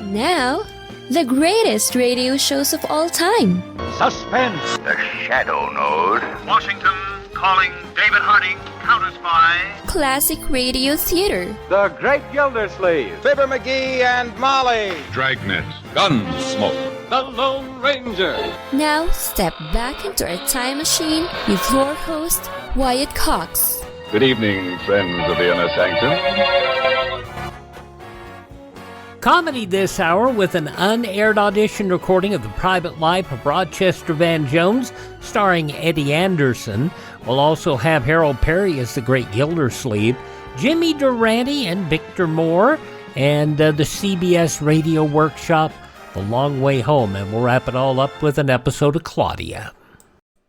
Now, the greatest radio shows of all time. Suspense. The Shadow Node. Washington calling David Harding, Counter Spy. Classic radio theater. The Great Gildersleeve. Fibber McGee and Molly. Dragnet. Gunsmoke. The Lone Ranger. Now, step back into a time machine with your host, Wyatt Cox. Good evening, friends of the Inner Sanctum. Comedy this hour with an unaired audition recording of The Private Life of Rochester Van Jones, starring Eddie Anderson. We'll also have Harold Peary as the Great Gildersleeve, Jimmy Durante and Victor Moore, and the CBS Radio Workshop, The Long Way Home. And we'll wrap it all up with an episode of Claudia.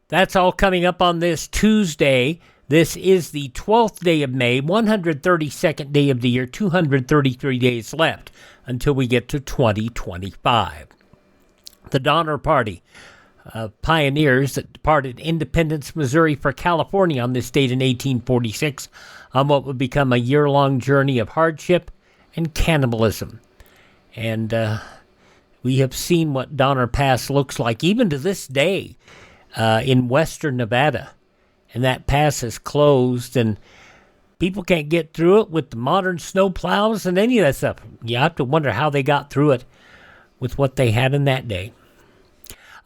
That's all coming up on this Tuesday. This is the 12th day of May, 132nd day of the year, 233 days left until we get to 2025. The Donner Party, pioneers that departed Independence, Missouri for California on this date in 1846 on what would become a year-long journey of hardship and cannibalism. And we have seen what Donner Pass looks like, even to this day, in western Nevada. And that pass is closed, and people can't get through it with the modern snow plows and any of that stuff. You have to wonder how they got through it with what they had in that day.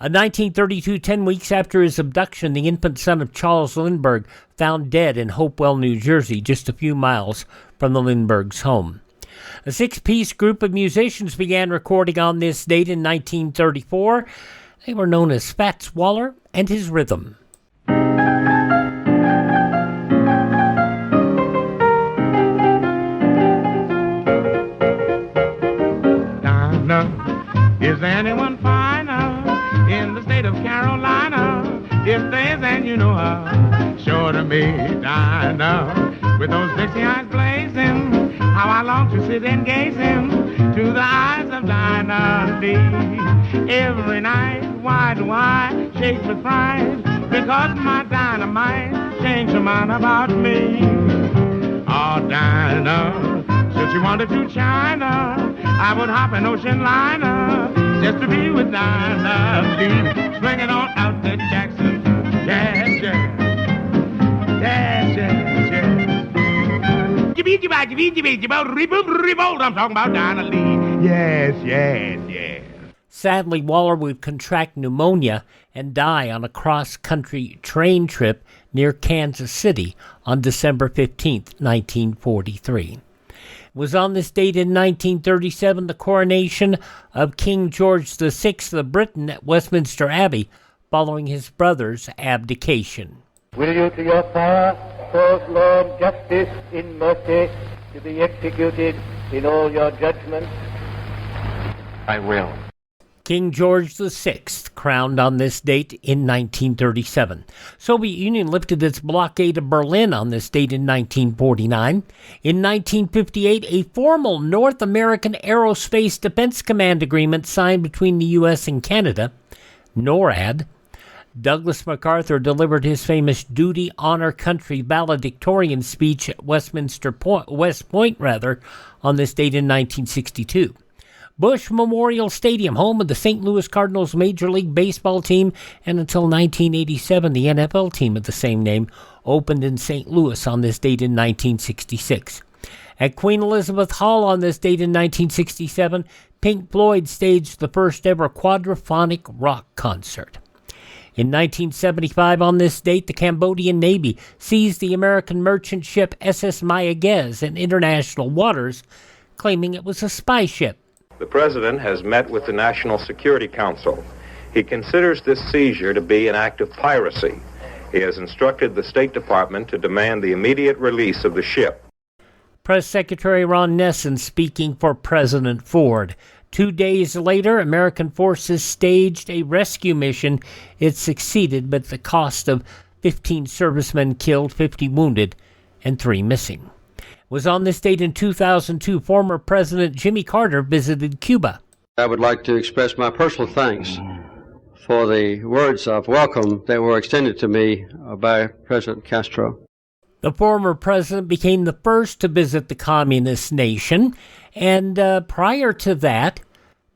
1932, 10 weeks after his abduction, the infant son of Charles Lindbergh found dead in Hopewell, New Jersey, just a few miles from the Lindberghs' home. A six-piece group of musicians began recording on this date in 1934. They were known as Fats Waller and his Rhythm. Is anyone finer in the state of Carolina? If there's and you know her, sure to me, Dinah. With those Dixie eyes blazing, how I long to sit and gaze into the eyes of Dinah Lee. Every night, why do I shake with pride? Because my dynamite changed her mind about me. Oh, Dinah, since you wanted to China, I would hop an ocean liner just to be with Dinah Lee. Swing it on out to Jackson. Yes, yes. Yes, yes, yes. I'm talking about Dinah Lee. Yes, yes, yes. Sadly, Waller would contract pneumonia and die on a cross-country train trip near Kansas City on December 15th, 1943. It was on this date in 1937 the coronation of King George VI of Britain at Westminster Abbey following his brother's abdication. Will you to your power cause law and justice in mercy to be executed in all your judgments? I will. King George VI, crowned on this date in 1937. Soviet Union lifted its blockade of Berlin on this date in 1949. In 1958, a formal North American Aerospace Defense Command agreement signed between the U.S. and Canada, NORAD. Douglas MacArthur delivered his famous Duty, Honor, Country valedictorian speech at West Point, on this date in 1962. Bush Memorial Stadium, home of the St. Louis Cardinals Major League Baseball team, and until 1987, the NFL team of the same name, opened in St. Louis on this date in 1966. At Queen Elizabeth Hall on this date in 1967, Pink Floyd staged the first ever quadraphonic rock concert. In 1975, on this date, the Cambodian Navy seized the American merchant ship SS Mayaguez in international waters, claiming it was a spy ship. The President has met with the National Security Council. He considers this seizure to be an act of piracy. He has instructed the State Department to demand the immediate release of the ship. Press Secretary Ron Nessen speaking for President Ford. 2 days later, American forces staged a rescue mission. It succeeded, but at the cost of 15 servicemen killed, 50 wounded, and 3 missing. Was on this date in 2002, former President Jimmy Carter visited Cuba. I would like to express my personal thanks for the words of welcome that were extended to me by President Castro. The former president became the first to visit the communist nation, and prior to that,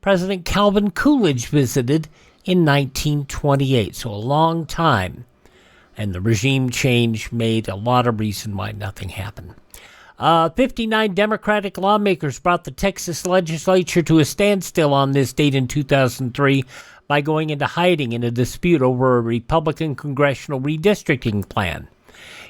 President Calvin Coolidge visited in 1928, so a long time. And the regime change made a lot of reason why nothing happened. 59 Democratic lawmakers brought the Texas legislature to a standstill on this date in 2003 by going into hiding in a dispute over a Republican congressional redistricting plan.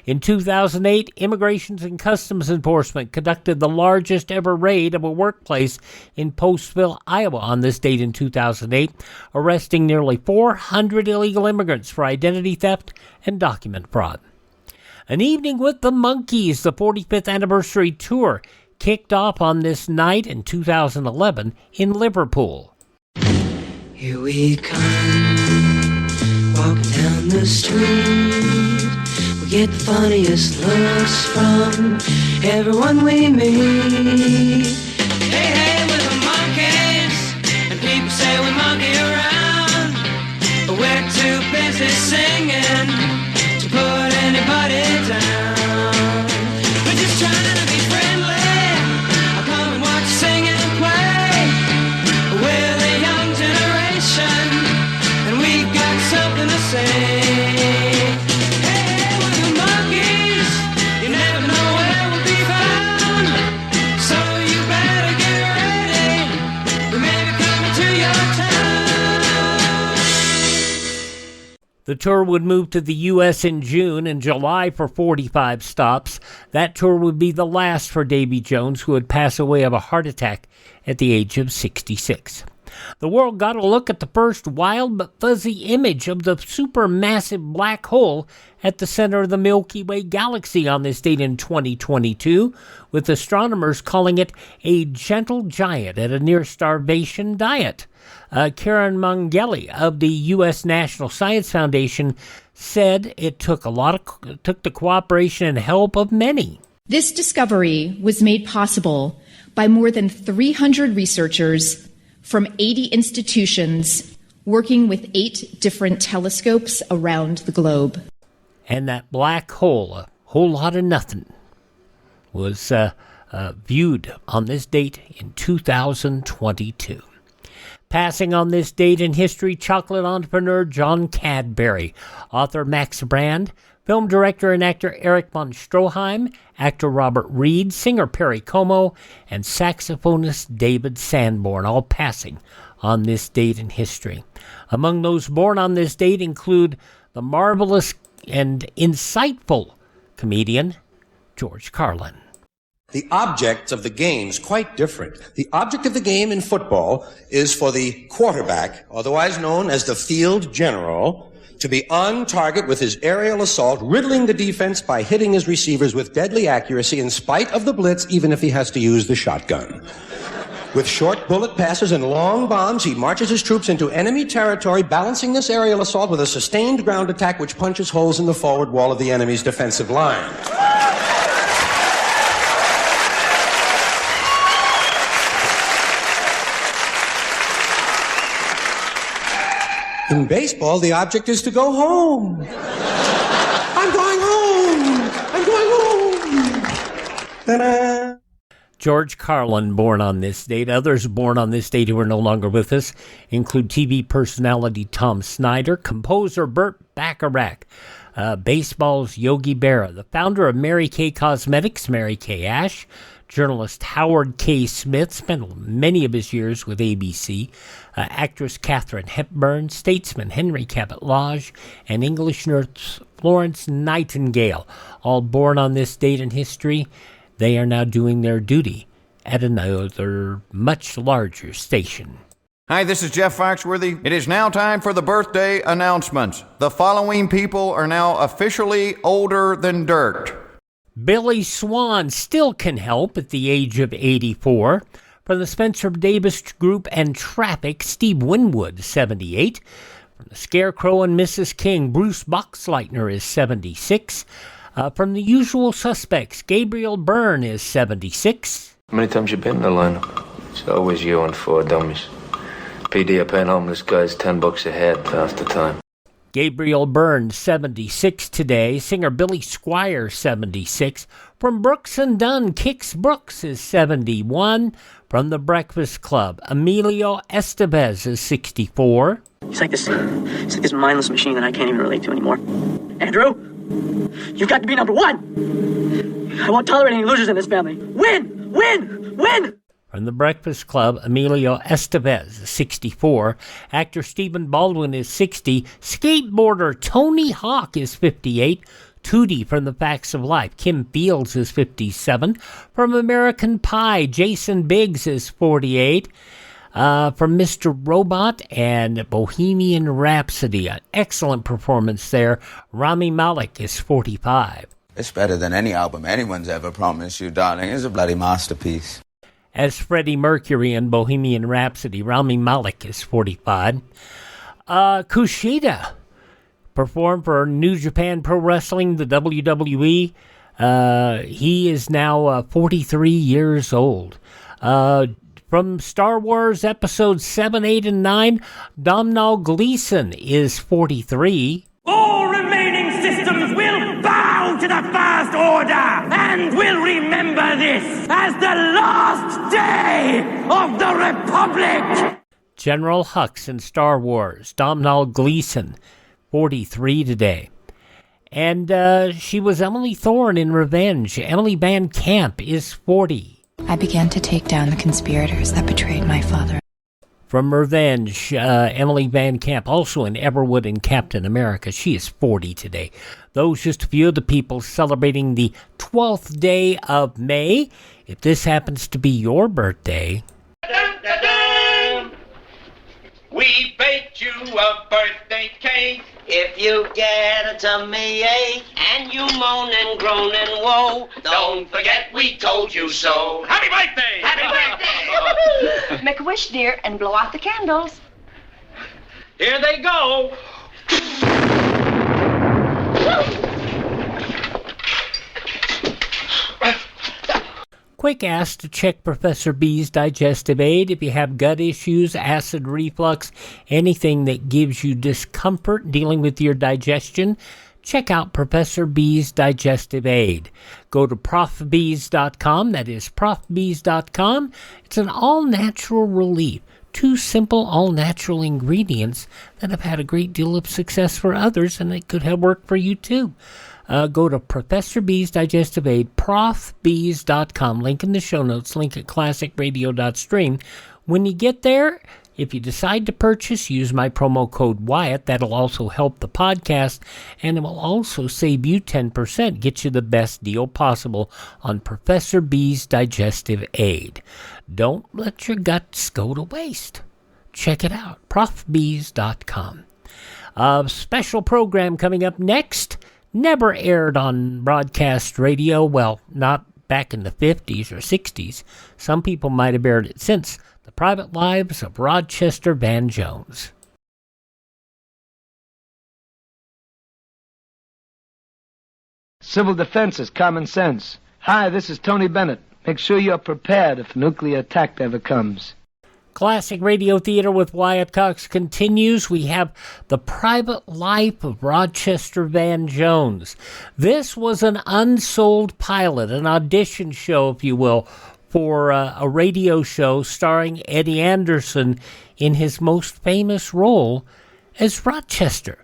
In 2008, Immigration and Customs Enforcement conducted the largest ever raid of a workplace in Postville, Iowa on this date in 2008, arresting nearly 400 illegal immigrants for identity theft and document fraud. An Evening with the Monkees, the 45th anniversary tour, kicked off on this night in 2011 in Liverpool. Here we come, walking down the street. We get the funniest looks from everyone we meet. Hey, hey, we're the Monkees, and people say we monkey around, but we're too busy singing to put anybody down. We're just trying to be friendly. I'll come and watch you sing and play. We're the young generation, and we've got something to say. Hey, we're the Monkees. You never know where we'll be found, so you better get ready. We may be coming to your town. The tour would move to the U.S. in June and July for 45 stops. That tour would be the last for Davy Jones, who would pass away of a heart attack at the age of 66. The world got a look at the first wild but fuzzy image of the supermassive black hole at the center of the Milky Way galaxy on this date in 2022, with astronomers calling it a gentle giant at a near-starvation diet. Karen Mangeli of the U.S. National Science Foundation said it took the cooperation and help of many. This discovery was made possible by more than 300 researchers from 80 institutions working with 8 different telescopes around the globe. And that black hole, a whole lot of nothing, was viewed on this date in 2022. Passing on this date in history, chocolate entrepreneur John Cadbury, author Max Brand, film director and actor Eric von Stroheim, actor Robert Reed, singer Perry Como, and saxophonist David Sanborn, all passing on this date in history. Among those born on this date include the marvelous and insightful comedian George Carlin. The objects of the game is quite different. The object of the game in football is for the quarterback, otherwise known as the field general, to be on target with his aerial assault, riddling the defense by hitting his receivers with deadly accuracy in spite of the blitz, even if he has to use the shotgun. With short bullet passes and long bombs, he marches his troops into enemy territory, balancing this aerial assault with a sustained ground attack which punches holes in the forward wall of the enemy's defensive line. In baseball, the object is to go home. I'm going home. I'm going home. Ta-da. George Carlin, born on this date. Others born on this date who are no longer with us include TV personality Tom Snyder, composer Burt Bacharach, baseball's Yogi Berra, the founder of Mary Kay Cosmetics, Mary Kay Ash, journalist Howard K. Smith, spent many of his years with ABC, actress Katharine Hepburn, statesman Henry Cabot Lodge, and English nurse Florence Nightingale, all born on this date in history. They are now doing their duty at another much larger station. Hi, this is Jeff Foxworthy. It is now time for the birthday announcements. The following people are now officially older than dirt. Billy Swan still can help at the age of 84. From the Spencer Davis Group and Traffic, Steve Winwood, 78. From the Scarecrow and Mrs. King, Bruce Boxleitner is 76. From the Usual Suspects, Gabriel Byrne is 76. How many times you been in the lineup? It's always you and 4 dummies. PD are paying homeless guys $10 a head half the time. Gabriel Byrne, 76 today. Singer Billy Squire, 76. From Brooks and Dunn, Kix Brooks is 71. From The Breakfast Club, Emilio Estevez is 64. It's like this mindless machine that I can't even relate to anymore. Andrew, you've got to be number one. I won't tolerate any losers in this family. Win, win, win. From The Breakfast Club, Emilio Estevez is 64. Actor Stephen Baldwin is 60. Skateboarder Tony Hawk is 58. Tootie from The Facts of Life, Kim Fields is 57. From American Pie, Jason Biggs is 48. From Mr. Robot and Bohemian Rhapsody, an excellent performance there, Rami Malek is 45. It's better than any album anyone's ever promised you, darling. It's a bloody masterpiece. As Freddie Mercury in Bohemian Rhapsody, Rami Malek is 45. Kushida performed for New Japan Pro Wrestling, the WWE. He is now 43 years old. From Star Wars Episodes 7, 8, and 9, Domhnall Gleeson is 43. All remaining systems will bow to the First Order and will remember this as the last day of the Republic. General Hux in Star Wars, Domhnall Gleeson, 43 today. And she was Emily Thorne in Revenge. Emily Van Camp is 40. I began to take down the conspirators that betrayed my father. From Revenge, Emily Van Camp, also in Everwood and Captain America. She is 40 today. Those just a few of the people celebrating the 12th day of May. If this happens to be your birthday... We baked you a birthday cake. If you get a tummy ache and you moan and groan and woe, don't forget we told you so. Happy birthday! Happy birthday! Make a wish, dear, and blow out the candles. Here they go. Quick ask to check Professor B's digestive aid if you have gut issues, acid reflux, anything that gives you discomfort dealing with your digestion. Check out Professor B's digestive aid. Go to profbees.com. That is profbees.com. It's an all-natural relief. 2 simple, all-natural ingredients that have had a great deal of success for others, and it could have worked for you too. Go to Professor B's Digestive Aid, profbees.com. Link in the show notes, link at classicradio.stream. When you get there, if you decide to purchase, use my promo code Wyatt. That'll also help the podcast, and it will also save you 10%, get you the best deal possible on Professor B's Digestive Aid. Don't let your guts go to waste. Check it out, profbees.com. A special program coming up next. Never aired on broadcast radio. Well, not back in the 50s or 60s. Some people might have aired it since. The Private Lives of Rochester Van Jones. Civil defense is common sense. Hi, this is Tony Bennett. Make sure you're prepared if a nuclear attack ever comes. Classic Radio Theater with Wyatt Cox continues. We have The Private Life of Rochester Van Jones. This was an unsold pilot, an audition show, if you will, for a radio show starring Eddie Anderson in his most famous role as Rochester.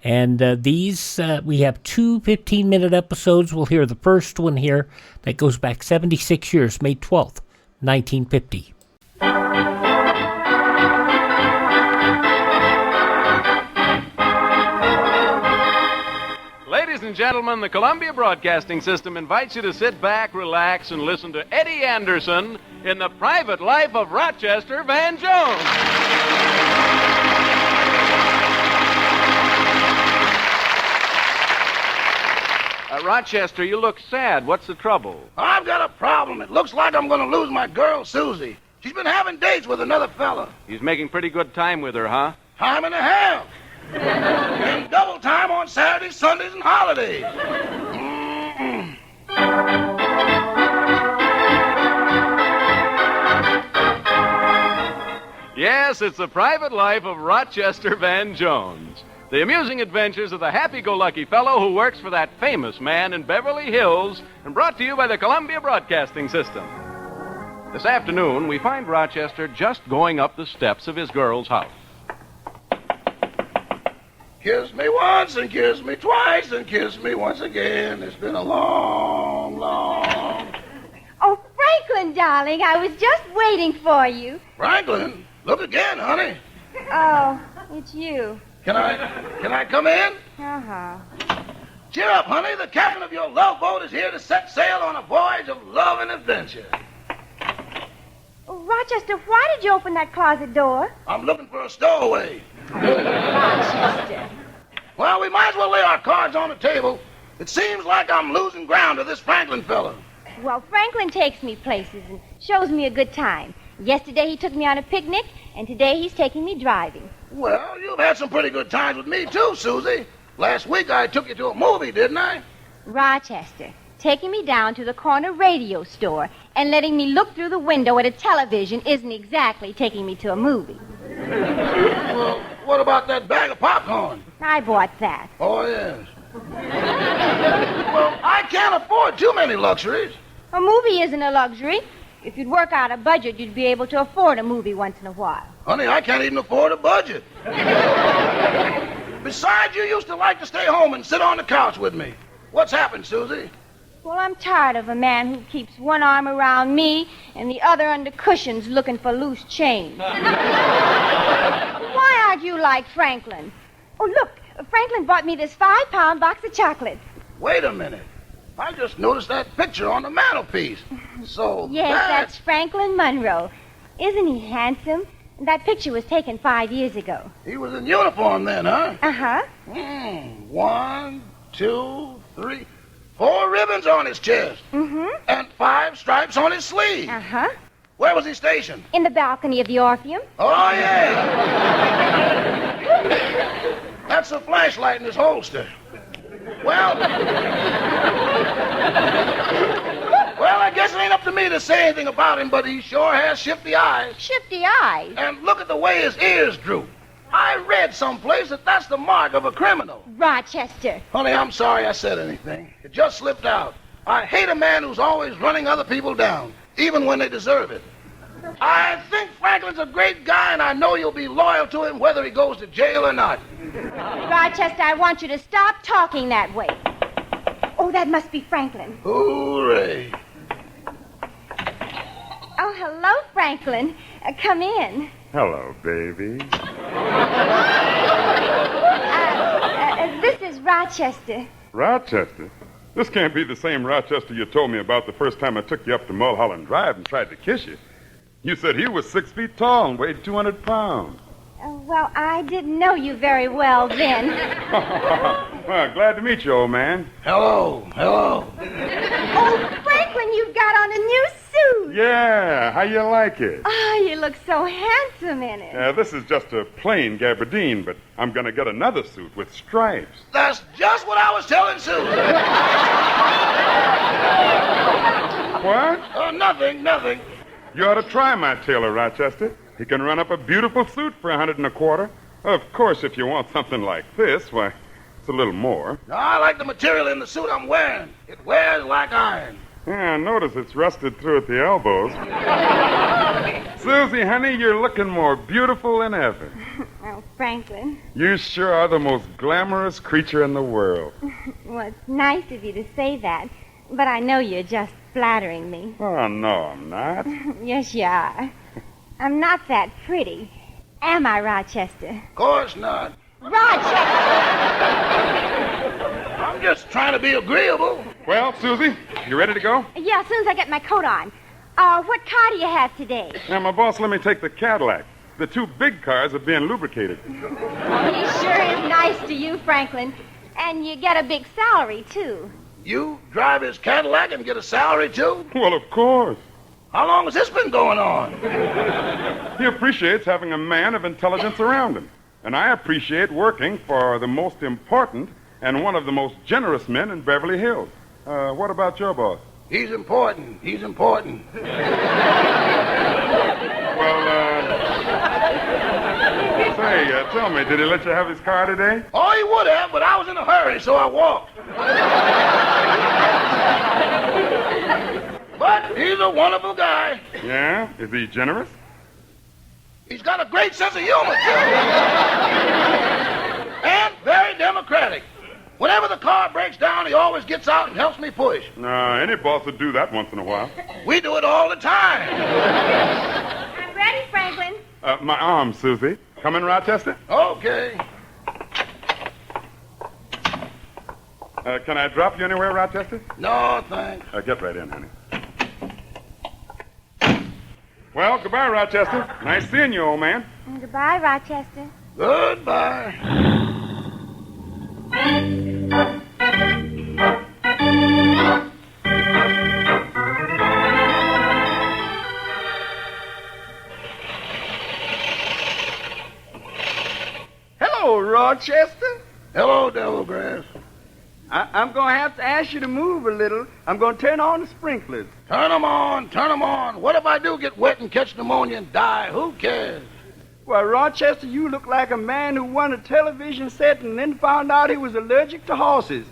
And we have 2 15-minute episodes. We'll hear the first one here that goes back 76 years, May 12th, 1950. Ladies and gentlemen, the Columbia Broadcasting System invites you to sit back, relax, and listen to Eddie Anderson in The Private Life of Rochester Van Jones. Rochester, you look sad. What's the trouble? I've got a problem. It looks like I'm going to lose my girl, Suzy. She's been having dates with another fella. He's making pretty good time with her, huh? Time and a half. And double time on Saturdays, Sundays, and holidays. Yes, it's The Private Life of Rochester Van Jones. The amusing adventures of the happy-go-lucky fellow who works for that famous man in Beverly Hills, and brought to you by the Columbia Broadcasting System. This afternoon, we find Rochester just going up the steps of his girl's house. Kiss me once and kiss me twice and kiss me once again. It's been a long, long... Oh, Franklin, darling, I was just waiting for you. Franklin, look again, honey. Oh, it's you. Can I come in? Uh-huh. Cheer up, honey. The captain of your love boat is here to set sail on a voyage of love and adventure. Rochester, why did you open that closet door? I'm looking for a stowaway. Rochester. Well, we might as well lay our cards on the table. It seems like I'm losing ground to this Franklin fellow. Well, Franklin takes me places and shows me a good time. Yesterday he took me on a picnic, and today he's taking me driving. Well, you've had some pretty good times with me, too, Suzy. Last week I took you to a movie, didn't I? Rochester, taking me down to the corner radio store and letting me look through the window at a television isn't exactly taking me to a movie. Well, what about that bag of popcorn? I bought that. Oh, yes. Well, I can't afford too many luxuries. A movie isn't a luxury. If you'd work out a budget, you'd be able to afford a movie once in a while. Honey, I can't even afford a budget. Besides, you used to like to stay home and sit on the couch with me. What's happened, Suzy? Well, I'm tired of a man who keeps one arm around me and the other under cushions looking for loose change. Why aren't you like Franklin? Oh, look, Franklin bought me this 5-pound box of chocolates. Wait a minute. I just noticed that picture on the mantelpiece. So yes, that's Franklin Monroe. Isn't he handsome? That picture was taken 5 years ago. He was in uniform then, huh? Uh-huh. 1, 2, 3, 4 ribbons on his chest. Mm-hmm. And 5 stripes on his sleeve. Uh-huh. Where was he stationed? In the balcony of the Orpheum. Oh, yeah. That's a flashlight in his holster. Well, I guess it ain't up to me to say anything about him, but he sure has shifty eyes. Shifty eyes? And look at the way his ears droop. I read someplace that that's the mark of a criminal. Rochester. Honey, I'm sorry I said anything. It just slipped out. I hate a man who's always running other people down, even when they deserve it. I think Franklin's a great guy, and I know you'll be loyal to him whether he goes to jail or not. Rochester, I want you to stop talking that way. Oh, that must be Franklin. Hooray. Oh, hello, Franklin. Come in. Hello, baby. This is Rochester. Rochester? This can't be the same Rochester you told me about the first time I took you up to Mulholland Drive and tried to kiss you. You said he was 6 feet tall and weighed 200 pounds. Well, I didn't know you very well then. Well, glad to meet you, old man. Hello. Oh, Franklin, you've got on a new suit. Yeah, how you like it? Oh, you look so handsome in it. This is just a plain gabardine, but I'm going to get another suit with stripes. That's just what I was telling Suzy. What? Oh, nothing. You ought to try my tailor, Rochester. He can run up a beautiful suit for $125. Of course, if you want something like this, why, it's a little more. I like the material in the suit I'm wearing. It wears like iron. Yeah, I notice it's rusted through at the elbows. Suzy, honey, you're looking more beautiful than ever. Oh, Franklin. You sure are the most glamorous creature in the world. Well, it's nice of you to say that, but I know you're just flattering me. Oh, no, I'm not. Yes, you are. I'm not that pretty. Am I, Rochester? Of course not. Rochester! I'm just trying to be agreeable. Well, Suzy, you ready to go? Yeah, as soon as I get my coat on. What car do you have today? Now, my boss let me take the Cadillac. The 2 big cars are being lubricated. He sure is nice to you, Franklin. And you get a big salary, too. You drive his Cadillac and get a salary, too? Well, of course. How long has this been going on? He appreciates having a man of intelligence around him. And I appreciate working for the most important and one of the most generous men in Beverly Hills. What about your boss? He's important. Well, Say, tell me, did he let you have his car today? Oh, he would have, but I was in a hurry, so I walked. But he's a wonderful guy. Yeah? Is he generous? He's got a great sense of humor, too. And very democratic. Whenever the car breaks down, he always gets out and helps me push. Any boss would do that once in a while. We do it all the time. I'm ready, Franklin. My arm, Suzy. Come in, Rochester? Okay. Can I drop you anywhere, Rochester? No, thanks. Get right in, honey. Well, goodbye, Rochester. Nice seeing you, old man. Goodbye, Rochester. Goodbye. Hello, Rochester. Hello, Devilgrass. I'm going to have to ask you to move a little. I'm going to turn on the sprinklers. Turn them on, turn them on. What if I do get wet and catch pneumonia and die? Who cares? Well, Rochester, you look like a man who won a television set and then found out he was allergic to horses.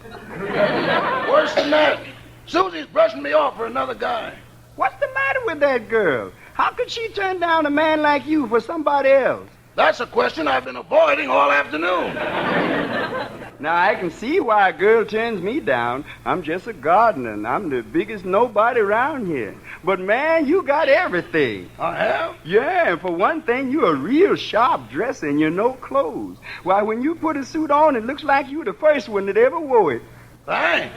Worse than that. Suzy's brushing me off for another guy. What's the matter with that girl? How could she turn down a man like you for somebody else? That's a question I've been avoiding all afternoon. Now, I can see why a girl turns me down. I'm just a gardener, and I'm the biggest nobody around here. But, man, you got everything. I have? Yeah, and for one thing, you're a real sharp dresser, and you know clothes. Why, when you put a suit on, it looks like you the first one that ever wore it. Thanks.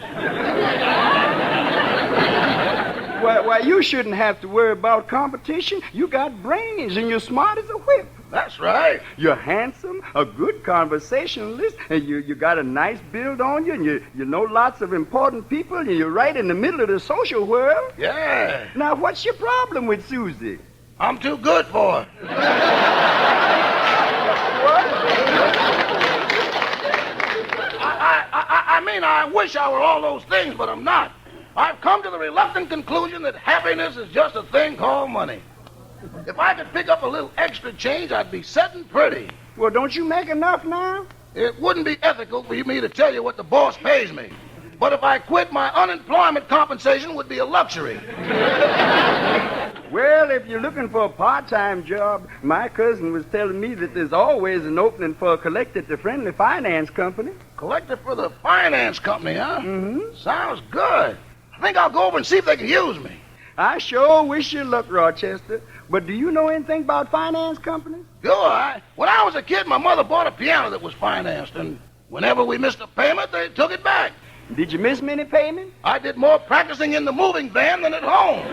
Why, you shouldn't have to worry about competition. You got brains, and you're smart as a whip. That's right. You're handsome, a good conversationalist, and you got a nice build on you, and you know lots of important people, and you're right in the middle of the social world. Yeah. Now, what's your problem with Suzy? I'm too good for her. I mean, I wish I were all those things, but I'm not. I've come to the reluctant conclusion that happiness is just a thing called money. If I could pick up a little extra change, I'd be setting pretty. Well, don't you make enough now? It wouldn't be ethical for me to tell you what the boss pays me. But if I quit, my unemployment compensation would be a luxury. Well, if you're looking for a part-time job, my cousin was telling me that there's always an opening for a collector at the Friendly Finance Company. Collector for the finance company, huh? Mm-hmm. Sounds good. I think I'll go over and see if they can use me. I sure wish you luck, Rochester. But do you know anything about finance companies? Sure. When I was a kid, my mother bought a piano that was financed, and whenever we missed a payment, they took it back. Did you miss many payments? I did more practicing in the moving van than at home.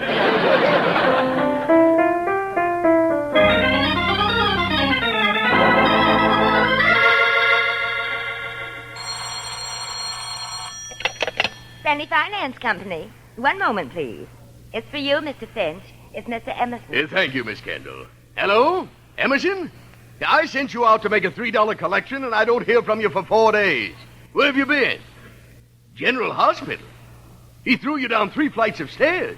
Friendly Finance Company. One moment, please. It's for you, Mr. Finch. It's Mr. Emerson. Thank you, Miss Kendall. Hello? Emerson? I sent you out to make a $3 collection, and I don't hear from you for 4 days. Where have you been? General Hospital? He threw you down 3 flights of stairs.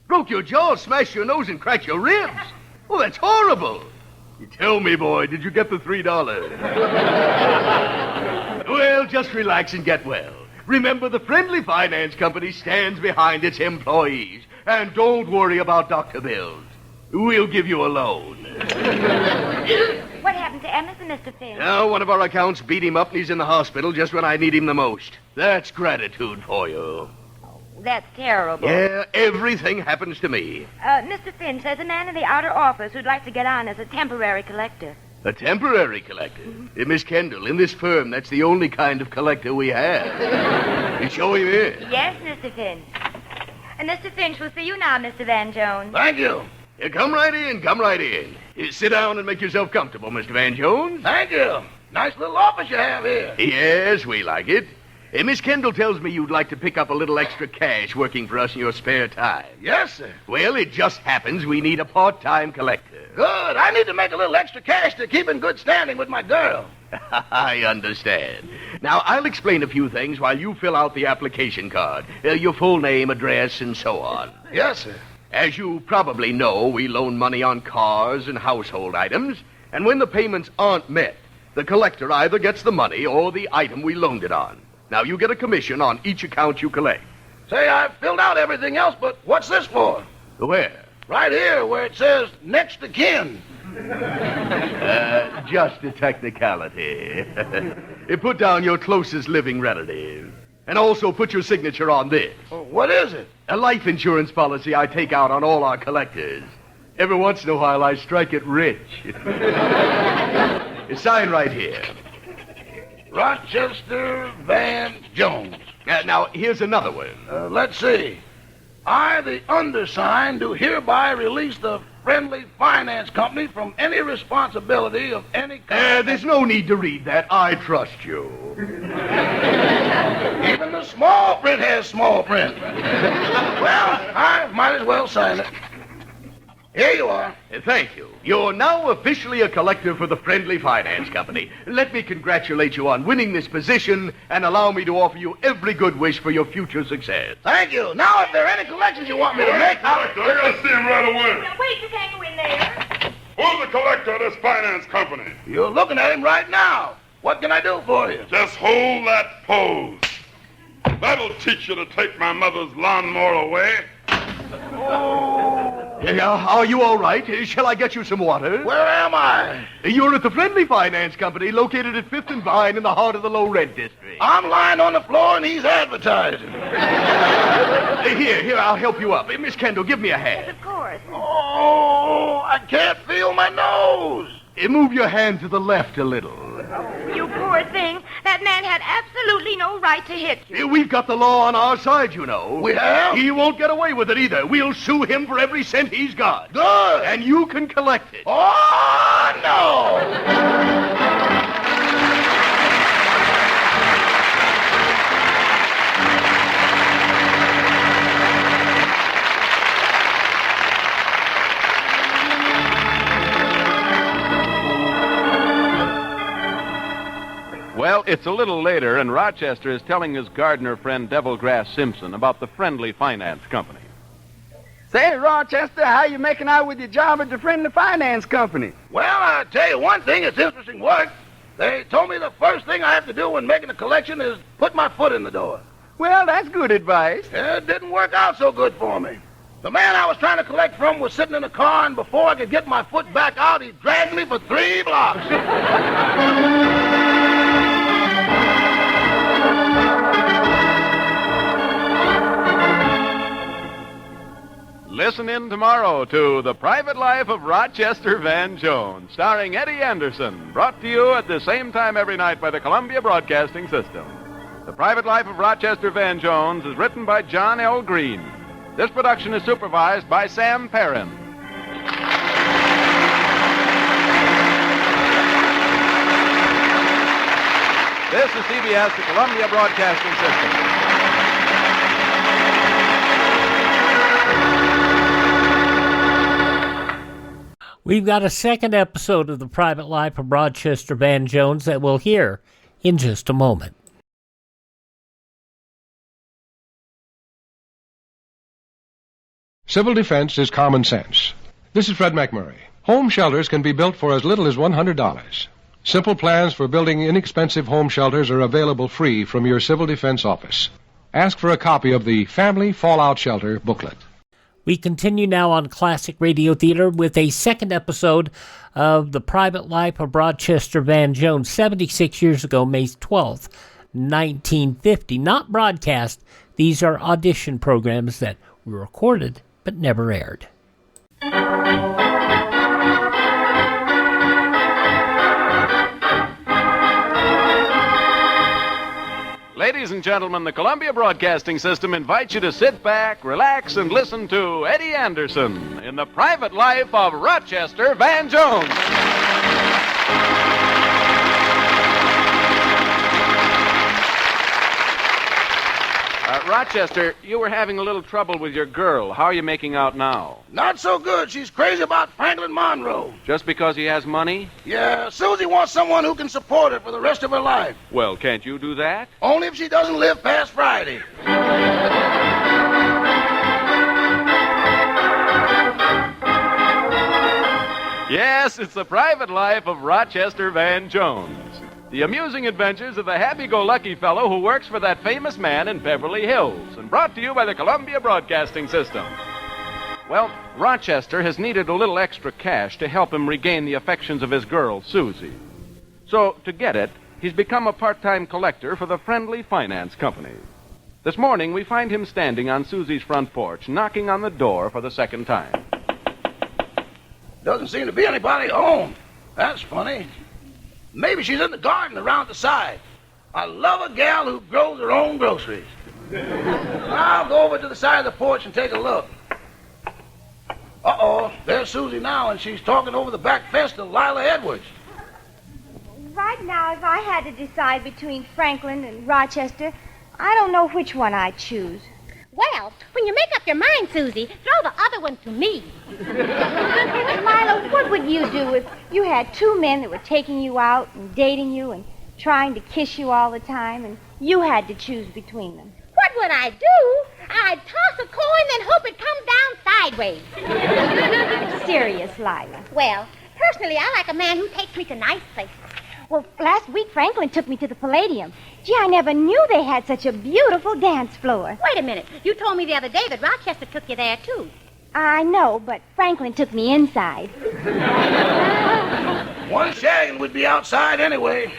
Broke your jaw, smashed your nose, and cracked your ribs. Oh, that's horrible. You tell me, boy, did you get the $3? Well, just relax and get well. Remember, the Friendly Finance Company stands behind its employees. And don't worry about doctor bills. We'll give you a loan. What happened to Emerson, Mr. Finch? Now, one of our accounts beat him up and he's in the hospital just when I need him the most. That's gratitude for you. That's terrible. Yeah, everything happens to me. Mr. Finch, there's a man in the outer office who'd like to get on as a temporary collector. A temporary collector? Miss Kendall, in this firm, that's the only kind of collector we have. You show him in. Yes, Mr. Finch. And Mr. Finch, we'll see you now, Mr. Van Jones. Thank you. Come right in, come right in. Sit down and make yourself comfortable, Mr. Van Jones. Thank you. Nice little office you have here. Yes, we like it. Miss Kendall tells me you'd like to pick up a little extra cash working for us in your spare time. Yes, sir. Well, it just happens we need a part-time collector. Good. I need to make a little extra cash to keep in good standing with my girl. I understand. Now, I'll explain a few things while you fill out the application card. Your full name, address, and so on. Yes, sir. As you probably know, we loan money on cars and household items. And when the payments aren't met, the collector either gets the money or the item we loaned it on. Now, you get a commission on each account you collect. Say, I've filled out everything else, but what's this for? Where? Right here, where it says next to kin. Just a technicality. Put down your closest living relative. And also put your signature on this. What is it? A life insurance policy I take out on all our collectors. Every once in a while, I strike it rich. Sign right here. Rochester Van Jones. Now, here's another one. Let's see. I, the undersigned, do hereby release the Friendly Finance Company from any responsibility of any kind. There's no need to read that. I trust you. Even the small print has small print. Well, I might as well sign it. Here you are. Thank you. You're now officially a collector for the Friendly Finance Company. Let me congratulate you on winning this position and allow me to offer you every good wish for your future success. Thank you. Now, if there are any collections you want me to make, I gotta see him right away. Now, wait, you can't go in there. Who's the collector of this finance company? You're looking at him right now. What can I do for you? Just hold that pose. That'll teach you to take my mother's lawnmower away. Are you all right? Shall I get you some water? Where am I? You're at the Friendly Finance Company, located at 5th and Vine in the heart of the low-rent district. I'm lying on the floor and he's advertising. Here, I'll help you up. Miss Kendall, give me a hand. Yes, of course. Oh, I can't feel my nose. Move your hand to the left a little. You poor thing. That man had absolutely no right to hit you. We've got the law on our side, you know. We have? He won't get away with it either. We'll sue him for every cent he's got. Good. And you can collect it. Oh, no. Well, it's a little later, and Rochester is telling his gardener friend Devilgrass Simpson about the Friendly Finance Company. Say, Rochester, how you making out with your job at the Friendly Finance Company? Well, I'll tell you one thing, it's interesting work. They told me the first thing I have to do when making a collection is put my foot in the door. Well, that's good advice. It didn't work out so good for me. The man I was trying to collect from was sitting in the car, and before I could get my foot back out, he dragged me for 3 blocks. Listen in tomorrow to The Private Life of Rochester Van Jones, starring Eddie Anderson, brought to you at the same time every night by the Columbia Broadcasting System. The Private Life of Rochester Van Jones is written by John L. Green. This production is supervised by Sam Perrin. This is CBS, the Columbia Broadcasting System. We've got a second episode of The Private Life of Rochester Van Jones that we'll hear in just a moment. Civil defense is common sense. This is Fred McMurray. Home shelters can be built for as little as $100. Simple plans for building inexpensive home shelters are available free from your civil defense office. Ask for a copy of the Family Fallout Shelter booklet. We continue now on Classic Radio Theater with a second episode of The Private Life of Rochester Van Jones, 76 years ago, May 12th, 1950. Not broadcast. These are audition programs that were recorded but never aired. Ladies and gentlemen, the Columbia Broadcasting System invites you to sit back, relax, and listen to Eddie Anderson in The Private Life of Rochester Van Jones. Rochester, you were having a little trouble with your girl. How are you making out now? Not so good. She's crazy about Franklin Monroe. Just because he has money? Yeah, Suzy wants someone who can support her for the rest of her life. Well, can't you do that? Only if she doesn't live past Friday. Yes, it's the private life of Rochester Van Jones. The amusing adventures of the happy-go-lucky fellow who works for that famous man in Beverly Hills, and brought to you by the Columbia Broadcasting System. Well, Rochester has needed a little extra cash to help him regain the affections of his girl, Suzy. So, to get it, he's become a part-time collector for the Friendly Finance Company. This morning, we find him standing on Suzy's front porch, knocking on the door for the second time. Doesn't seem to be anybody home. That's funny. Maybe she's in the garden around the side. I love a gal who grows her own groceries. I'll go over to the side of the porch and take a look. Uh-oh, there's Suzy now, and she's talking over the back fence to Leila Edwards. Right now, if I had to decide between Franklin and Rochester, I don't know which one I'd choose. Well, when you make up your mind, Suzy, throw the other one to me. Leila, what would you do if you had two men that were taking you out and dating you and trying to kiss you all the time, and you had to choose between them? What would I do? I'd toss a coin and hope it come down sideways. Serious, Leila. Well, personally, I like a man who takes me to nice places. Well, last week Franklin took me to the Palladium. Gee, I never knew they had such a beautiful dance floor. Wait a minute. You told me the other day that Rochester took you there, too. I know, but Franklin took me inside. One shagging would be outside anyway.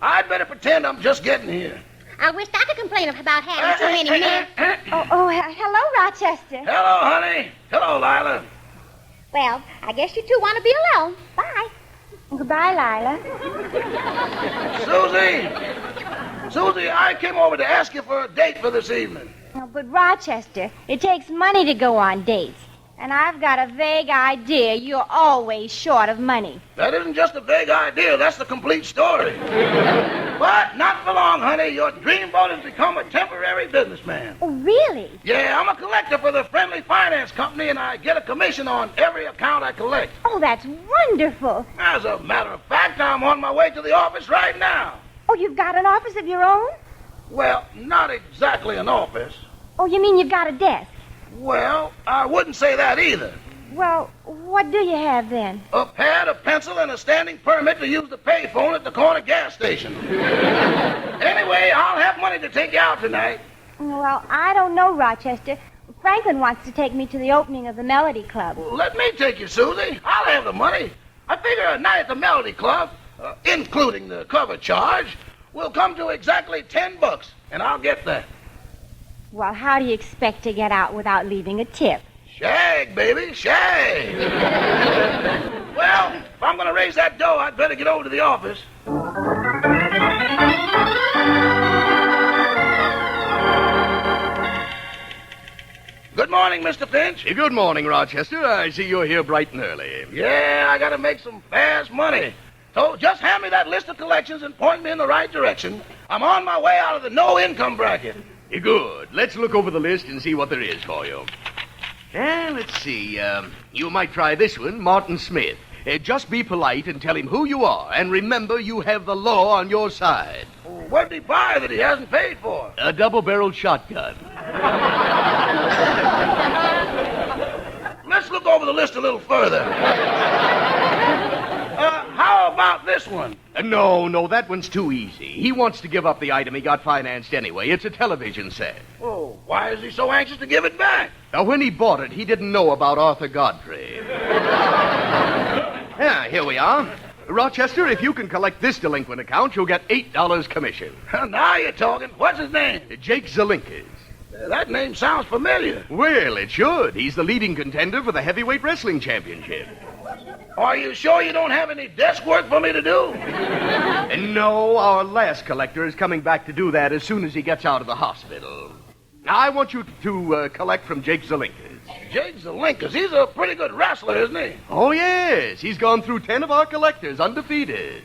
I'd better pretend I'm just getting here. I wish I could complain about having too many men. Hello, Rochester. Hello, honey. Hello, Leila. Well, I guess you two want to be alone. Bye. Goodbye, Leila. Suzy, I came over to ask you for a date for this evening. Oh, but Rochester, it takes money to go on dates. And I've got a vague idea you're always short of money. That isn't just a vague idea. That's the complete story. But not for long, honey. Your dreamboat has become a temporary businessman. Oh, really? Yeah, I'm a collector for the Friendly Finance Company, and I get a commission on every account I collect. Oh, that's wonderful. As a matter of fact, I'm on my way to the office right now. Oh, you've got an office of your own? Well, not exactly an office. Oh, you mean you've got a desk? Well, I wouldn't say that either. Well, what do you have then? A pad, a pencil, and a standing permit to use the payphone at the corner gas station. Anyway, I'll have money to take you out tonight. Well, I don't know, Rochester. Franklin wants to take me to the opening of the Melody Club. Well, let me take you, Suzy. I'll have the money. I figure a night at the Melody Club, including the cover charge, will come to exactly $10, and I'll get that. Well, how do you expect to get out without leaving a tip? Shag, baby, shag. Well, if I'm going to raise that dough, I'd better get over to the office. Good morning, Mr. Finch. Good morning, Rochester. I see you're here bright and early. Yeah, I got to make some fast money. So just hand me that list of collections and point me in the right direction. I'm on my way out of the no-income bracket. Good. Let's look over the list and see what there is for you. Let's see. You might try this one, Martin Smith. Just be polite and tell him who you are. And remember, you have the law on your side. What did he buy that he hasn't paid for? A double-barreled shotgun. Let's look over the list a little further. How about this one? No, that one's too easy. He wants to give up the item he got financed anyway. It's a television set. Oh, why is he so anxious to give it back? Now, when he bought it, he didn't know about Arthur Godfrey. Here we are. Rochester, if you can collect this delinquent account, you'll get $8 commission. Now you're talking. What's his name? Jake Zelinkas. That name sounds familiar. Well, it should. He's the leading contender for the heavyweight wrestling championship. Are you sure you don't have any desk work for me to do? No, our last collector is coming back to do that as soon as he gets out of the hospital. Now, I want you to collect from Jake Zelinkas. Jake Zelinkas? He's a pretty good wrestler, isn't he? Oh, yes. He's gone through 10 of our collectors undefeated.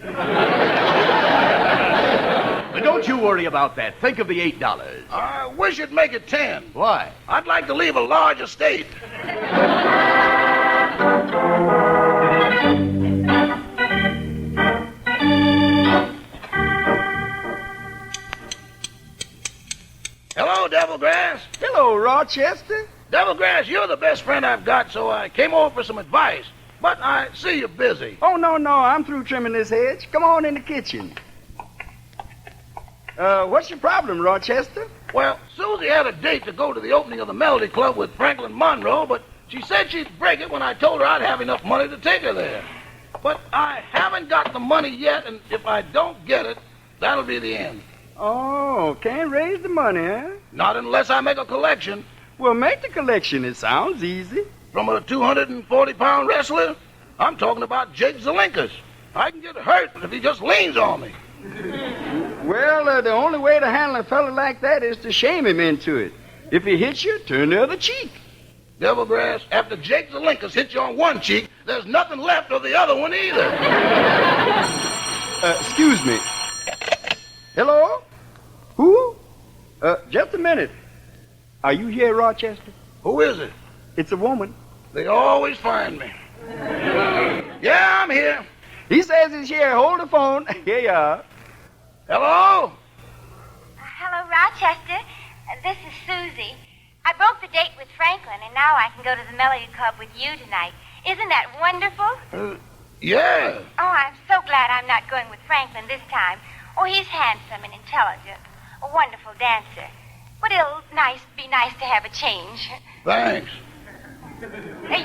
But don't you worry about that. Think of the $8. I wish you'd make it 10. Why? I'd like to leave a large estate. Hello, Devilgrass. Hello, Rochester. Devilgrass, you're the best friend I've got, so I came over for some advice. But I see you're busy. Oh, no, I'm through trimming this hedge. Come on in the kitchen. What's your problem, Rochester? Well, Suzy had a date to go to the opening of the Melody Club with Franklin Monroe, but she said she'd break it when I told her I'd have enough money to take her there. But I haven't got the money yet, and if I don't get it, that'll be the end. Oh, can't raise the money, huh? Not unless I make a collection. Well, make the collection. It sounds easy. From a 240-pound wrestler? I'm talking about Jake Zelinkas. I can get hurt if he just leans on me. Well, the only way to handle a fella like that is to shame him into it. If he hits you, turn the other cheek. Devilgrass, after Jake Zelinkas hits you on one cheek, there's nothing left of the other one either. Excuse me. Hello? Who? Just a minute. Are you here, Rochester? Who is it? It's a woman. They always find me. Yeah, I'm here. He says he's here. Hold the phone. Here you are. Hello? Hello, Rochester. This is Suzy. I broke the date with Franklin, and now I can go to the Melody Club with you tonight. Isn't that wonderful? Yeah. Oh, I'm so glad I'm not going with Franklin this time. Oh, he's handsome and intelligent. A wonderful dancer. But it'll be nice to have a change. Thanks.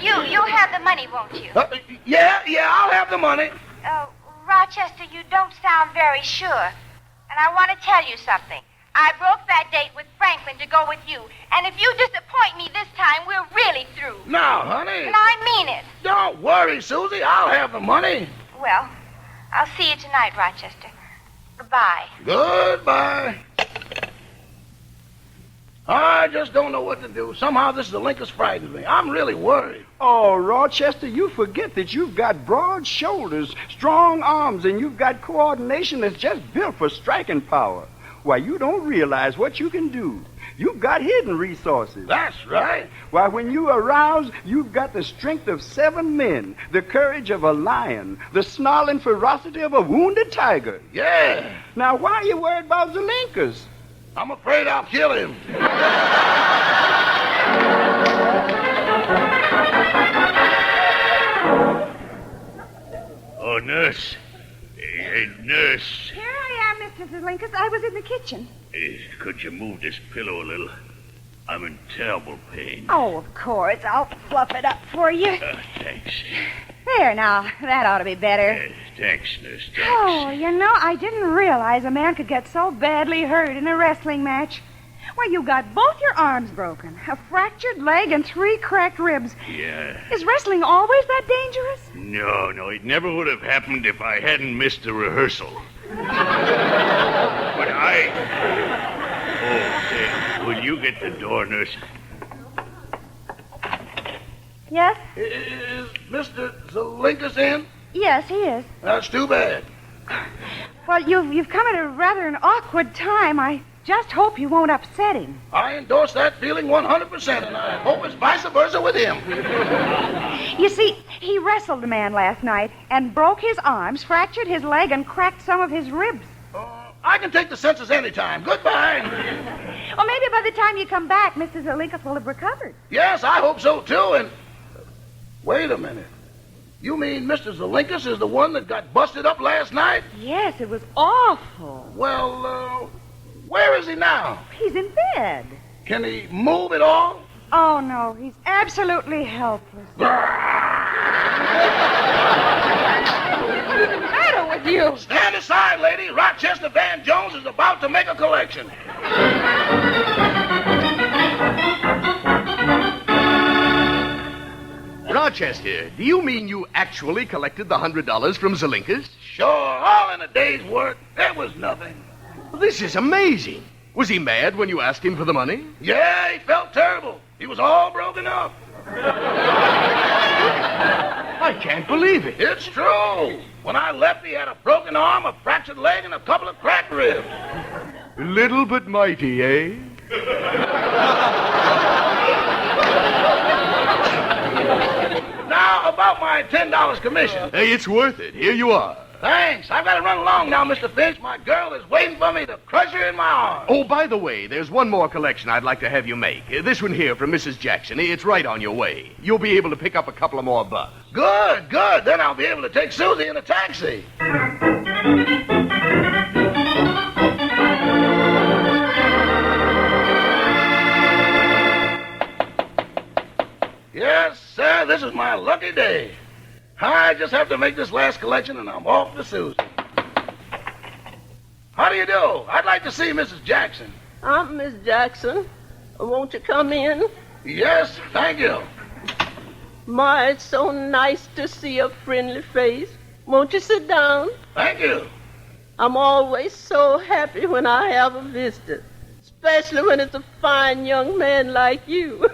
You'll have the money, won't you? Yeah, I'll have the money. Rochester, you don't sound very sure. And I want to tell you something. I broke that date with Franklin to go with you. And if you disappoint me this time, we're really through. Now, honey. And I mean it. Don't worry, Suzy. I'll have the money. Well, I'll see you tonight, Rochester. Goodbye. Goodbye. I just don't know what to do. Somehow this Zelinkas frightens me. I'm really worried. Oh, Rochester, you forget that you've got broad shoulders, strong arms, and you've got coordination that's just built for striking power. Why, you don't realize what you can do. You've got hidden resources. That's right. Why, when you arouse, you've got the strength of 7 men, the courage of a lion, the snarling ferocity of a wounded tiger. Yeah. Now, why are you worried about Zelinkas? I'm afraid I'll kill him. Oh, nurse. Hey, nurse. Here I am, Mr. Zelinkas. I was in the kitchen. Could you move this pillow a little? I'm in terrible pain. Oh, of course. I'll fluff it up for you. Thanks. There, now. That ought to be better. Thanks, nurse. Thanks. Oh, you know, I didn't realize a man could get so badly hurt in a wrestling match. Well, you got both your arms broken, a fractured leg, and 3 cracked ribs. Yeah. Is wrestling always that dangerous? No, it never would have happened if I hadn't missed the rehearsal. But will you get the door, nurse? Yes? Is Mr. Zelinkas in? Yes, he is. That's too bad. Well, you've come at a rather an awkward time. I just hope you won't upset him. I endorse that feeling 100%, and I hope it's vice versa with him. You see, he wrestled a man last night and broke his arms, fractured his leg, and cracked some of his ribs. I can take the census anytime. Goodbye. Well, maybe by the time you come back, Mr. Zelinkas will have recovered. Yes, I hope so, too, and... Wait a minute. You mean Mr. Zelinkas is the one that got busted up last night? Yes, it was awful. Well, where is he now? He's in bed. Can he move at all? Oh, no, he's absolutely helpless. What's the matter with you? Stand aside, lady. Rochester Van Jones is about to make a collection. Rochester, do you mean you actually collected the $100 from Zelinkas? Sure, all in a day's work. It was nothing. This is amazing. Was he mad when you asked him for the money? Yeah, he felt terrible. He was all broken up. I can't believe it. It's true. When I left, he had a broken arm, a fractured leg, and a couple of cracked ribs. Little but mighty, eh? Now, about my $10 commission. Hey, it's worth it. Here you are. Thanks. I've got to run along now, Mr. Finch. My girl is waiting for me to crush her in my arms. Oh, by the way, there's one more collection I'd like to have you make. This one here from Mrs. Jackson. It's right on your way. You'll be able to pick up a couple of more bucks. Good, good. Then I'll be able to take Suzy in a taxi. Yes, sir, this is my lucky day. I just have to make this last collection, and I'm off to Suzy. How do you do? I'd like to see Mrs. Jackson. I'm Miss Jackson. Won't you come in? Yes, thank you. My, it's so nice to see a friendly face. Won't you sit down? Thank you. I'm always so happy when I have a visitor, especially when it's a fine young man like you.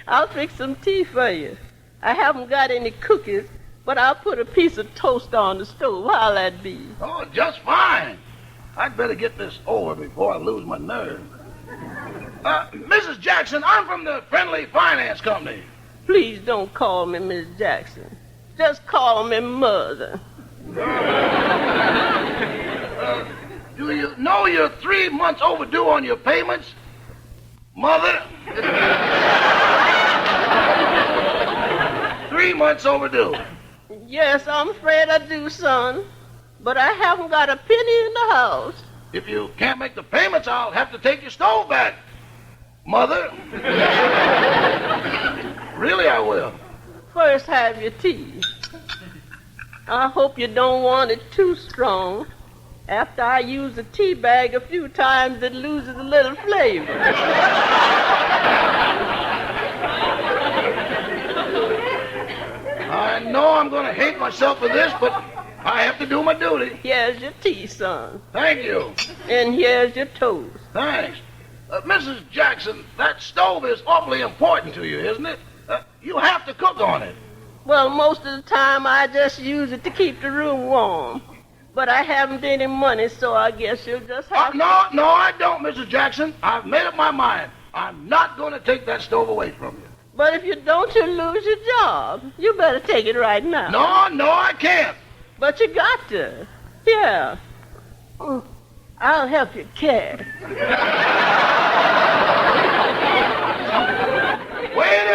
I'll fix some tea for you. I haven't got any cookies, but I'll put a piece of toast on the stove. How'll that be? Oh, just fine. I'd better get this over before I lose my nerve. Mrs. Jackson, I'm from the Friendly Finance Company. Please don't call me Miss Jackson. Just call me Mother. Do you know you're 3 months overdue on your payments? Mother? 3 months overdue. Yes, I'm afraid I do, son. But I haven't got a penny in the house. If you can't make the payments, I'll have to take your stove back. Mother? Really, I will. First, have your tea. I hope you don't want it too strong. After I use the tea bag a few times, it loses a little flavor. I know I'm going to hate myself for this, but I have to do my duty. Here's your tea, son. Thank you. And here's your toast. Thanks. Mrs. Jackson, that stove is awfully important to you, isn't it? You have to cook on it. Well, most of the time I just use it to keep the room warm. But I haven't any money, so I guess you'll just have to... No, I don't, Mrs. Jackson. I've made up my mind. I'm not going to take that stove away from you. But if you don't, you'll lose your job. You better take it right now. No, I can't. But you got to. Yeah. I'll help you carry. Wait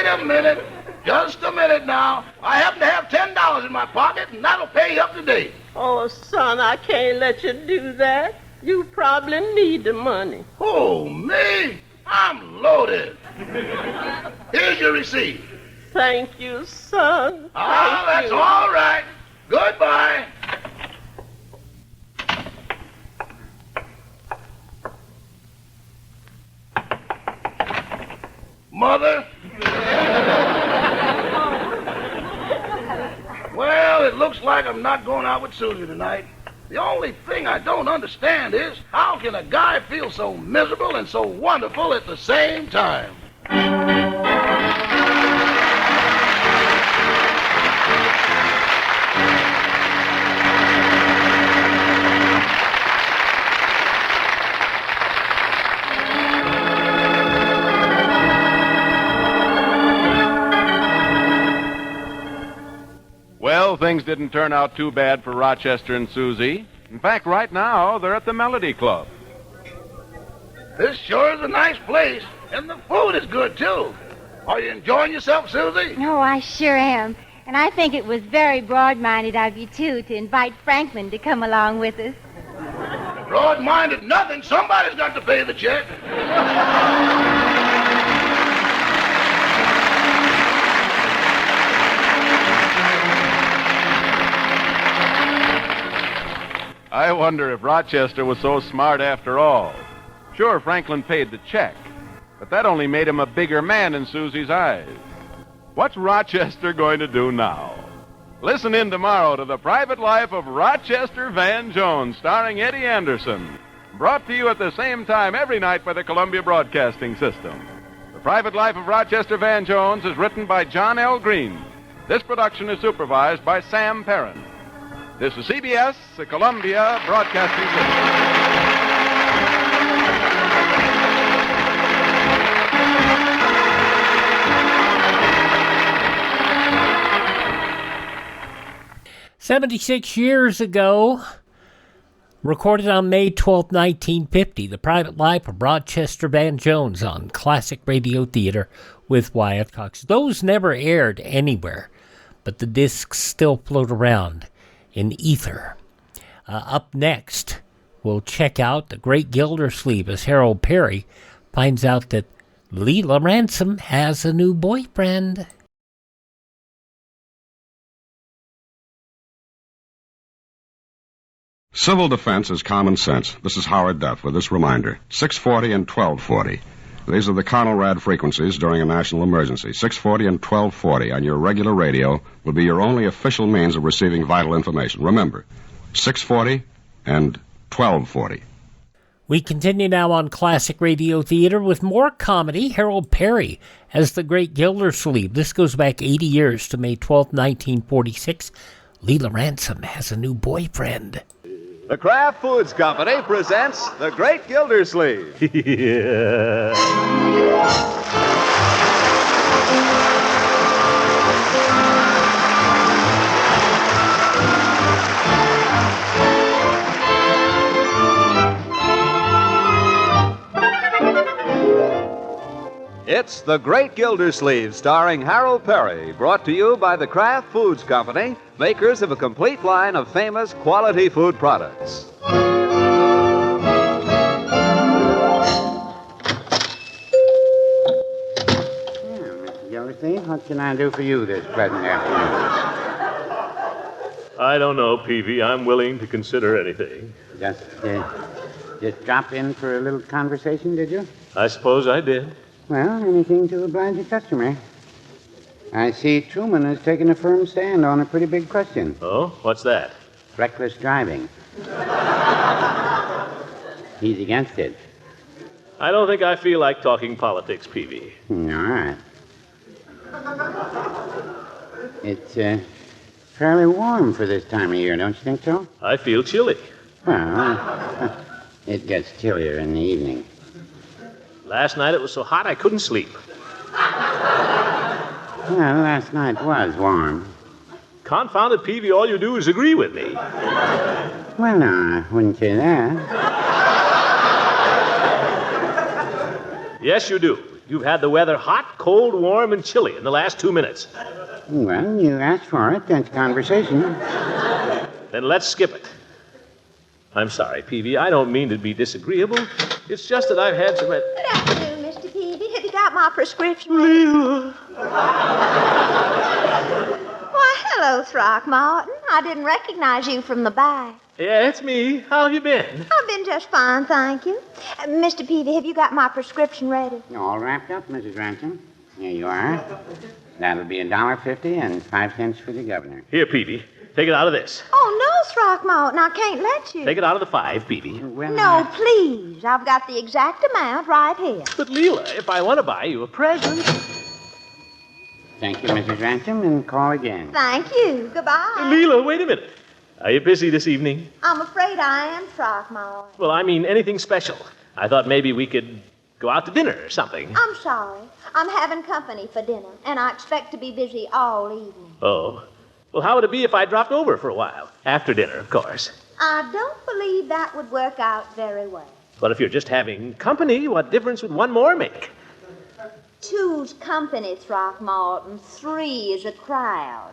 a minute. Just a minute now. I happen to have $10 in my pocket, and that'll pay you up to date. Oh, son, I can't let you do that. You probably need the money. Oh, me? I'm loaded. Here's your receipt. Thank you, son. That's all right. Goodbye. Mother? Well, it looks like I'm not going out with Suzy tonight. The only thing I don't understand is how can a guy feel so miserable and so wonderful at the same time? Well, things didn't turn out too bad for Rochester and Suzy. In fact, right now, they're at the Melody Club. This sure is a nice place, and the food is good, too. Are you enjoying yourself, Suzy? Oh, I sure am. And I think it was very broad-minded of you, too, to invite Franklin to come along with us. Broad-minded nothing. Somebody's got to pay the check. I wonder if Rochester was so smart after all. Sure, Franklin paid the check, but that only made him a bigger man in Suzy's eyes. What's Rochester going to do now? Listen in tomorrow to The Private Life of Rochester Van Jones, starring Eddie Anderson. Brought to you at the same time every night by the Columbia Broadcasting System. The Private Life of Rochester Van Jones is written by John L. Green. This production is supervised by Sam Perrin. This is CBS, the Columbia Broadcasting System. 76 years ago, recorded on May 12, 1950, The Private Life of Rochester Van Jones on Classic Radio Theater with Wyatt Cox. Those never aired anywhere, but the discs still float around in ether. Up next, we'll check out The Great Gildersleeve as Harold Peary finds out that Leila Ransom has a new boyfriend. Civil defense is common sense. This is Howard Duff with this reminder. 640 and 1240. These are the Conelrad frequencies during a national emergency. 640 and 1240 on your regular radio will be your only official means of receiving vital information. Remember, 640 and 1240. We continue now on Classic Radio Theater with more comedy. Harold Peary as the Great Gildersleeve. This goes back 80 years to May 12, 1946. Leila Ransom has a new boyfriend. The Kraft Foods Company presents The Great Gildersleeve. It's The Great Gildersleeve, starring Harold Peary, brought to you by the Kraft Foods Company, makers of a complete line of famous quality food products. Mr. Gildersleeve, what can I do for you this pleasant afternoon? I don't know, Peavy. I'm willing to consider anything. Just drop in for a little conversation, did you? I suppose I did. Well, anything to oblige a customer. I see Truman has taken a firm stand on a pretty big question. Oh? What's that? Reckless driving. He's against it. I don't think I feel like talking politics, Peavy. All right. It's fairly warm for this time of year, don't you think so? I feel chilly. Well, it gets chillier in the evening. Last night it was so hot I couldn't sleep. Well, last night was warm. Confounded, Peavy, all you do is agree with me. Well, no, I wouldn't say that. Yes, you do. You've had the weather hot, cold, warm, and chilly in the last 2 minutes. Well, you asked for it. That's conversation. Then let's skip it. I'm sorry, Peavy. I don't mean to be disagreeable. It's just that I've had some... Good afternoon, Mr. Peavy. Have you got my prescription? Leila. Why, hello, Throckmorton. I didn't recognize you from the back. Yeah, it's me. How have you been? I've been just fine, thank you. Mr. Peavy, have you got my prescription ready? All wrapped up, Mrs. Ransom. Here you are. That'll be $1.50 and 5 cents for the governor. Here, Peavy. Take it out of this. Oh, no, Throckmorton. I can't let you. Take it out of the 5, Peavy. No, please. I've got the exact amount right here. But, Leila, if I want to buy you a present... Thank you, Mrs. Ransom, and call again. Thank you. Goodbye. Leila, wait a minute. Are you busy this evening? I'm afraid I am, Throckmorton. Well, I mean anything special. I thought maybe we could go out to dinner or something. I'm sorry. I'm having company for dinner, and I expect to be busy all evening. Oh. Well, how would it be if I dropped over for a while? After dinner, of course. I don't believe that would work out very well. But if you're just having company, what difference would one more make? 2's company, Throckmorton. 3 is a crowd.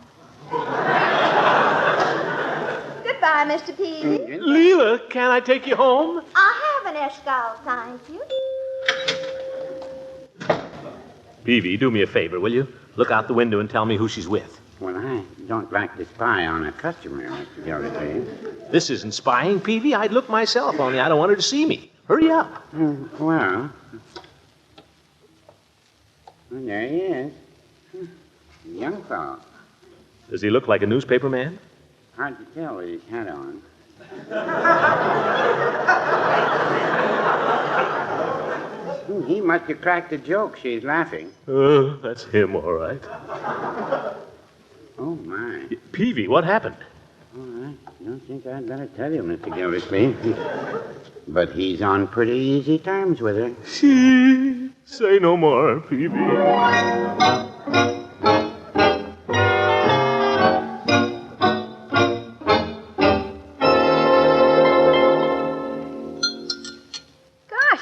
Goodbye, Mr. Peavy. Leila, can I take you home? I have an escort, thank you. Peavy, do me a favor, will you? Look out the window and tell me who she's with. Well, I don't like to spy on a customer, Mr. Gildersleeve. This isn't spying, Peavy. I'd look myself, only I don't want her to see me. Hurry up. Well, there he is. Young fellow. Does he look like a newspaper man? Hard to tell with his hat on. He must have cracked a joke. She's laughing. Oh, that's him, all right. Oh, my. Peavy, what happened? Oh, I don't think I'd better tell you, Mr. Gildersleeve. But he's on pretty easy terms with her. Say no more, Peavy.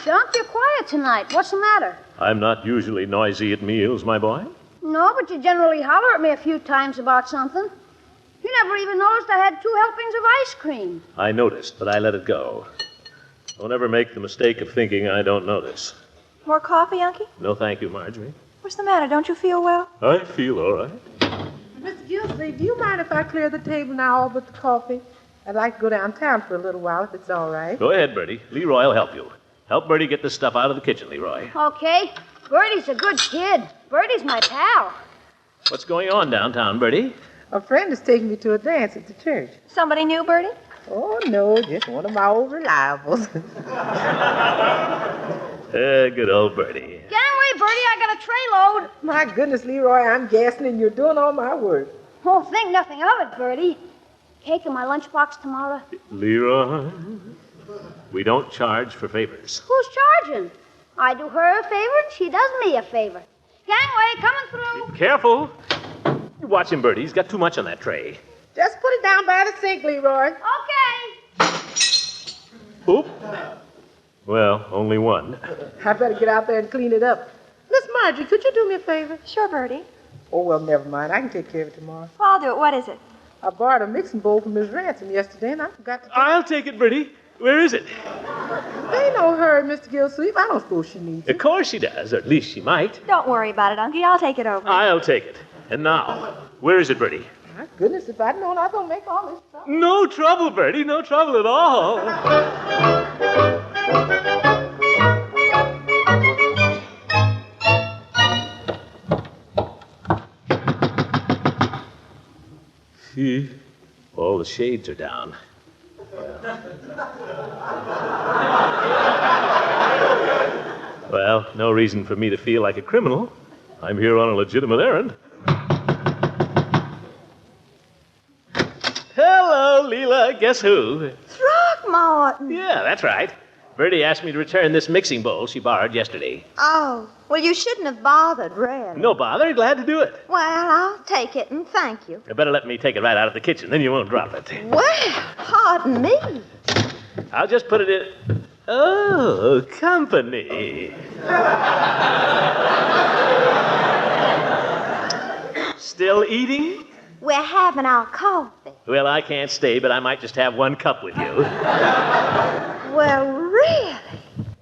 Gosh, Unc, you're quiet tonight. What's the matter? I'm not usually noisy at meals, my boy. No, but you generally holler at me a few times about something. You never even noticed I had 2 helpings of ice cream. I noticed, but I let it go. Don't ever make the mistake of thinking I don't notice. More coffee, Unky? No, thank you, Marjorie. What's the matter? Don't you feel well? I feel all right. Mr. Gildersleeve, do you mind if I clear the table now all but the coffee? I'd like to go downtown for a little while, if it's all right. Go ahead, Bertie. Leroy will help you. Help Bertie get this stuff out of the kitchen, Leroy. Okay. Bertie's a good kid. Bertie's my pal. What's going on downtown, Bertie? A friend is taking me to a dance at the church. Somebody new, Bertie? Oh, no, just one of my old reliables. Good old Bertie. Gangway, Bertie, I got a tray load. My goodness, Leroy, I'm gassing and you're doing all my work. Oh, think nothing of it, Bertie. Cake in my lunchbox tomorrow. Leroy, we don't charge for favors. Who's charging? I do her a favor, and she does me a favor. Gangway, coming through. Careful. You watch him, Bertie. He's got too much on that tray. Just put it down by the sink, Leroy. Okay. Oop. Well, only one. I better get out there and clean it up. Miss Marjorie, could you do me a favor? Sure, Bertie. Oh, well, never mind. I can take care of it tomorrow. Well, I'll do it. What is it? I borrowed a mixing bowl from Miss Ransom yesterday, and I forgot to... I'll take it, Bertie. Where is it? There ain't no hurry, Mr. Gildersleeve. I don't suppose she needs it. Of course she does, or at least she might. Don't worry about it, Unky. I'll take it over. I'll take it. And now, where is it, Bertie? My goodness, if I'd known I was going to make all this trouble. No trouble, Bertie. No trouble at all. See, all the shades are down. Well, no reason for me to feel like a criminal. I'm here on a legitimate errand. Hello, Leila. Guess who? Throckmorton. Yeah, that's right. Bertie asked me to return this mixing bowl she borrowed yesterday. Oh, well, you shouldn't have bothered, really. No bother. Glad to do it. Well, I'll take it and thank you. You better let me take it right out of the kitchen, then you won't drop it. Well, pardon me. I'll just put it in... Oh, company. Still eating? We're having our coffee. Well, I can't stay, but I might just have one cup with you. Well, really?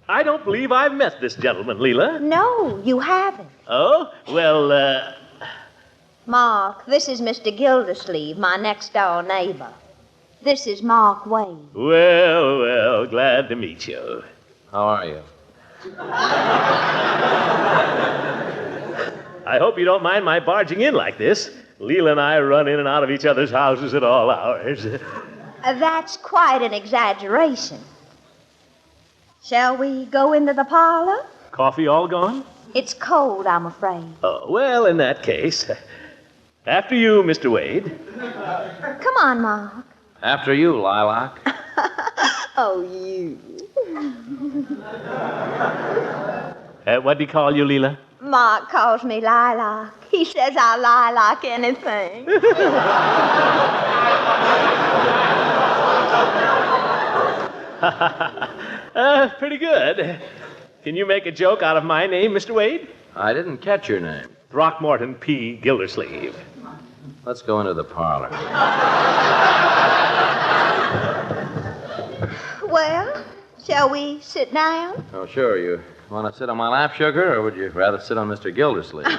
I don't believe I've met this gentleman, Leila. No, you haven't. Oh? Well, Mark, this is Mr. Gildersleeve, my next-door neighbor. This is Mark Wade. Well, glad to meet you. How are you? I hope you don't mind my barging in like this. Leila and I run in and out of each other's houses at all hours. That's quite an exaggeration. Shall we go into the parlor? Coffee all gone? It's cold, I'm afraid. Oh, well, in that case. After you, Mr. Wade. Come on, Mark. After you, Lilac. Oh, you. What do you call you, Leila? Mark calls me Lilac. He says I'll lilac anything. Pretty good. Can you make a joke out of my name, Mr. Wade? I didn't catch your name. Throckmorton P. Gildersleeve. Let's go into the parlor. Well, shall we sit down? Oh, sure. You want to sit on my lap, sugar, or would you rather sit on Mr. Gildersleeve?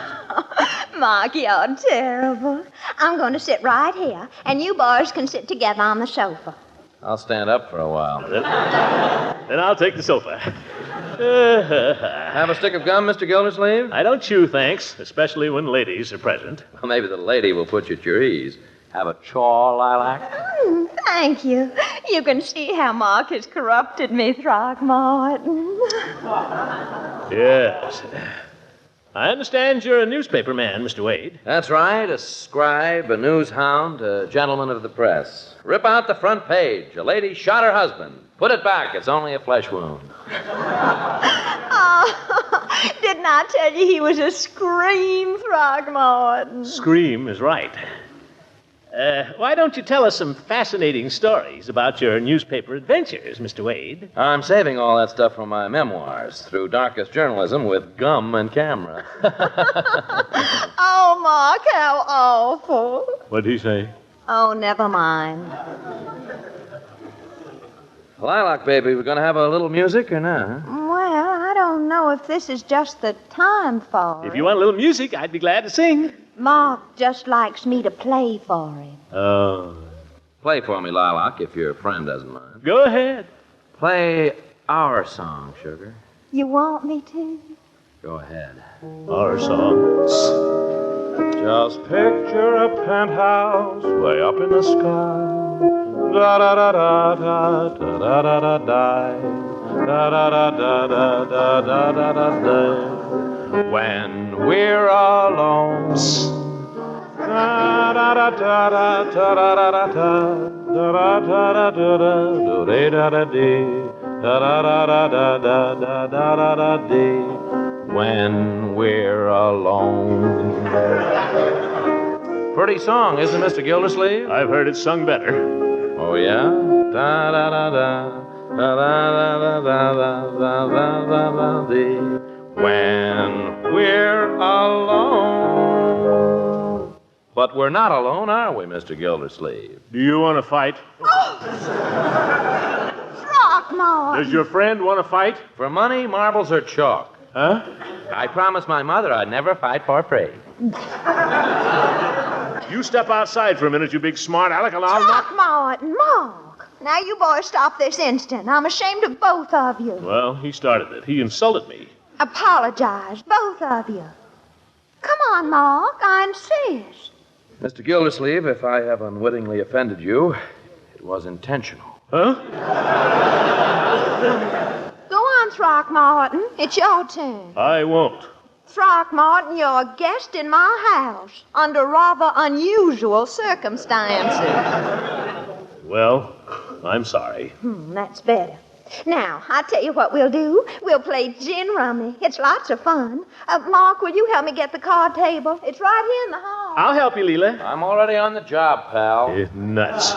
Mark, you're terrible. I'm going to sit right here, and you boys can sit together on the sofa. I'll stand up for a while. Then I'll take the sofa. Have a stick of gum, Mr. Gildersleeve? I don't chew, thanks, especially when ladies are present. Well, maybe the lady will put you at your ease. Have a chaw, Lilac? Thank you. You can see how Mark has corrupted me, Throckmorton. Yes. I understand you're a newspaper man, Mr. Wade. That's right. A scribe, a news hound, a gentleman of the press. Rip out the front page. A lady shot her husband. Put it back. It's only a flesh wound. Oh, didn't I tell you he was a scream, Throckmorton? Scream is right. Why don't you tell us some fascinating stories about your newspaper adventures, Mr. Wade? I'm saving all that stuff for my memoirs through darkest journalism with gum and camera. Oh, Mark, how awful. What'd he say? Oh, never mind. Lilac, baby, we're going to have a little music or not? Huh? Well, I don't know if this is just the time for it. If you want a little music, I'd be glad to sing. Mark just likes me to play for him. Oh. Play for me, Lilac, if your friend doesn't mind. Go ahead. Play our song, sugar. You want me to? Go ahead. Our songs. Just picture a penthouse way up in the sky. Da da da da da da da da da da da da da da da da da da da da. When we're alone. Da da da da da da da da da da da da da da da da da dee da da da da da da da da da da dee. When we're alone. Pretty song, isn't it, Mr. Gildersleeve? I've heard it sung better. Oh, yeah? Da da da da da da da da da da da da dee. When we're alone. But we're not alone, are we, Mr. Gildersleeve? Do you want to fight? Throckmorton! Does your friend want to fight? For money, marbles, or chalk? Huh? I promised my mother I'd never fight for trade. You step outside for a minute, you big smart aleck, and I'll knock... Throckmorton, Mark! Now you boys stop this instant. I'm ashamed of both of you. Well, he started it. He insulted me. Apologize, both of you. Come on, Mark, I insist. Mr. Gildersleeve, if I have unwittingly offended you, it was intentional. Huh? Go on, Throckmorton. It's your turn. I won't. Throckmorton, you're a guest in my house under rather unusual circumstances. Well, I'm sorry. That's better. Now, I'll tell you what we'll do. We'll play gin rummy. It's lots of fun. Mark, will you help me get the card table? It's right here in the hall. I'll help you, Leila. I'm already on the job, pal. Nuts.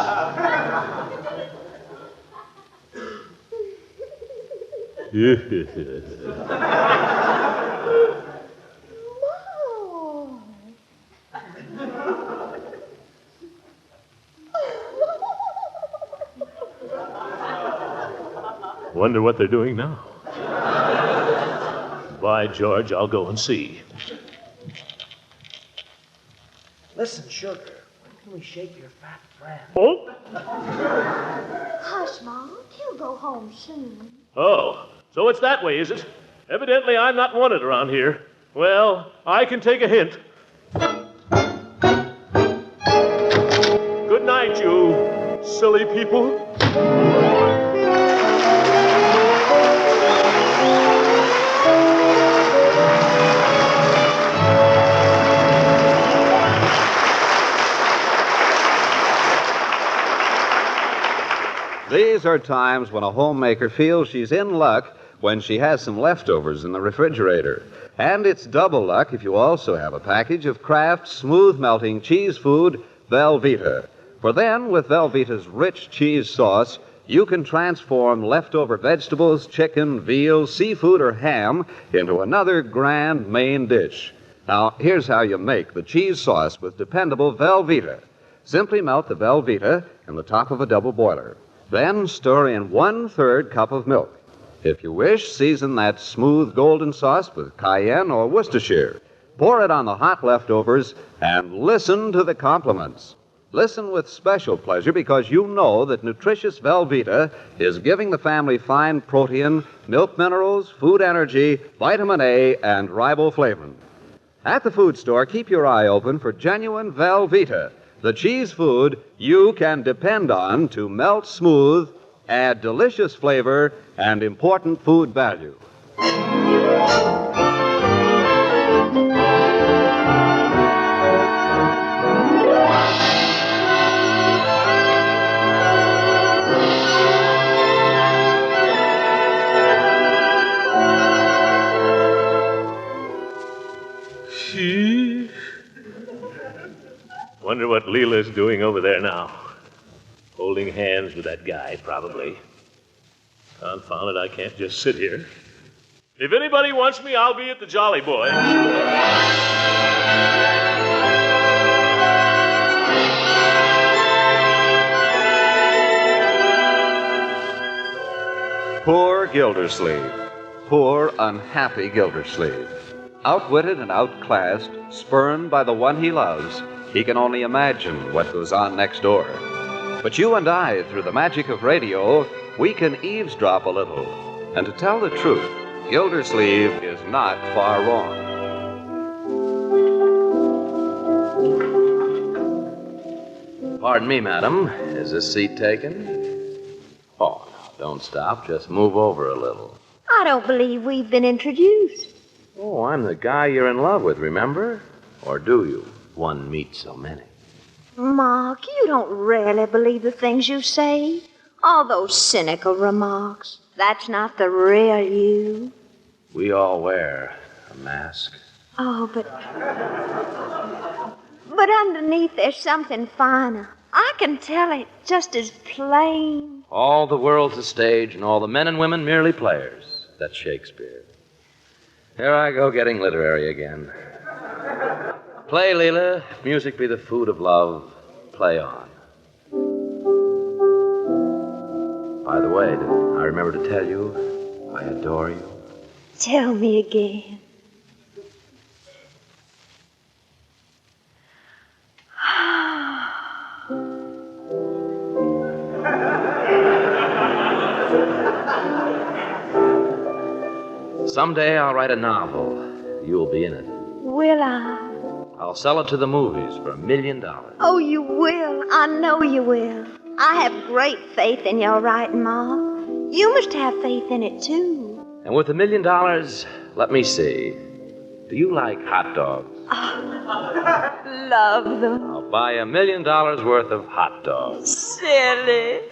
Wonder what they're doing now. By George, I'll go and see. Listen, sugar, when can we shake your fat friend? Oh? Hush, Mark. He'll go home soon. Oh, so it's that way, is it? Evidently, I'm not wanted around here. Well, I can take a hint. Good night, you silly people. These are times when a homemaker feels she's in luck when she has some leftovers in the refrigerator. And it's double luck if you also have a package of Kraft smooth-melting cheese food, Velveeta. For then, with Velveeta's rich cheese sauce, you can transform leftover vegetables, chicken, veal, seafood, or ham into another grand main dish. Now, here's how you make the cheese sauce with dependable Velveeta. Simply melt the Velveeta in the top of a double boiler. Then stir in 1/3 cup of milk. If you wish, season that smooth golden sauce with cayenne or Worcestershire. Pour it on the hot leftovers and listen to the compliments. Listen with special pleasure because you know that nutritious Velveeta is giving the family fine protein, milk minerals, food energy, vitamin A, and riboflavin. At the food store, keep your eye open for genuine Velveeta, the cheese food you can depend on to melt smooth, add delicious flavor, and important food value. Wonder what Leila's doing over there now. Holding hands with that guy, probably. Confound it, I can't just sit here. If anybody wants me, I'll be at the Jolly Boy. Poor Gildersleeve. Poor, unhappy Gildersleeve. Outwitted and outclassed, spurned by the one he loves, he can only imagine what goes on next door. But you and I, through the magic of radio, we can eavesdrop a little. And to tell the truth, Gildersleeve is not far wrong. Pardon me, madam. Is this seat taken? Oh, no, don't stop. Just move over a little. I don't believe we've been introduced. Oh, I'm the guy you're in love with, remember? Or do you? One meets so many. Mark, you don't really believe the things you say. All those cynical remarks. That's not the real you. We all wear a mask. Oh, but underneath there's something finer. I can tell it just as plain. All the world's a stage, and all the men and women merely players. That's Shakespeare. Here I go getting literary again. Play, Leila. If music be the food of love, play on. By the way, did I remember to tell you I adore you? Tell me again. Someday I'll write a novel. You'll be in it. Will I? I'll sell it to the movies for $1 million. Oh, you will. I know you will. I have great faith in your writing, Ma. You must have faith in it, too. And with $1 million, let me see. Do you like hot dogs? Oh, love them. I'll buy $1 million worth of hot dogs. Silly.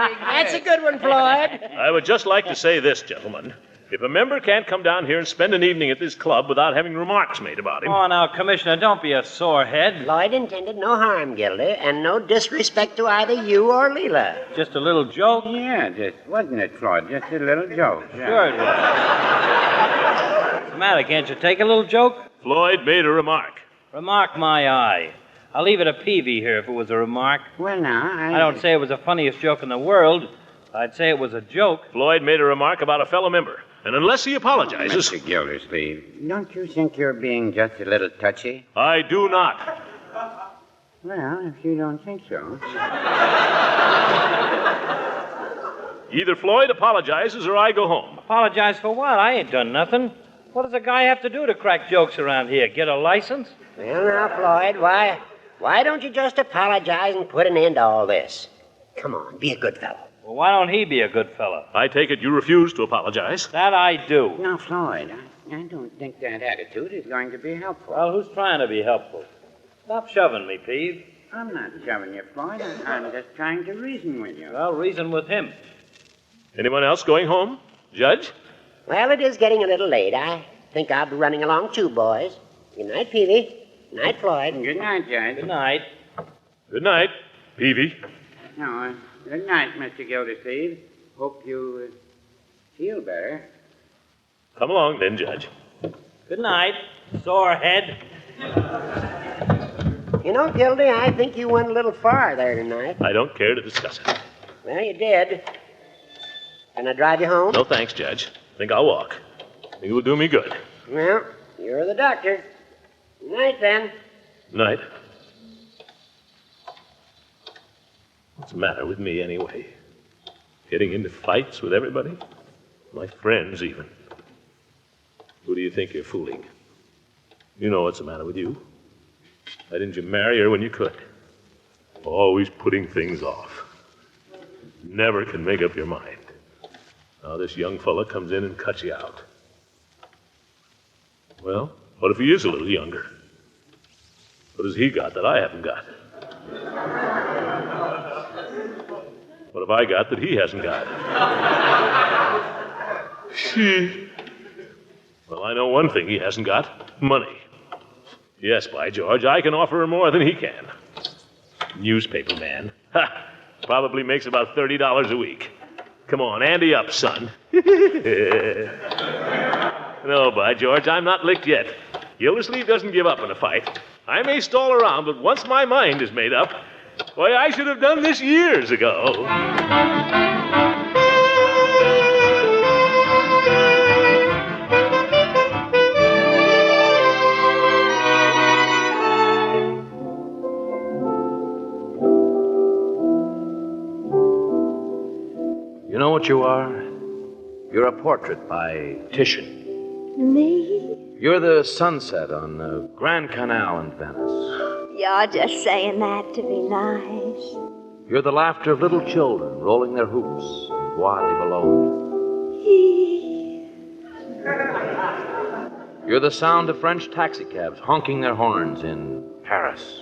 That's a good one, Floyd. I would just like to say this, gentlemen. If a member can't come down here and spend an evening at this club without having remarks made about him... Oh, now, Commissioner, don't be a sore head. Floyd intended no harm, Gildy, and no disrespect to either you or Leila. Just a little joke? Yeah, wasn't it, Floyd? Just a little joke. Yeah. Sure it was. What's the matter? Can't you take a little joke? Floyd made a remark. Remark my eye. I'll leave it a Peavy here if it was a remark. Well, now, I don't say it was the funniest joke in the world. I'd say it was a joke. Floyd made a remark about a fellow member. And unless he apologizes... Mr. Gildersleeve, don't you think you're being just a little touchy? I do not. Well, if you don't think so. Either Floyd apologizes or I go home. Apologize for what? I ain't done nothing. What does a guy have to do to crack jokes around here? Get a license? Well, now, Floyd, why don't you just apologize and put an end to all this? Come on, be a good fellow. Well, why don't he be a good fellow? I take it you refuse to apologize. That I do. Now, Floyd, I don't think that attitude is going to be helpful. Well, who's trying to be helpful? Stop shoving me, Peeve. I'm not shoving you, Floyd. I'm just trying to reason with you. Well, reason with him. Anyone else going home? Judge? Well, it is getting a little late. I think I'll be running along too, boys. Good night, Peavy. Good night, Floyd. Good night, Judge. Good night. Good night, Peavy. No, good night, Mr. Gildersleeve. Hope you feel better. Come along, then, Judge. Good night, sore head. You know, Gildy, I think you went a little far there tonight. I don't care to discuss it. Well, you did. Can I drive you home? No, thanks, Judge. Think I'll walk. Think it will do me good. Well, you're the doctor. Good night, then. Night. What's the matter with me, anyway? Getting into fights with everybody? My friends, even. Who do you think you're fooling? You know what's the matter with you. Why didn't you marry her when you could? Always putting things off. Never can make up your mind. Now this young fella comes in and cuts you out. Well, what if he is a little younger? What has he got that I haven't got? What have I got that he hasn't got? Well, I know one thing he hasn't got. Money. Yes, by George, I can offer her more than he can. Newspaper man. Ha! Probably makes about $30 a week. Come on, ante up, son. No, by George, I'm not licked yet. Gildersleeve doesn't give up in a fight. I may stall around, but once my mind is made up, why, I should have done this years ago. You know what you are? You're a portrait by Titian. Me? You're the sunset on the Grand Canal in Venice. You're just saying that to be nice. You're the laughter of little children rolling their hoops in Bois de Boulogne. You're the sound of French taxicabs honking their horns in Paris.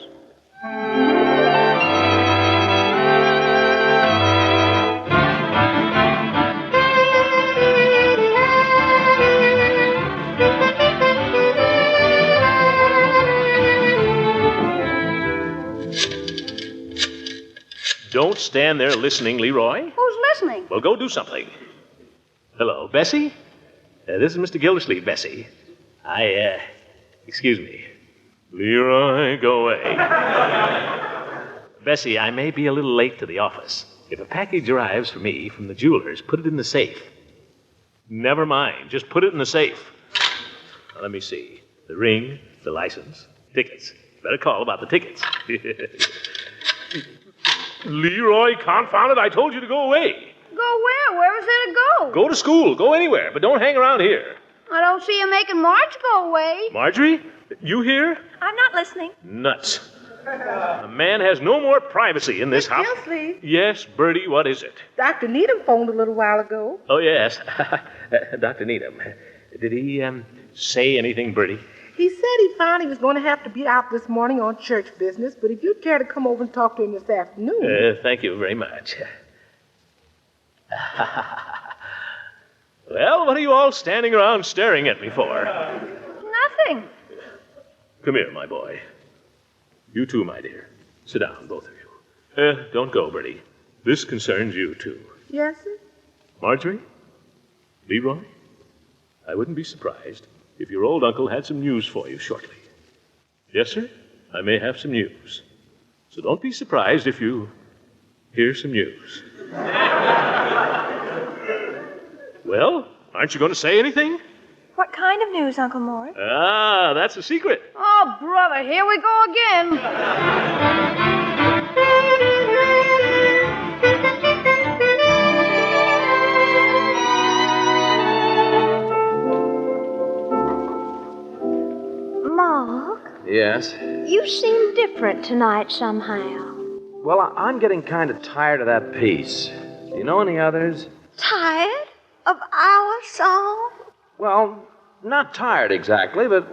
Don't stand there listening, Leroy. Who's listening? Well, go do something. Hello, Bessie? This is Mr. Gildersleeve, Bessie. Excuse me. Leroy, go away. Bessie, I may be a little late to the office. If a package arrives for me from the jeweler's, put it in the safe. Never mind. Just put it in the safe. Now, let me see. The ring, the license, tickets. Better call about the tickets. Leroy, confound it, I told you to go away. Go where? Where is there to go? Go to school. Go anywhere, but don't hang around here. I don't see you making Marge go away. Marjorie, you here? I'm not listening. Nuts. A man has no more privacy in this house. Gildersleeve, Yes, Bertie, what is it? Dr. Needham phoned a little while ago. Oh, yes. Dr. Needham. Did he, say anything, Bertie? He said he found he was going to have to be out this morning on church business, but if you'd care to come over and talk to him this afternoon. Thank you very much. Well, what are you all standing around staring at me for? Nothing. Come here, my boy. You too, my dear. Sit down, both of you. Don't go, Bertie. This concerns you, too. Yes, sir? Marjorie? Leroy? I wouldn't be surprised if your old uncle had some news for you shortly. Yes, sir? I may have some news. So don't be surprised if you hear some news. Well, aren't you going to say anything? What kind of news, Uncle Mort? Ah, that's a secret. Oh, brother, here we go again. Mark, Yes? you seem different tonight somehow. Well, I'm getting kind of tired of that piece. Do you know any others? Tired of our song? Well, not tired exactly, but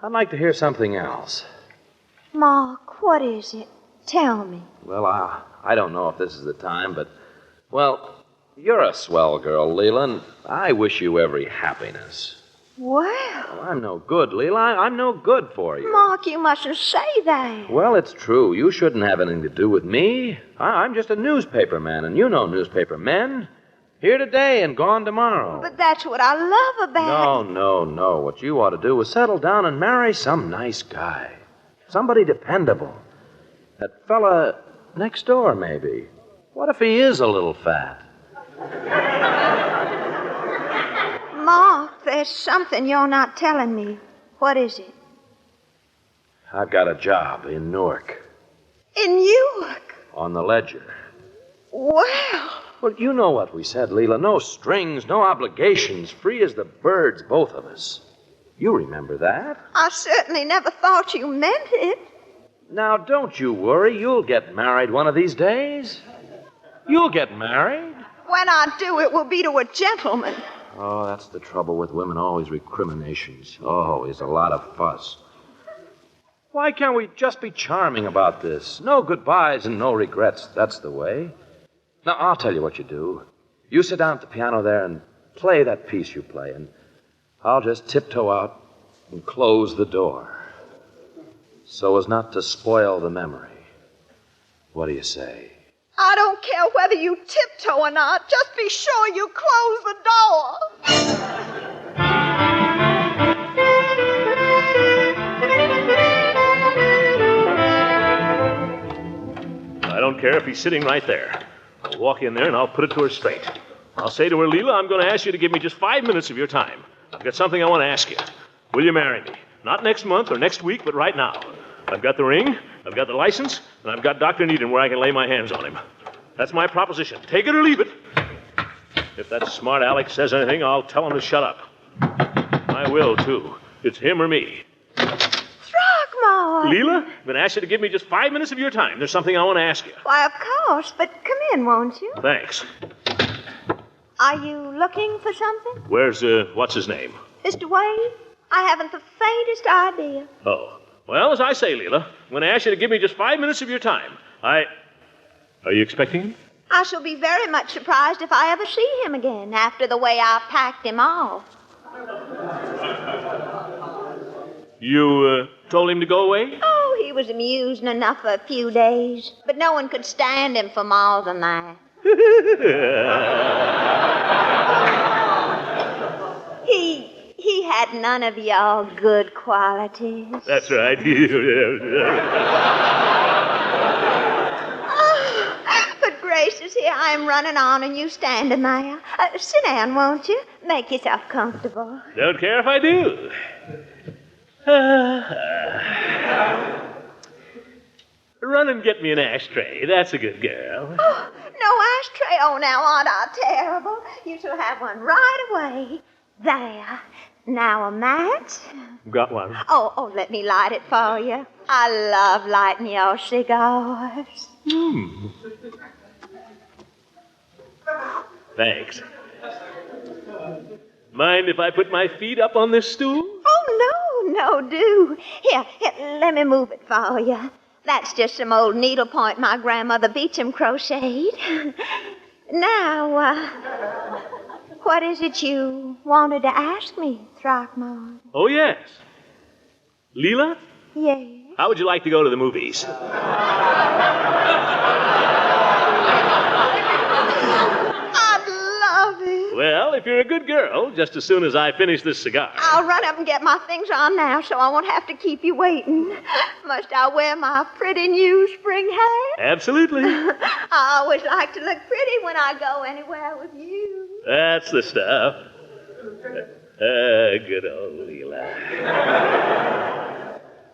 I'd like to hear something else. Mark, what is it? Tell me. Well, I don't know if this is the time, but, well, you're a swell girl, Leila, and I wish you every happiness. Well, I'm no good, Leila. I'm no good for you. Mark, you mustn't say that. Well, it's true. You shouldn't have anything to do with me. I'm just a newspaper man, and you know newspaper men. Here today and gone tomorrow. But that's what I love about No. What you ought to do is settle down and marry some nice guy. Somebody dependable. That fella next door, maybe. What if he is a little fat? Mark, there's something you're not telling me. What is it? I've got a job in Newark. In Newark? On the Ledger. Well. Well, you know what we said, Leila. No strings, no obligations. Free as the birds, both of us. You remember that? I certainly never thought you meant it. Now, don't you worry. You'll get married one of these days. You'll get married. When I do, it will be to a gentleman. Oh, that's the trouble with women. Always recriminations. Always a lot of fuss. Why can't we just be charming about this? No goodbyes and no regrets. That's the way. Now, I'll tell you what you do. You sit down at the piano there and play that piece you play, and I'll just tiptoe out and close the door so as not to spoil the memory. What do you say? I don't care whether you tiptoe or not. Just be sure you close the door. I don't care if he's sitting right there. I'll walk in there and I'll put it to her straight. I'll say to her, Leila, I'm going to ask you to give me just 5 minutes of your time. I've got something I want to ask you. Will you marry me? Not next month or next week, but right now. I've got the ring, I've got the license, and I've got Dr. Needham where I can lay my hands on him. That's my proposition. Take it or leave it. If that smart Alex says anything, I'll tell him to shut up. I will, too. It's him or me. Throckmorton! Leila, I'm going to ask you to give me just 5 minutes of your time. There's something I want to ask you. Why, of course, but come in, won't you? Thanks. Are you looking for something? Where's, what's his name? Mr. Wade? I haven't the faintest idea. Oh. Well, as I say, Leila, I'm going to ask you to give me just 5 minutes of your time. Are you expecting him? I shall be very much surprised if I ever see him again after the way I packed him off. You, told him to go away? Oh, he was amusing enough for a few days, but no one could stand him for more than that. He had none of your good qualities. That's right. But gracious, here I am running on and you standing there. Sit down, won't you? Make yourself comfortable. Don't care if I do. Run and get me an ashtray. That's a good girl. Oh, no ashtray. Oh, now, aren't I terrible? You shall have one right away. There. Now a match. Got one. Oh, let me light it for you. I love lighting your cigars. Thanks. Mind if I put my feet up on this stool? Oh, no, do. Here, let me move it for you. That's just some old needlepoint my grandmother Beecham crocheted. Now, what is it you wanted to ask me, Throckmorton? Oh, yes. Leila? Yes. How would you like to go to the movies? I'd love it. Well, if you're a good girl, just as soon as I finish this cigar. I'll run up and get my things on now so I won't have to keep you waiting. Must I wear my pretty new spring hat? Absolutely. I always like to look pretty when I go anywhere with you. That's the stuff. Good old Leila.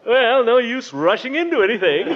Well, no use rushing into anything.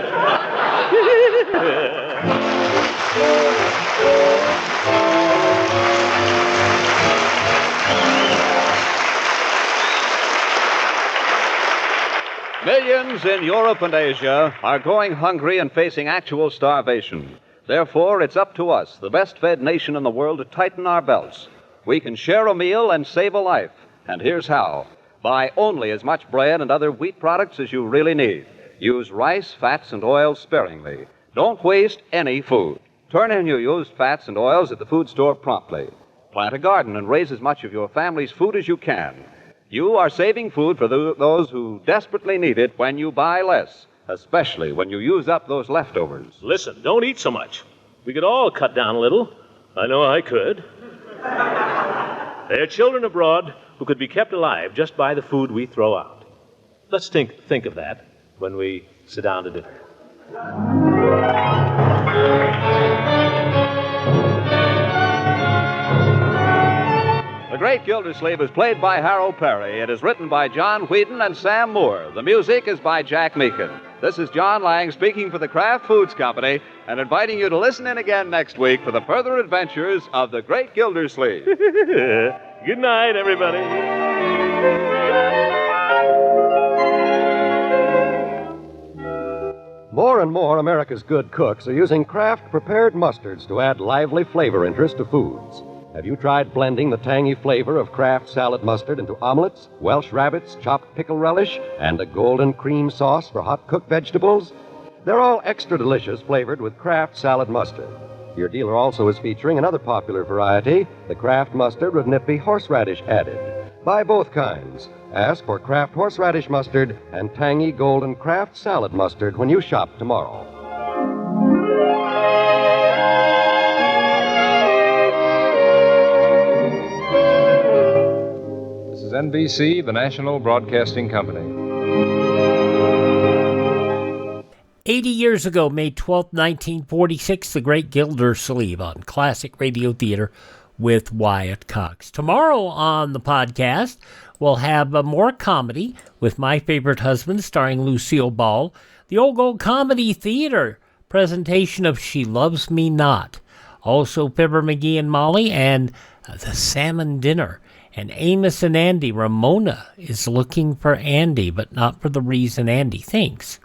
Millions in Europe and Asia are going hungry and facing actual starvation. Therefore, it's up to us, the best-fed nation in the world, to tighten our belts. We can share a meal and save a life. And here's how. Buy only as much bread and other wheat products as you really need. Use rice, fats, and oils sparingly. Don't waste any food. Turn in your used fats and oils at the food store promptly. Plant a garden and raise as much of your family's food as you can. You are saving food for those who desperately need it when you buy less, especially when you use up those leftovers. Listen, don't eat so much. We could all cut down a little. I know I could. There are children abroad who could be kept alive just by the food we throw out. Let's think of that when we sit down to dinner. The Great Gildersleeve is played by Harold Peary. It is written by John Whedon and Sam Moore. The music is by Jack Meakin. This is John Lang speaking for the Kraft Foods Company and inviting you to listen in again next week for the further adventures of the Great Gildersleeve. Good night, everybody. More and more America's good cooks are using Kraft prepared mustards to add lively flavor interest to foods. Have you tried blending the tangy flavor of Kraft salad mustard into omelets, Welsh rabbits, chopped pickle relish, and a golden cream sauce for hot-cooked vegetables? They're all extra delicious, flavored with Kraft salad mustard. Your dealer also is featuring another popular variety, the Kraft mustard with nippy horseradish added. Buy both kinds. Ask for Kraft horseradish mustard and tangy golden Kraft salad mustard when you shop tomorrow. This is NBC, the National Broadcasting Company. 80 years ago, May 12, 1946, The Great Gildersleeve on Classic Radio Theater with Wyatt Cox. Tomorrow on the podcast, we'll have more comedy with My Favorite Husband, starring Lucille Ball. The Old Gold Comedy Theater presentation of She Loves Me Not. Also, Fibber McGee and Molly and the Salmon Dinner. And Amos and Andy. Ramona is looking for Andy, but not for the reason Andy thinks.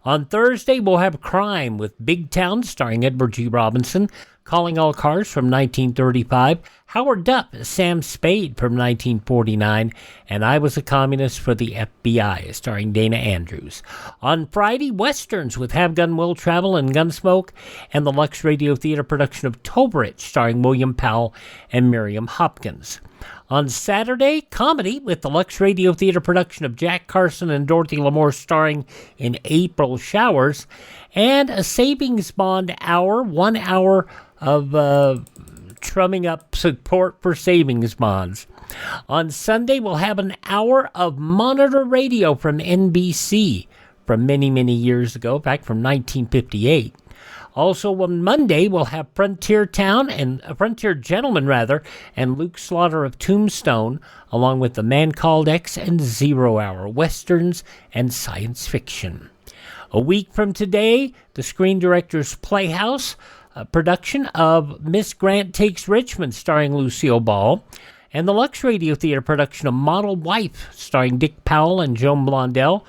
On Thursday, we'll have Crime with Big Town, starring Edward G. Robinson, Calling All Cars from 1935, Howard Duff as Sam Spade from 1949, and I Was a Communist for the FBI, starring Dana Andrews. On Friday, Westerns with Have Gun Will Travel and Gunsmoke, and the Lux Radio Theater production of Toberich, starring William Powell and Miriam Hopkins. On Saturday, comedy with the Lux Radio Theater production of Jack Carson and Dorothy Lamour, starring in April Showers, and a Savings Bond hour, 1 hour of trumming up support for savings bonds. On Sunday, we'll have an hour of Monitor Radio from NBC from many, many years ago, back from 1958. Also on Monday, we'll have Frontier Gentleman, and Luke Slaughter of Tombstone, along with The Man Called X and 0 Hour, Westerns and science fiction. A week from today, the Screen Directors Playhouse, a production of Miss Grant Takes Richmond, starring Lucille Ball, and the Lux Radio Theater production of Model Wife, starring Dick Powell and Joan Blondell,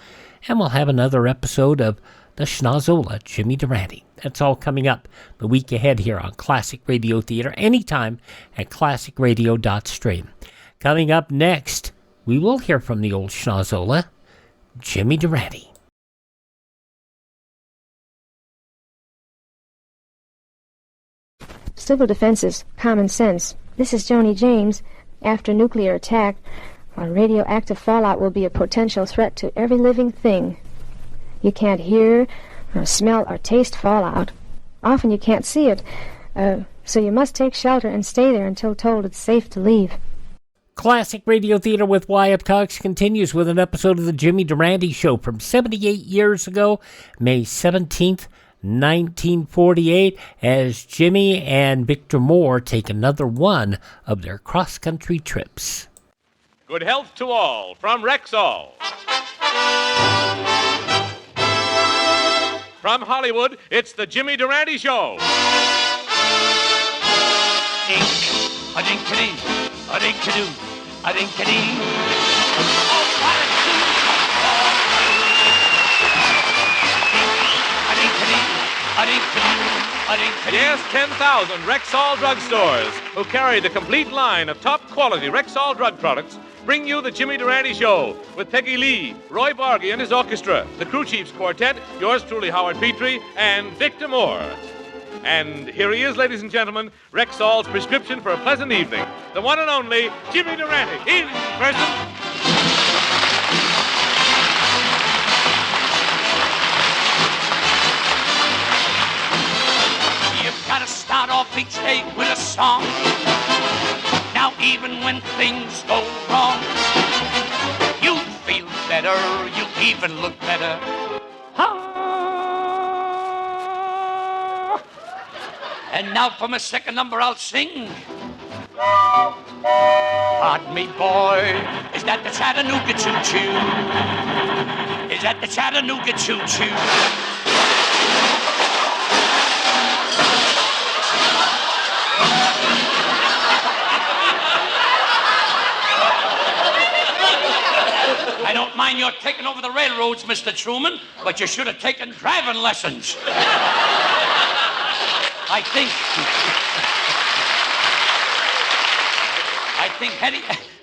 and we'll have another episode of the Schnozola, Jimmy Durante. That's all coming up the week ahead here on Classic Radio Theater, anytime at classicradio.stream. Coming up next, we will hear from the old Schnozola, Jimmy Durante. Civil defense is common sense. This is Joni James. After nuclear attack, radioactive fallout will be a potential threat to every living thing. You can't hear, or smell, or taste fallout. Often you can't see it, so you must take shelter and stay there until told it's safe to leave. Classic Radio Theater with Wyatt Cox continues with an episode of the Jimmy Durante Show from 78 years ago, May 17th, 1948, as Jimmy and Victor Moore take another one of their cross-country trips. Good health to all from Rexall. From Hollywood, it's the Jimmy Durante Show. A-dink-a-dink, a-dink-a-doo, a-dink-a-dee. Yes, 10,000 Rexall drugstores who carry the complete line of top-quality Rexall drug products bring you the Jimmy Durante Show with Peggy Lee, Roy Bargy and his orchestra, the Crew Chiefs Quartet, yours truly, Howard Peary, and Victor Moore. And here he is, ladies and gentlemen, Rexall's prescription for a pleasant evening, the one and only Jimmy Durante, in person. Gotta start off each day with a song. Now even when things go wrong, you feel better, you even look better. And now for my second number I'll sing. Pardon me, boy, is that the Chattanooga choo-choo? Is that the Chattanooga choo-choo? I don't mind your taking over the railroads, Mr. Truman, but you should have taken driving lessons. I think...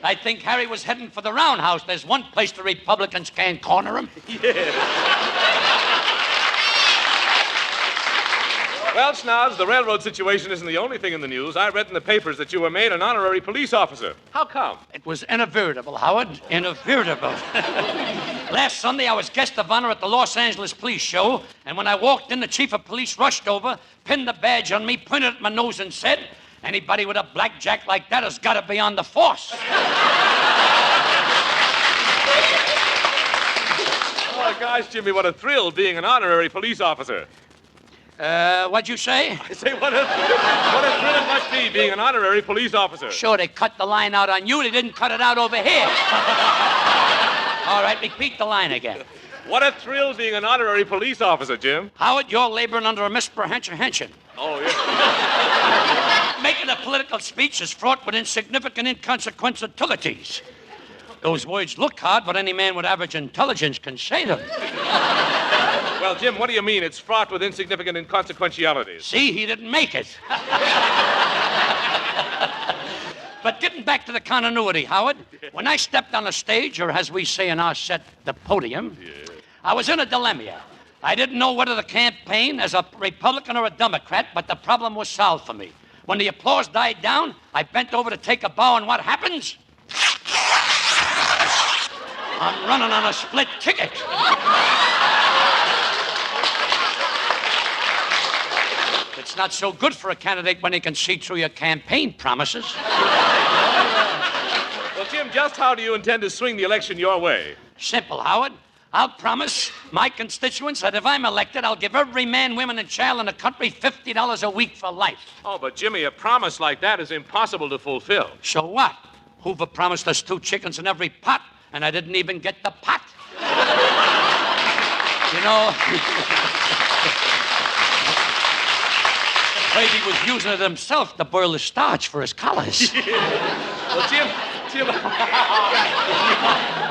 I think Harry was heading for the roundhouse. There's one place the Republicans can't corner him. Well, Schnoz, the railroad situation isn't the only thing in the news. I read in the papers that you were made an honorary police officer. How come? It was inadvertible, Howard. Inadvertible. Last Sunday, I was guest of honor at the Los Angeles Police Show, and when I walked in, the chief of police rushed over, pinned the badge on me, pointed at my nose, and said, "Anybody with a blackjack like that has got to be on the force." Oh, gosh, Jimmy, what a thrill being an honorary police officer. What'd you say? I say, what a thrill it must be being an honorary police officer. Sure, they cut the line out on you. They didn't cut it out over here. All right, repeat the line again. What a thrill being an honorary police officer, Jim. Howard, you're laboring under a misapprehension. Oh, yeah. Making a political speech is fraught with insignificant, inconsequential utilities. Those words look hard, but any man with average intelligence can say them. Well, Jim, what do you mean it's fraught with insignificant inconsequentialities? See, he didn't make it. But getting back to the continuity, Howard, when I stepped on the stage, or as we say in our set, the podium, I was in a dilemma. I didn't know whether to campaign as a Republican or a Democrat, but the problem was solved for me. When the applause died down, I bent over to take a bow, and what happens? I'm running on a split ticket. It's not so good for a candidate when he can see through your campaign promises. Well, Jim, just how do you intend to swing the election your way? Simple, Howard. I'll promise my constituents that if I'm elected, I'll give every man, woman, and child in the country $50 a week for life. Oh, but Jimmy, a promise like that is impossible to fulfill. So what? Hoover promised us 2 chickens in every pot, and I didn't even get the pot. You know, Brady was using it himself to boil the starch for his collars. Well, Jim,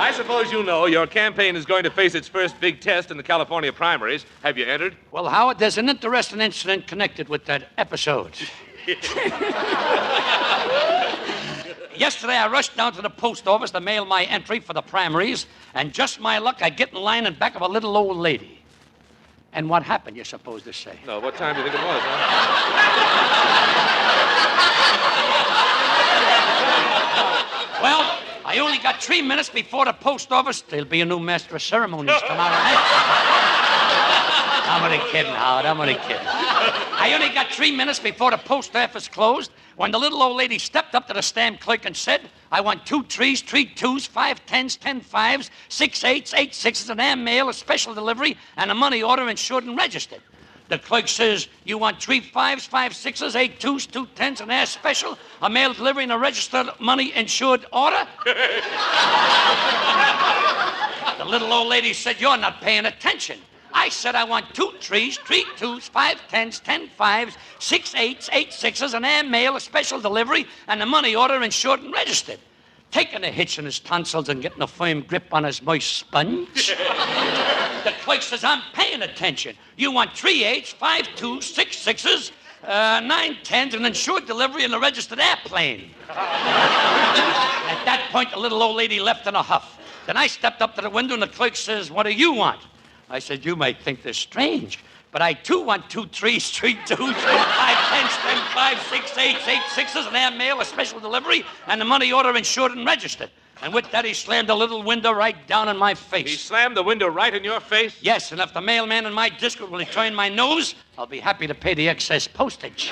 I suppose you know your campaign is going to face its first big test in the California primaries. Have you entered? Well, Howard, there's an interesting incident connected with that episode. Yesterday, I rushed down to the post office to mail my entry for the primaries, and just my luck, I get in line in back of a little old lady. And what happened, you're supposed to say? No, what time do you think it was, huh? Well, I only got 3 minutes before the post office. There'll be a new master of ceremonies tomorrow night. I'm only kidding, Howard. I'm only kidding. I only got 3 minutes before the post office closed when the little old lady stepped up to the stamp clerk and said, "I want 2 3s, 3 2s, 5 10s, 10 5s, 6 8s, 8 6s, an air mail, a special delivery, and a money order insured and registered." The clerk says, "You want 3 5s, 5 6s, 8 2s, 2 10s, an air special, a mail delivery, and a registered money insured order?" The little old lady said, "You're not paying attention. I said I want 2 3s, 3 2s, 5 10s, 10 5s, 6 8s, 8 6s, an air mail, a special delivery, and a money order insured and registered." Taking a hitch in his tonsils and getting a firm grip on his moist sponge. The clerk says, "I'm paying attention. You want 3 8s, 5 2s, 6 6s, 9 10s, an insured delivery, and a registered airplane." At that point, the little old lady left in a huff. Then I stepped up to the window, and the clerk says, "What do you want?" I said, "You might think this strange, but I, too, want 2 3s, 3 2s, 5 10s, 10 5s, 6 8s, 8 6s, an air mail, a special delivery, and a money order insured and registered." And with that, he slammed the little window right down in my face. He slammed the window right in your face? Yes, and if the mailman in my district will return my nose, I'll be happy to pay the excess postage.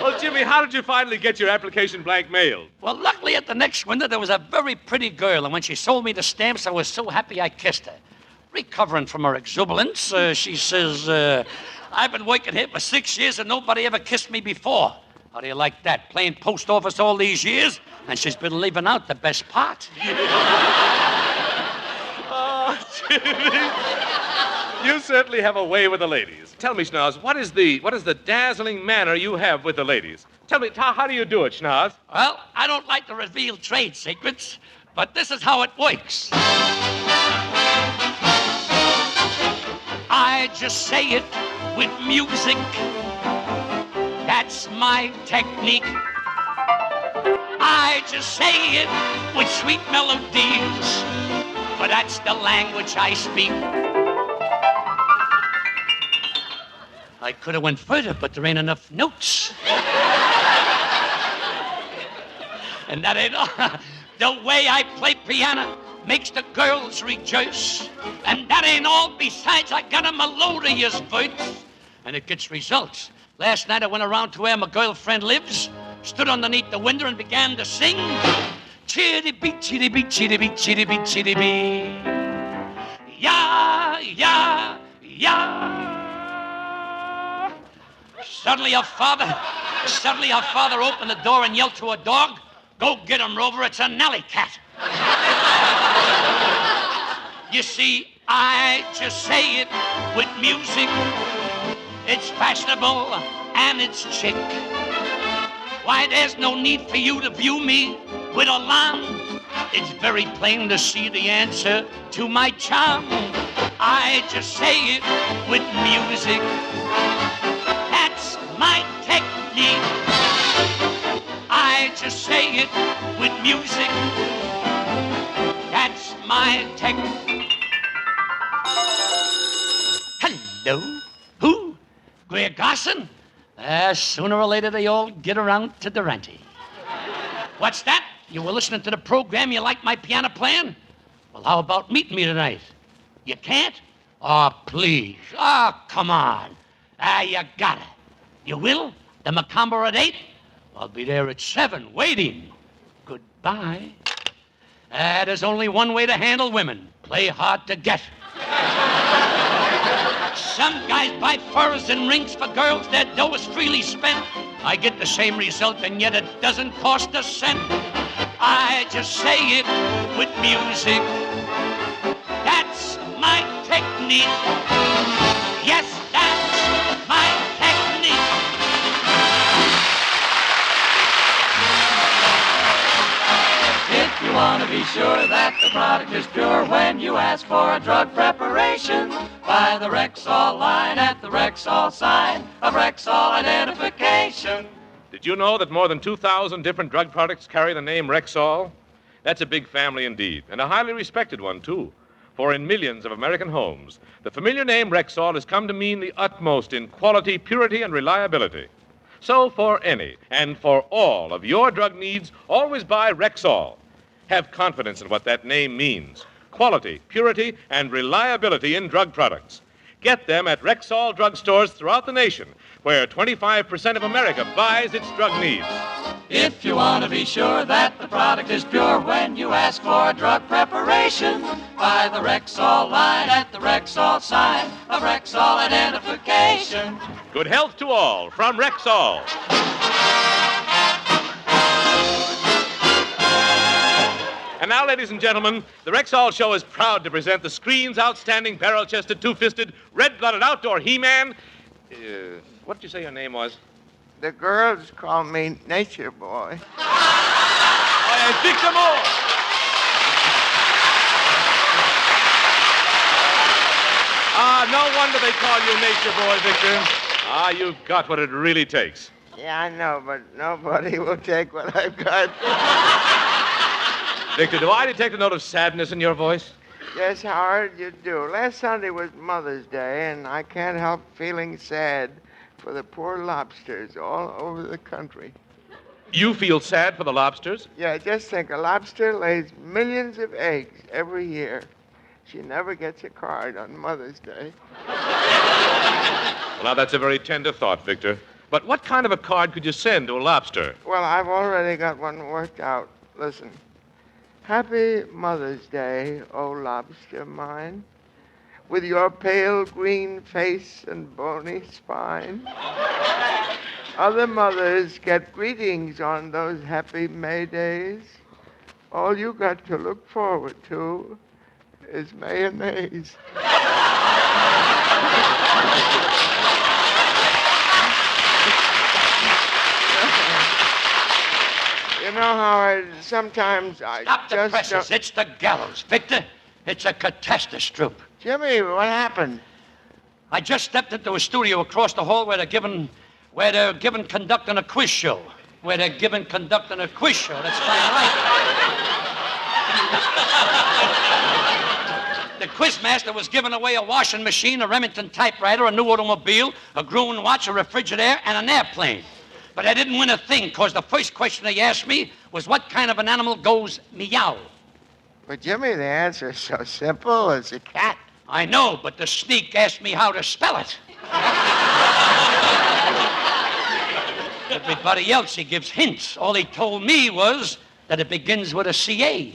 Well, Jimmy, how did you finally get your application blank mailed? Well, luckily at the next window, there was a very pretty girl, and when she sold me the stamps, I was so happy I kissed her. Recovering from her exuberance, she says, "I've been working here for 6 years, and nobody ever kissed me before." How do you like that? Playing post office all these years, and she's been leaving out the best part. Oh, Jimmy. You certainly have a way with the ladies. Tell me, Schnoz, what is the dazzling manner you have with the ladies? Tell me, how do you do it, Schnoz? Well, I don't like to reveal trade secrets, but this is how it works. I just say it with music. That's my technique. I just say it with sweet melodies, for that's the language I speak. I could have went further, but there ain't enough notes. And that ain't all. The way I play piano makes the girls rejoice. And that ain't all. Besides, I got a melodious voice. And it gets results. Last night I went around to where my girlfriend lives, stood underneath the window and began to sing. Chitty-bee, chitty-bee, chitty-bee, chitty-bee, chitty-bee. Ya, ya, ya. Suddenly her father opened the door and yelled to her dog, "Go get him, Rover, it's an alley cat." You see, I just say it with music. It's fashionable and it's chic. Why, there's no need for you to view me with alarm. It's very plain to see the answer to my charm. I just say it with music. That's my technique. I just say it with music. That's my technique. Hello? Who? Greer Garson? Sooner or later they all get around to Durante. What's that? You were listening to the program, you like my piano playing? Well, how about meeting me tonight? You can't? Oh, please. Oh, come on. You got it. You will? The Macomber at 8? I'll be there at 7, waiting. Goodbye. There's only one way to handle women. Play hard to get. Some guys buy furs and rings for girls. Their dough is freely spent. I get the same result, and yet it doesn't cost a cent. I just say it with music. That's my technique. Yes, that's my technique. If you want to be sure that the product is pure when you ask for a drug preparation, buy the Rexall line at the Rexall sign of Rexall identification. Did you know that more than 2,000 different drug products carry the name Rexall? That's a big family indeed, and a highly respected one, too. For in millions of American homes, the familiar name Rexall has come to mean the utmost in quality, purity, and reliability. So for any and for all of your drug needs, always buy Rexall. Have confidence in what that name means. Quality, purity, and reliability in drug products. Get them at Rexall drugstores throughout the nation, where 25% of America buys its drug needs. If you want to be sure that the product is pure when you ask for a drug preparation, buy the Rexall line at the Rexall sign of Rexall identification. Good health to all from Rexall. And now, ladies and gentlemen, the Rexall Show is proud to present the screen's outstanding barrel-chested, two-fisted, red-blooded outdoor He-Man. What did you say your name was? The girls call me Nature Boy. And Victor Moore. No wonder they call you Nature Boy, Victor. You've got what it really takes. Yeah, I know, but nobody will take what I've got. Victor, do I detect a note of sadness in your voice? Yes, Howard, you do. Last Sunday was Mother's Day, and I can't help feeling sad for the poor lobsters all over the country. You feel sad for the lobsters? Yeah, just think, a lobster lays millions of eggs every year. She never gets a card on Mother's Day. Well, now, that's a very tender thought, Victor. But what kind of a card could you send to a lobster? Well, I've already got one worked out. Listen. Happy Mother's Day, O lobster mine, with your pale green face and bony spine. Other mothers get greetings on those happy May days. All you got to look forward to is mayonnaise. You know, Howard, sometimes I Stop the presses. It's the gallows, Victor. It's a catastrophe. Jimmy, what happened? I just stepped into a studio across the hall where they're conducting a quiz show. where they're conducting a quiz show. That's fine, right? The quizmaster was giving away a washing machine, a Remington typewriter, a new automobile, a Gruen watch, a refrigerator, and an airplane. But I didn't win a thing, because the first question he asked me was what kind of an animal goes meow? But, Jimmy, the answer is so simple. It's a cat. I know, but the sneak asked me how to spell it. Everybody else, he gives hints. All he told me was that it begins with a CA.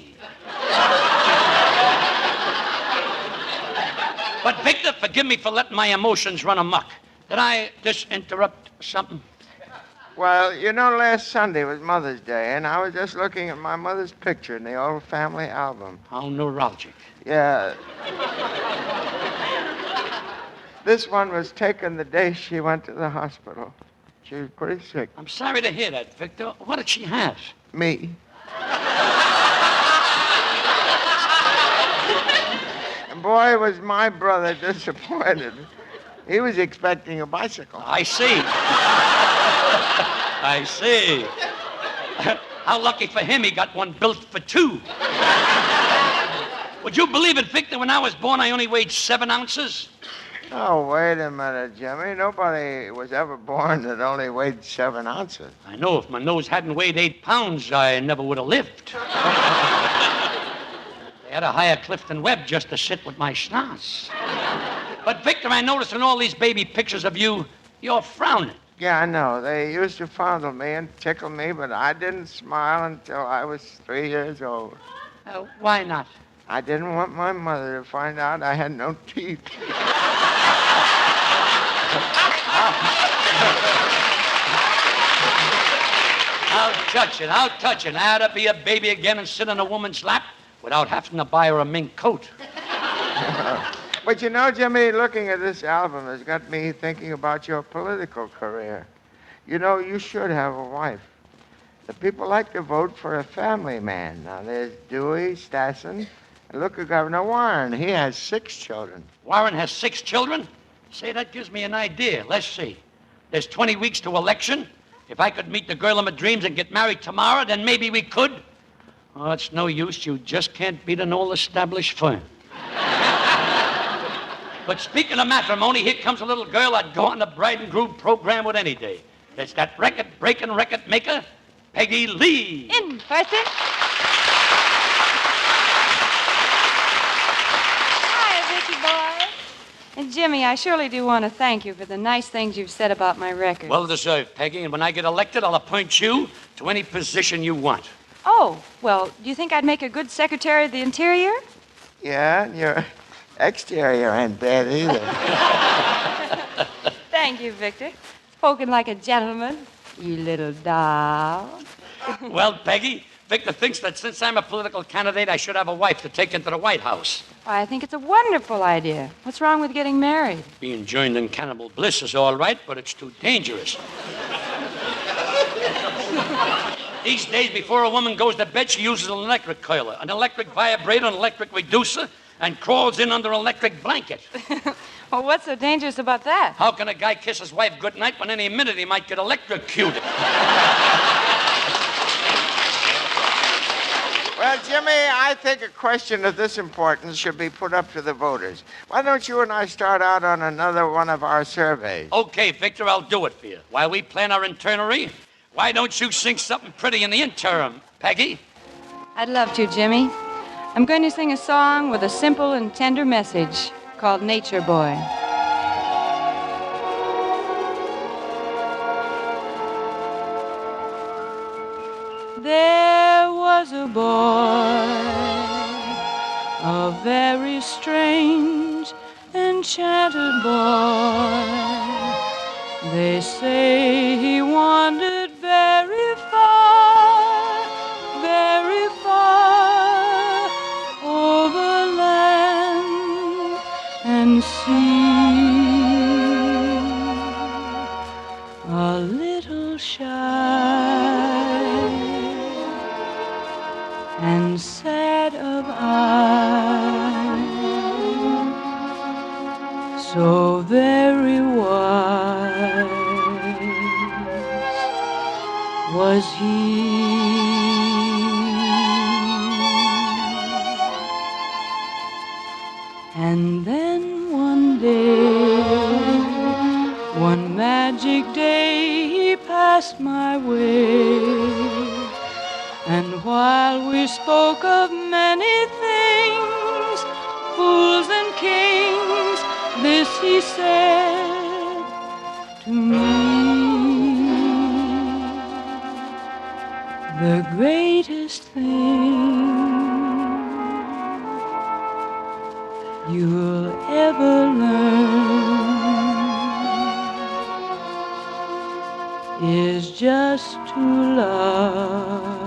But, Victor, forgive me for letting my emotions run amok. Did I just interrupt something? Well, you know, last Sunday was Mother's Day, and I was just looking at my mother's picture in the old family album. How neuralgic. Yeah. This one was taken the day she went to the hospital. She was pretty sick. I'm sorry to hear that, Victor. What did she have? Me. And boy, was my brother disappointed. He was expecting a bicycle. I see. I see. How lucky for him he got one built for two. Would you believe it, Victor, when I was born I only weighed 7 ounces? Oh, wait a minute, Jimmy. Nobody was ever born that only weighed 7 ounces. I know. If my nose hadn't weighed 8 pounds, I never would have lived. They had to hire Clifton Webb just to sit with my schnoz. But, Victor, I noticed in all these baby pictures of you, you're frowning. Yeah, I know. They used to fondle me and tickle me, but I didn't smile until I was 3 years old. Why not? I didn't want my mother to find out I had no teeth. How touching, how touching. I ought to be a baby again and sit on a woman's lap without having to buy her a mink coat. But you know, Jimmy, looking at this album has got me thinking about your political career. You know, you should have a wife. The people like to vote for a family man. Now, there's Dewey, Stassen, and look at Governor Warren. He has 6 children. Warren has 6 children? Say, that gives me an idea. Let's see. There's 20 weeks to election. If I could meet the girl of my dreams and get married tomorrow, then maybe we could. Oh, it's no use. You just can't beat an old-established firm. But speaking of matrimony, here comes a little girl I'd go on the bride and groom program with any day. It's that record-breaking record maker, Peggy Lee. In person. Hi, Vicky boy. And Jimmy, I surely do want to thank you for the nice things you've said about my record. Well deserved, Peggy. And when I get elected, I'll appoint you to any position you want. Oh, well, do you think I'd make a good Secretary of the Interior? Yeah, and your exterior ain't bad either. Thank you, Victor. Spoken like a gentleman, you little doll. Well, Peggy, Victor thinks that since I'm a political candidate, I should have a wife to take into the White House. Why, I think it's a wonderful idea. What's wrong with getting married? Being joined in cannibal bliss is all right, but it's too dangerous. These days, before a woman goes to bed, she uses an electric curler, an electric vibrator, an electric reducer, and crawls in under an electric blanket. Well, what's so dangerous about that? How can a guy kiss his wife goodnight when any minute he might get electrocuted? Well, Jimmy, I think a question of this importance should be put up to the voters. Why don't you and I start out on another one of our surveys? Okay, Victor, I'll do it for you. While we plan our internery, why don't you sing something pretty in the interim, Peggy? I'd love to, Jimmy. I'm going to sing a song with a simple and tender message called Nature Boy. There was a boy, a very strange, enchanted boy. They say he wandered very far, very far, over land and sea. A little shy and sad of eye, so very wise was was he. And then one day, one magic day, he passed my way. And while we spoke of many things, fools and kings, this he said to me: the greatest thing you'll ever learn is just to love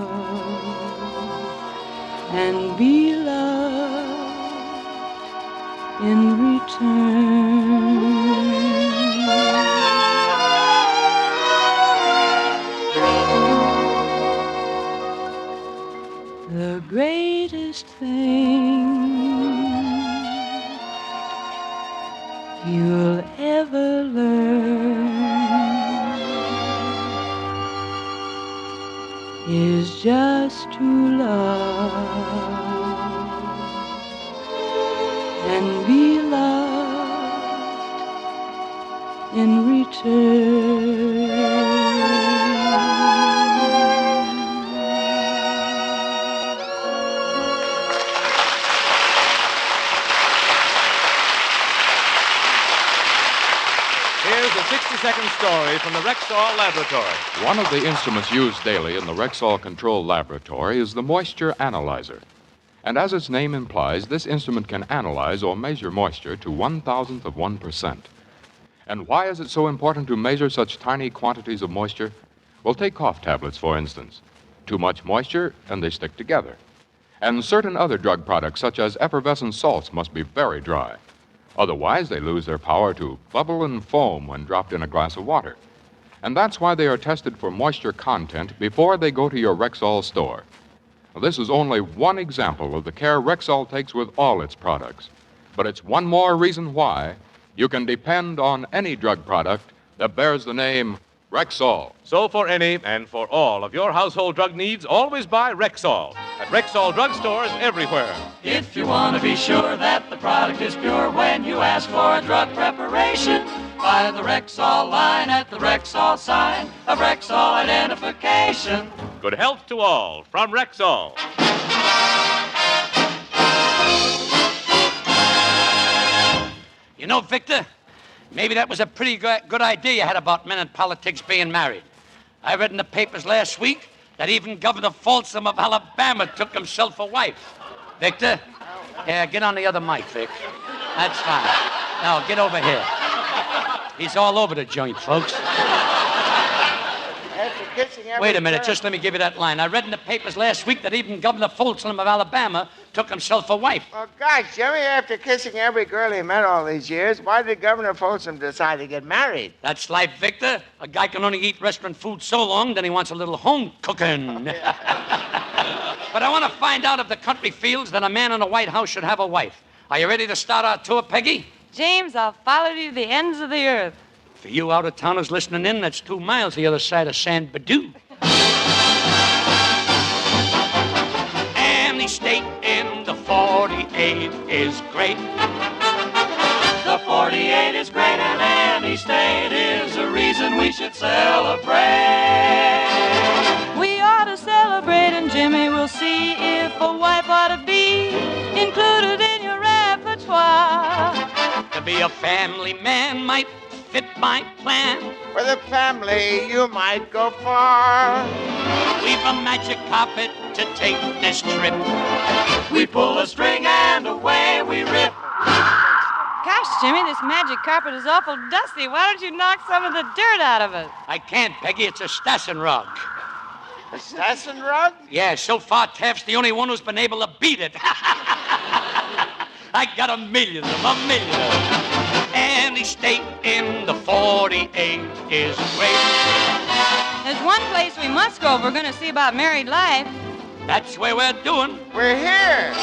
and be loved in return. The greatest thing you'll ever learn is just to love and be loved in return. Here's a 60-second story from the Rexall Laboratory. One of the instruments used daily in the Rexall Control Laboratory is the moisture analyzer. And as its name implies, this instrument can analyze or measure moisture to 1,000th of 1%. And why is it so important to measure such tiny quantities of moisture? Well, take cough tablets, for instance. Too much moisture, and they stick together. And certain other drug products, such as effervescent salts, must be very dry. Otherwise, they lose their power to bubble and foam when dropped in a glass of water. And that's why they are tested for moisture content before they go to your Rexall store. Now, this is only one example of the care Rexall takes with all its products. But it's one more reason why you can depend on any drug product that bears the name Rexall. So for any and for all of your household drug needs, always buy Rexall at Rexall drugstores everywhere. If you want to be sure that the product is pure when you ask for a drug preparation, buy the Rexall line at the Rexall sign of Rexall identification. Good health to all from Rexall. You know, Victor, maybe that was a pretty good idea you had about men in politics being married. I read in the papers last week that even Governor Folsom of Alabama took himself a wife. Victor? Yeah, get on the other mic, Vic. That's fine. Now, get over here. He's all over the joint, folks. Wait a minute, just let me give you that line. I read in the papers last week that even Governor Folsom of Alabama took himself a wife. Well, gosh, Jimmy, after kissing every girl he met all these years, why did Governor Folsom decide to get married? That's life, Victor. A guy can only eat restaurant food so long, then he wants a little home cooking. But I want to find out if the country feels that a man in a White House should have a wife. Are you ready to start our tour, Peggy? James, I'll follow you to the ends of the earth. For you out-of-towners listening in, that's 2 miles the other side of San Bedou. Any state in the 48 is great. The 48 is great, and any state is a reason we should celebrate. We ought to celebrate, and Jimmy will see if a wife ought to be included in your repertoire. To be a family man might fit my plan. For the family, you might go far. We've a magic carpet to take this trip. We pull a string and away we rip. Gosh, Jimmy, this magic carpet is awful dusty. Why don't you knock some of the dirt out of it? I can't, Peggy. It's a Stassen rug. A Stassen rug? Yeah, so far Taft's the only one who's been able to beat it. I got a million of them, a million of them. Any state in the 48 is great. There's one place we must go if we're going to see about married life. That's where we're doing. We're here.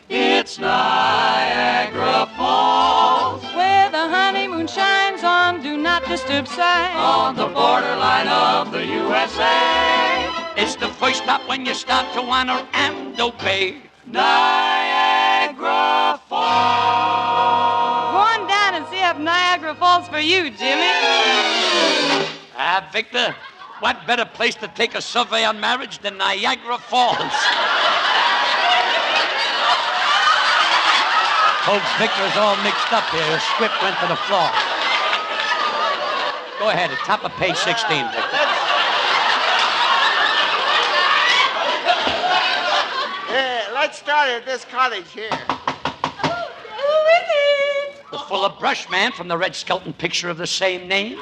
It's Niagara Falls, where the honeymoon shines on. Do not not disturb sign. On the borderline of the USA. It's the first stop when you stop to honor and obey. Niagara Falls. Go on down and see up Niagara Falls for you, Jimmy. Victor, what better place to take a survey on marriage than Niagara Falls? Folks, Victor's all mixed up here. His script went to the floor. Go ahead, at top of page 16, Victor. Let's start at this cottage here. The full of brush man from the Red Skelton picture of the same name.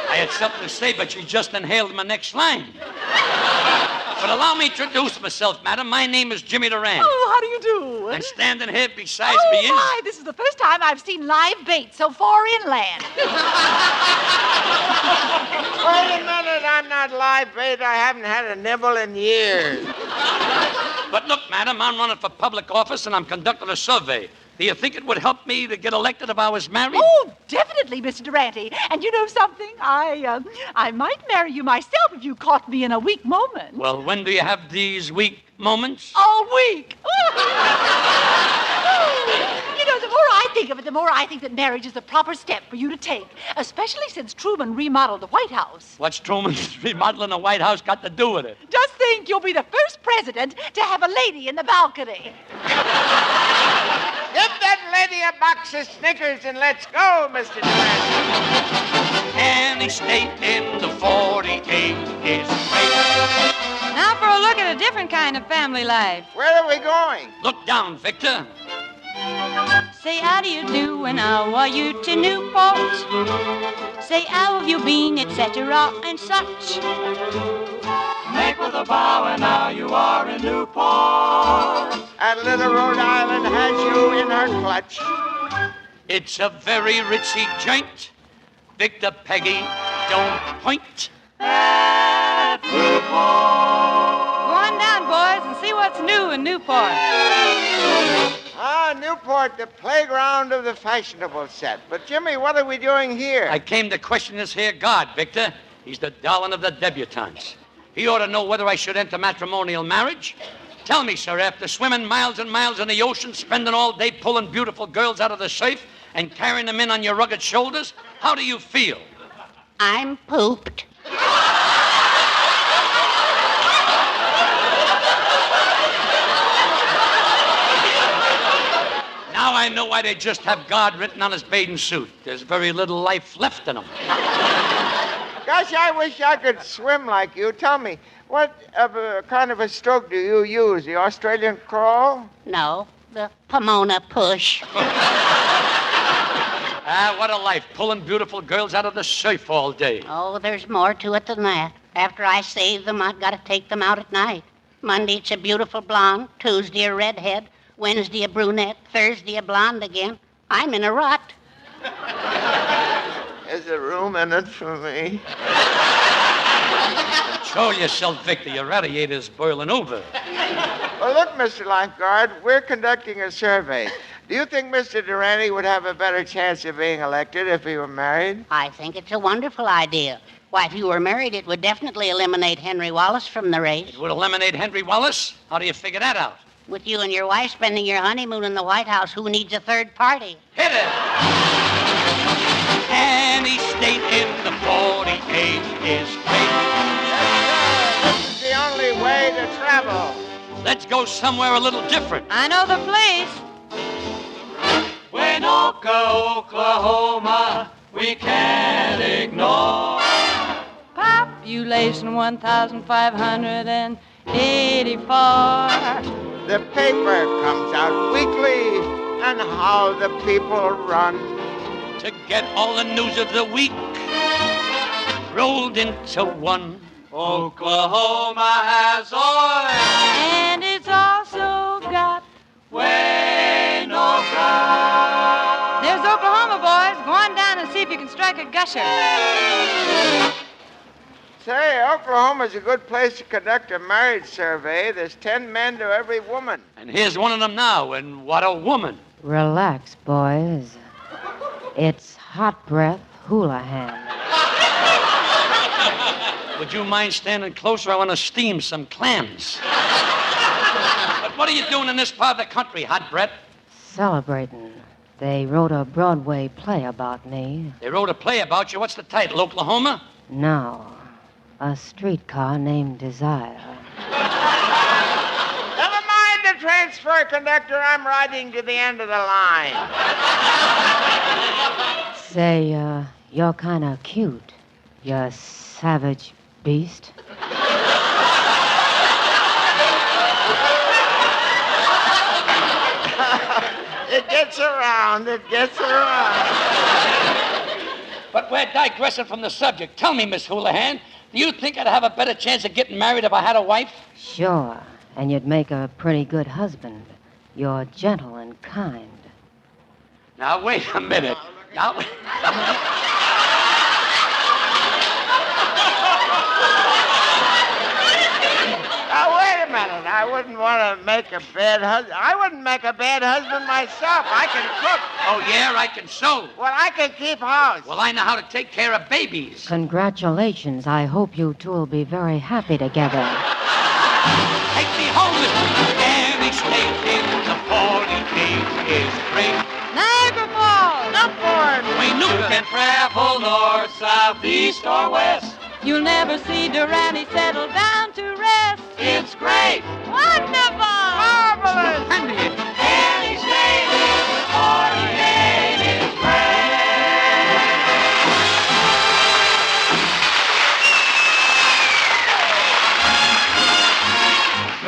I had something to say, but you just inhaled my next line. But allow me to introduce myself, madam. My name is Jimmy Durante. Oh, how do you do? And standing here beside me is... Oh, my, this is the first time I've seen live bait so far inland. Wait a minute, I'm not live bait. I haven't had a nibble in years. But look, madam, I'm running for public office and I'm conducting a survey. Do you think it would help me to get elected if I was married? Oh, definitely, Mr. Durante. And you know something? I might marry you myself if you caught me in a weak moment. Well, when do you have these weak moments? All week. You know, the more I think of it, the more I think that marriage is the proper step for you to take, especially since Truman remodeled the White House. What's Truman's remodeling the White House got to do with it? Just think, you'll be the first president to have a lady in the balcony. Give that lady a box of Snickers and let's go, Mr. Durante. Any state in the 48 is great. Now for a look at a different kind of family life. Where are we going? Look down, Victor. Say how do you do and how are you to Newport? Say how have you been, etc. and such. Make with a bow and now you are in Newport. And little Rhode Island has you in her clutch. It's a very ritzy joint. Victor, Peggy, don't point at Newport. Go on down, boys, and see what's new in Newport. Newport, the playground of the fashionable set. But, Jimmy, what are we doing here? I came to question this here god, Victor. He's the darling of the debutantes. He ought to know whether I should enter matrimonial marriage. Tell me, sir, after swimming miles and miles in the ocean, spending all day pulling beautiful girls out of the surf and carrying them in on your rugged shoulders, how do you feel? I'm pooped. Now I know why they just have God written on his bathing suit. There's very little life left in him. Gosh, I wish I could swim like you. Tell me, what kind of a stroke do you use? The Australian crawl? No, the Pomona push. What a life, pulling beautiful girls out of the surf all day. Oh, there's more to it than that. After I save them, I've got to take them out at night. Monday, it's a beautiful blonde. Tuesday, a redhead. Wednesday, a brunette. Thursday, a blonde again. I'm in a rut. There's a room in it for me. Show yourself, Victor. Your radiator's boiling over. Well, look, Mr. Lifeguard, we're conducting a survey. Do you think Mr. Durante would have a better chance of being elected if he were married? I think it's a wonderful idea. Why, if you were married, it would definitely eliminate Henry Wallace from the race. It would eliminate Henry Wallace? How do you figure that out? With you and your wife spending your honeymoon in the White House, who needs a third party? Hit it! Any state in the 48 is great. This is the only way to travel. Let's go somewhere a little different. I know the place. Winoka, Oklahoma, we can't ignore. Population 1,584. The paper comes out weekly, and how the people run. To get all the news of the week rolled into one. Oklahoma has oil. And it's also got Winoka. There's Oklahoma, boys. Go on down and see if you can strike a gusher. Say, Oklahoma's a good place to conduct a marriage survey. There's 10 men to every woman. And here's one of them now, and what a woman. Relax, boys. It's Hot Breath Houlihan. Would you mind standing closer? I want to steam some clams. But what are you doing in this part of the country, Hot Breath? Celebrating. They wrote a Broadway play about me. They wrote a play about you. What's the title, Oklahoma? No. A streetcar named Desire. Never mind the transfer, conductor. I'm riding to the end of the line. Say, you're kind of cute. You savage beast. It gets around. But we're digressing from the subject. Tell me, Miss Houlihan, do you think I'd have a better chance of getting married if I had a wife? Sure. And you'd make a pretty good husband. You're gentle and kind. Now, wait a minute. Now, wait a minute. I wouldn't want to make a bad husband. I wouldn't make a bad husband myself. I can cook. Oh, yeah? I can sew. Well, I can keep house. Well, I know how to take care of babies. Congratulations. I hope you two will be very happy together. Take me home with me. Any state in the 48 is great. Niagara Falls. Upward. We knew you can travel north, south, east, or west. You'll never see Durante settle down to rest. It's great. Wonderful. Marvelous. Any state in the 48 is great.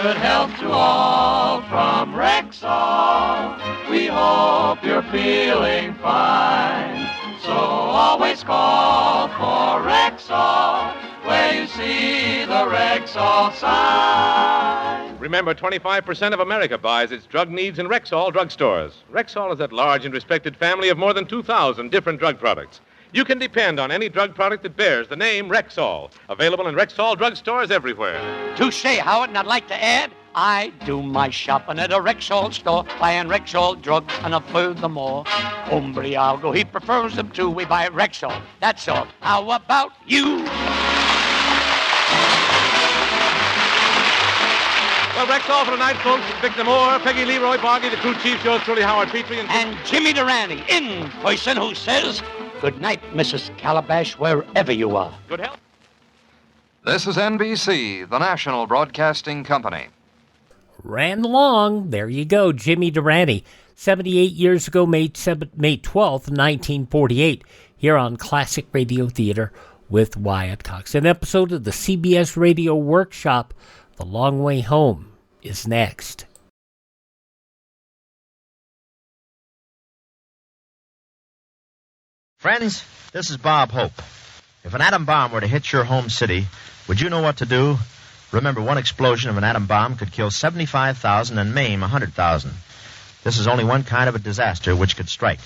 Good health to all from Rexall. We hope you're feeling fine. So always call for Rexall, where you see the Rexall sign. Remember, 25% of America buys its drug needs in Rexall drugstores. Rexall is that large and respected family of more than 2,000 different drug products. You can depend on any drug product that bears the name Rexall. Available in Rexall drugstores everywhere. Touche, Howard, and I'd like to add, I do my shopping at a Rexall store, buying Rexall drugs, and furthermore, Umbriago, he prefers them too. We buy Rexall. That's all. How about you? Well, Rexall for tonight, folks. Victor Moore, Peggy Leroy Boggy, the crew chief, yours truly, Howard Peary, and Jimmy Durante, in person, who says, good night, Mrs. Calabash, wherever you are. Good health. This is NBC, the national broadcasting company. Ran along. There you go, Jimmy Durante. 78 years ago, May 12th, 1948, here on Classic Radio Theater with Wyatt Cox. An episode of the CBS Radio Workshop, The Long Way Home, is next. Friends, this is Bob Hope. If an atom bomb were to hit your home city, would you know what to do? Remember, one explosion of an atom bomb could kill 75,000 and maim 100,000. This is only one kind of a disaster which could strike.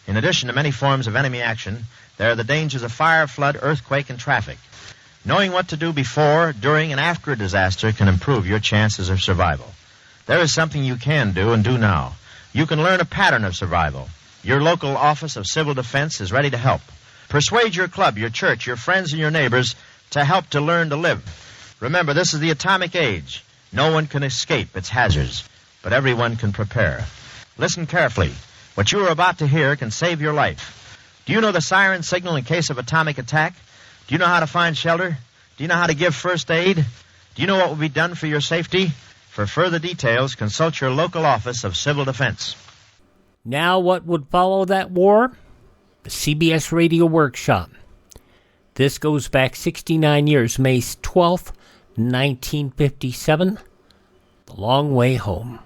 In addition to many forms of enemy action, there are the dangers of fire, flood, earthquake, and traffic. Knowing what to do before, during, and after a disaster can improve your chances of survival. There is something you can do and do now. You can learn a pattern of survival. Your local Office of Civil Defense is ready to help. Persuade your club, your church, your friends, and your neighbors to help to learn to live. Remember, this is the atomic age. No one can escape its hazards, but everyone can prepare. Listen carefully. What you are about to hear can save your life. Do you know the siren signal in case of atomic attack? Do you know how to find shelter? Do you know how to give first aid? Do you know what will be done for your safety? For further details, consult your local Office of Civil Defense. Now what would follow that war? The CBS Radio Workshop. This goes back 69 years, May 12th, 1957. The Long Way Home.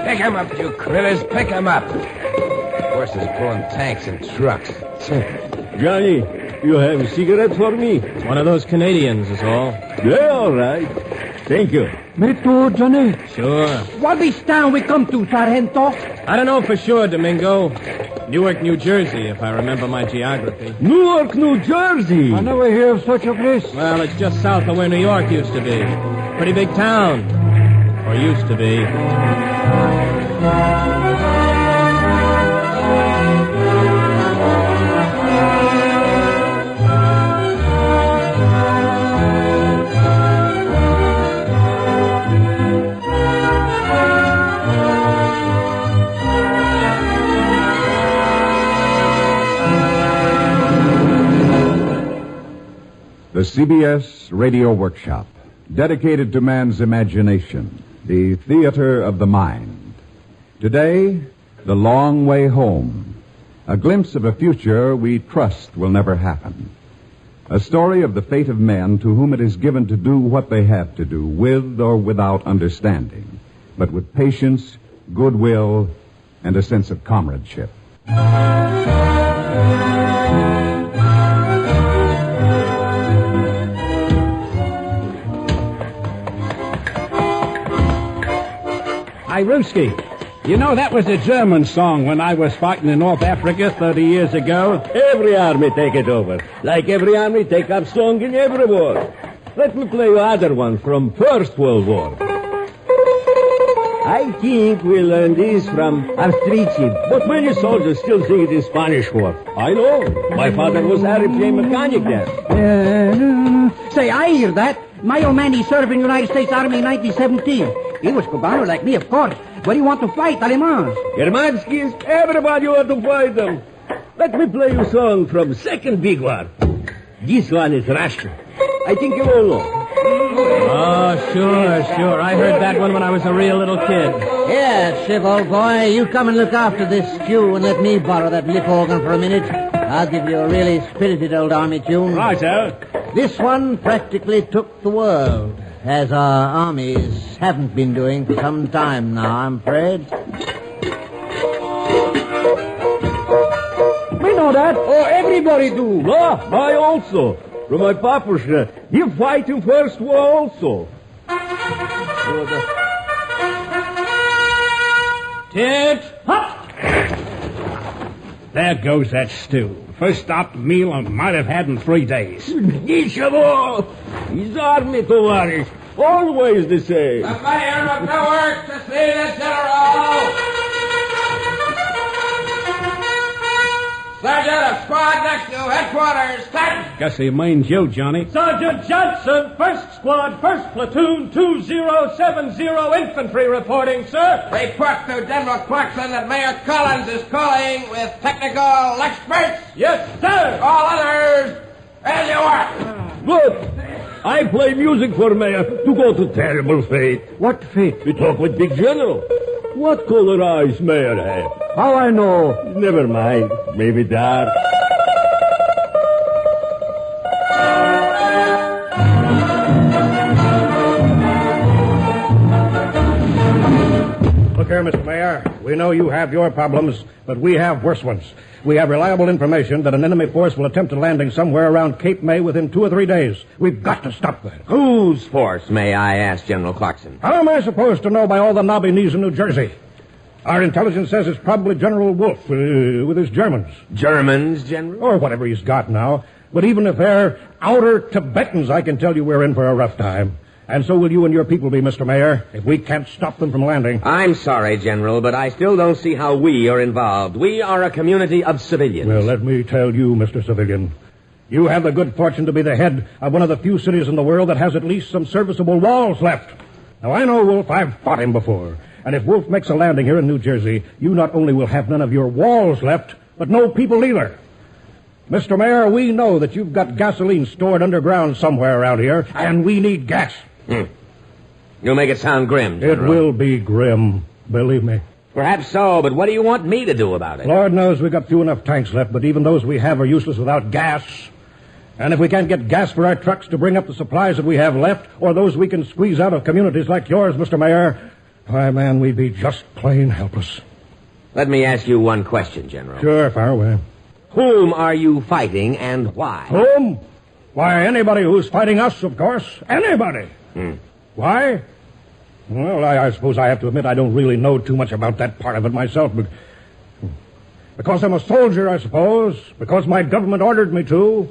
Pick 'em up, you critters. Pick 'em up. Horses pulling tanks and trucks. Johnny, you have a cigarette for me? One of those Canadians is all. Yeah, all right. Thank you. Me too, Johnny. Sure. What is town we come to, Sargento? I don't know for sure, Domingo. Newark, New Jersey, if I remember my geography. Newark, New Jersey. I never hear of such a place. Well, it's just south of where New York used to be. Pretty big town. Or used to be. The CBS Radio Workshop, dedicated to man's imagination, the theater of the mind. Today, The Long Way Home, a glimpse of a future we trust will never happen. A story of the fate of men to whom it is given to do what they have to do, with or without understanding, but with patience, goodwill, and a sense of comradeship. Ruski. You know, that was a German song when I was fighting in North Africa 30 years ago. Every army take it over. Like every army take up song in every war. Let me play you other one from First World War. I think we learned this from Avstrici, but many soldiers still sing it in Spanish war. I know. My father was airplane mechanic there. Say, I hear that. My old man, he served in the United States Army in 1917. He was cubano like me, of course. But he want to fight Alemans. Germanskis, everybody want to fight them. Let me play you a song from Second Big War. This one is Russian. I think you all know. Oh, sure. I heard that one when I was a real little kid. Yeah, Shiv, old boy, you come and look after this stew and let me borrow that lip organ for a minute. I'll give you a really spirited old army tune. Right, sir. This one practically took the world, as our armies haven't been doing for some time now, I'm afraid. We know that. Oh, everybody do. No, I also. From my papushka. You fight in First War also. Tit, hop! There goes that stew. First stop meal I might have had in 3 days. Ничего. His army, товарищ. Always the same. The mayor of Newark to see the general. Sergeant of squad next to headquarters. Cut. Guess he means you, Johnny. Sergeant Johnson, 1st Squad, 1st Platoon, 2070 Infantry reporting, sir. Report to General Clarkson that Mayor Collins is calling with technical experts. Yes, sir. All others, as you are. Good. I play music for Mayor to go to terrible fate. What fate? We talk with Big General. What color eyes Mayor have? How I know? Never mind. Maybe dark. Look here, Mr. Mayor. We know you have your problems, but we have worse ones. We have reliable information that an enemy force will attempt a landing somewhere around Cape May within 2 or 3 days. We've got to stop that. Whose force, may I ask, General Clarkson? How am I supposed to know by all the knobby knees in New Jersey? Our intelligence says it's probably General Wolfe with his Germans. Germans, General? Or whatever he's got now. But even if they're outer Tibetans, I can tell you we're in for a rough time. And so will you and your people be, Mr. Mayor, if we can't stop them from landing. I'm sorry, General, but I still don't see how we are involved. We are a community of civilians. Well, let me tell you, Mr. Civilian. You have the good fortune to be the head of one of the few cities in the world that has at least some serviceable walls left. Now, I know Wolfe. I've fought him before. And if Wolfe makes a landing here in New Jersey, you not only will have none of your walls left, but no people either. Mr. Mayor, we know that you've got gasoline stored underground somewhere around here, and we need gas. You make it sound grim, General. It will be grim, believe me. Perhaps so, but what do you want me to do about it? Lord knows we've got few enough tanks left, but even those we have are useless without gas. And if we can't get gas for our trucks to bring up the supplies that we have left, or those we can squeeze out of communities like yours, Mr. Mayor, why, man, we'd be just plain helpless. Let me ask you one question, General. Sure, fire away. Whom are you fighting and why? Whom? Why, anybody who's fighting us, of course. Anybody. Why? Well, I suppose I have to admit I don't really know too much about that part of it myself, but... Because I'm a soldier, I suppose. Because my government ordered me to.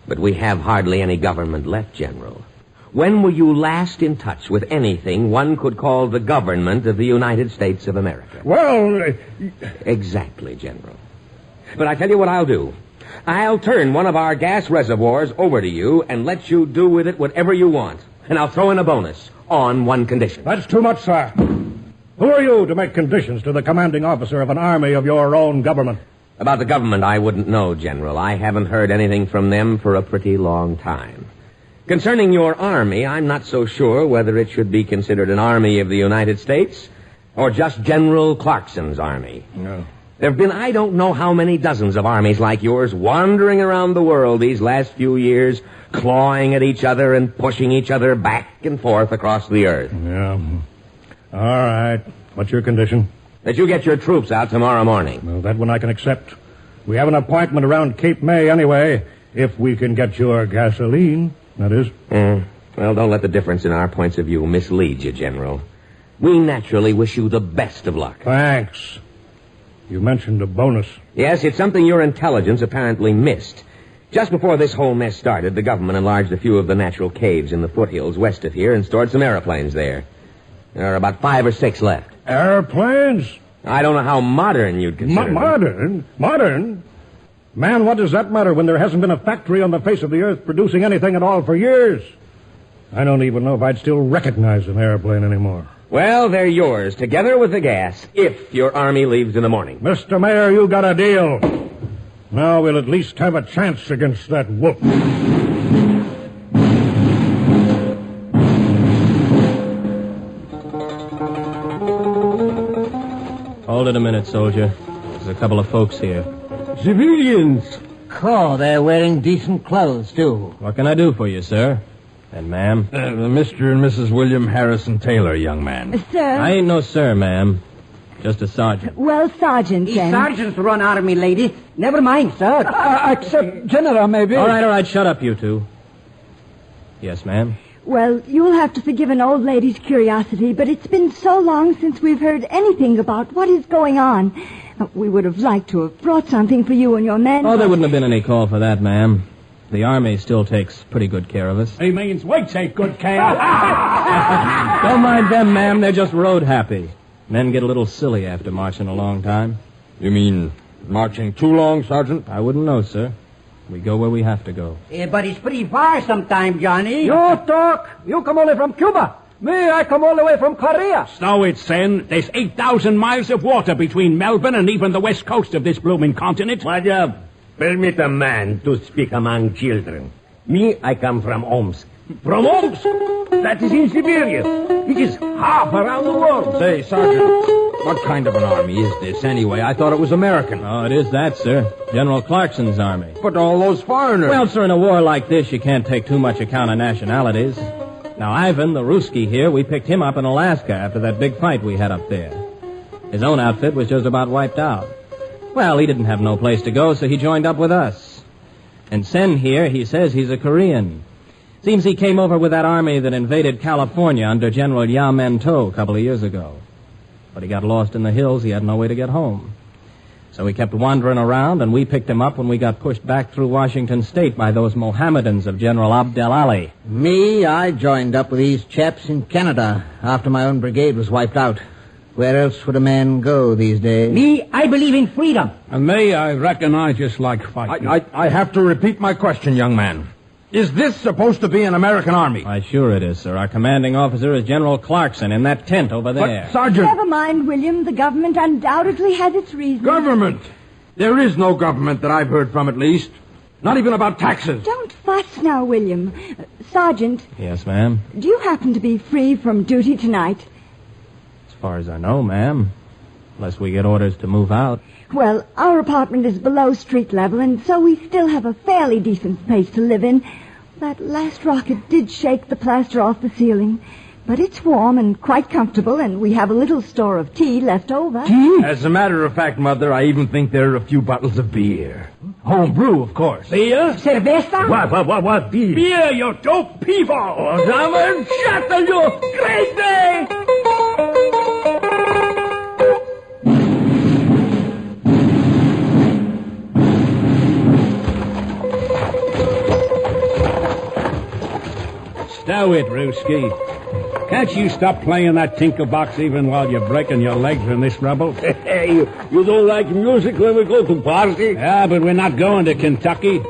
But we have hardly any government left, General. When were you last in touch with anything one could call the government of the United States of America? Well... Exactly, General. But I tell you what I'll do. I'll turn one of our gas reservoirs over to you and let you do with it whatever you want. And I'll throw in a bonus on one condition. That's too much, sir. Who are you to make conditions to the commanding officer of an army of your own government? About the government, I wouldn't know, General. I haven't heard anything from them for a pretty long time. Concerning your army, I'm not so sure whether it should be considered an army of the United States or just General Clarkson's army. No. There have been I don't know how many dozens of armies like yours wandering around the world these last few years, clawing at each other and pushing each other back and forth across the earth. Yeah. All right. What's your condition? That you get your troops out tomorrow morning. Well, that one I can accept. We have an appointment around Cape May anyway, if we can get your gasoline, that is. Well, don't let the difference in our points of view mislead you, General. We naturally wish you the best of luck. Thanks. You mentioned a bonus. Yes, it's something your intelligence apparently missed. Just before this whole mess started, the government enlarged a few of the natural caves in the foothills west of here and stored some airplanes there. There are about 5 or 6 left. Airplanes? I don't know how modern you'd consider them. Modern? Modern? Man, what does that matter when there hasn't been a factory on the face of the earth producing anything at all for years? I don't even know if I'd still recognize an airplane anymore. Well, they're yours, together with the gas, if your army leaves in the morning. Mr. Mayor, you got a deal. Now we'll at least have a chance against that wolf. Hold it a minute, soldier. There's a couple of folks here. Civilians. Oh, they're wearing decent clothes, too. What can I do for you, sir? And ma'am? Mr. and Mrs. William Harrison Taylor, young man. Sir? I ain't no sir, ma'am. Just a sergeant. Well, Sergeant, then. Sergeants run army, lady. Never mind, sir. Except General, maybe. All right, shut up, you two. Yes, ma'am? Well, you'll have to forgive an old lady's curiosity, but it's been so long since we've heard anything about what is going on. We would have liked to have brought something for you and your men. Oh, there wouldn't have been any call for that, ma'am. The Army still takes pretty good care of us. He means we take good care. Don't mind them, ma'am. They're just road happy. Men get a little silly after marching a long time. You mean marching too long, Sergeant? I wouldn't know, sir. We go where we have to go. But it's pretty far sometime, Johnny. You talk. You come only from Cuba. Me, I come all the way from Korea. So it's saying there's 8,000 miles of water between Melbourne and even the west coast of this blooming continent. Madam, permit a man to speak among children. Me, I come from Omsk. From Omsk? That is in Siberia. It is half around the world. Say, Sergeant, what kind of an army is this anyway? I thought it was American. Oh, it is that, sir. General Clarkson's army. But all those foreigners... Well, sir, in a war like this, you can't take too much account of nationalities. Now, Ivan, the Ruski here, we picked him up in Alaska after that big fight we had up there. His own outfit was just about wiped out. Well, he didn't have no place to go, so he joined up with us. And Sen here, he says he's a Korean. Seems he came over with that army that invaded California under General Yamento a couple of years ago. But he got lost in the hills. He had no way to get home. So he kept wandering around, and we picked him up when we got pushed back through Washington State by those Mohammedans of General Abdel Ali. Me, I joined up with these chaps in Canada after my own brigade was wiped out. Where else would a man go these days? Me, I believe in freedom. And me, I reckon I just like fighting. I have to repeat my question, young man. Is this supposed to be an American army? Why, sure it is, sir. Our commanding officer is General Clarkson in that tent over there. But, Sergeant... Never mind, William. The government undoubtedly has its reasons. Government? There is no government that I've heard from, at least. Not even about taxes. Don't fuss now, William. Sergeant. Yes, ma'am? Do you happen to be free from duty tonight? As far as I know, ma'am. Unless we get orders to move out. Well, our apartment is below street level, and so we still have a fairly decent space to live in. That last rocket did shake the plaster off the ceiling. But it's warm and quite comfortable, and we have a little store of tea left over. Tea? As a matter of fact, Mother, I even think there are a few bottles of beer. Home brew, of course. Beer? Cerveza? What beer? Beer, you dope people! Oh, Zaman, shut the door! Great day! Stow it, Ruski. Can't you stop playing that tinkle box even while you're breaking your legs in this rubble? Hey, you don't like music when we go to party? Yeah, but we're not going to Kentucky.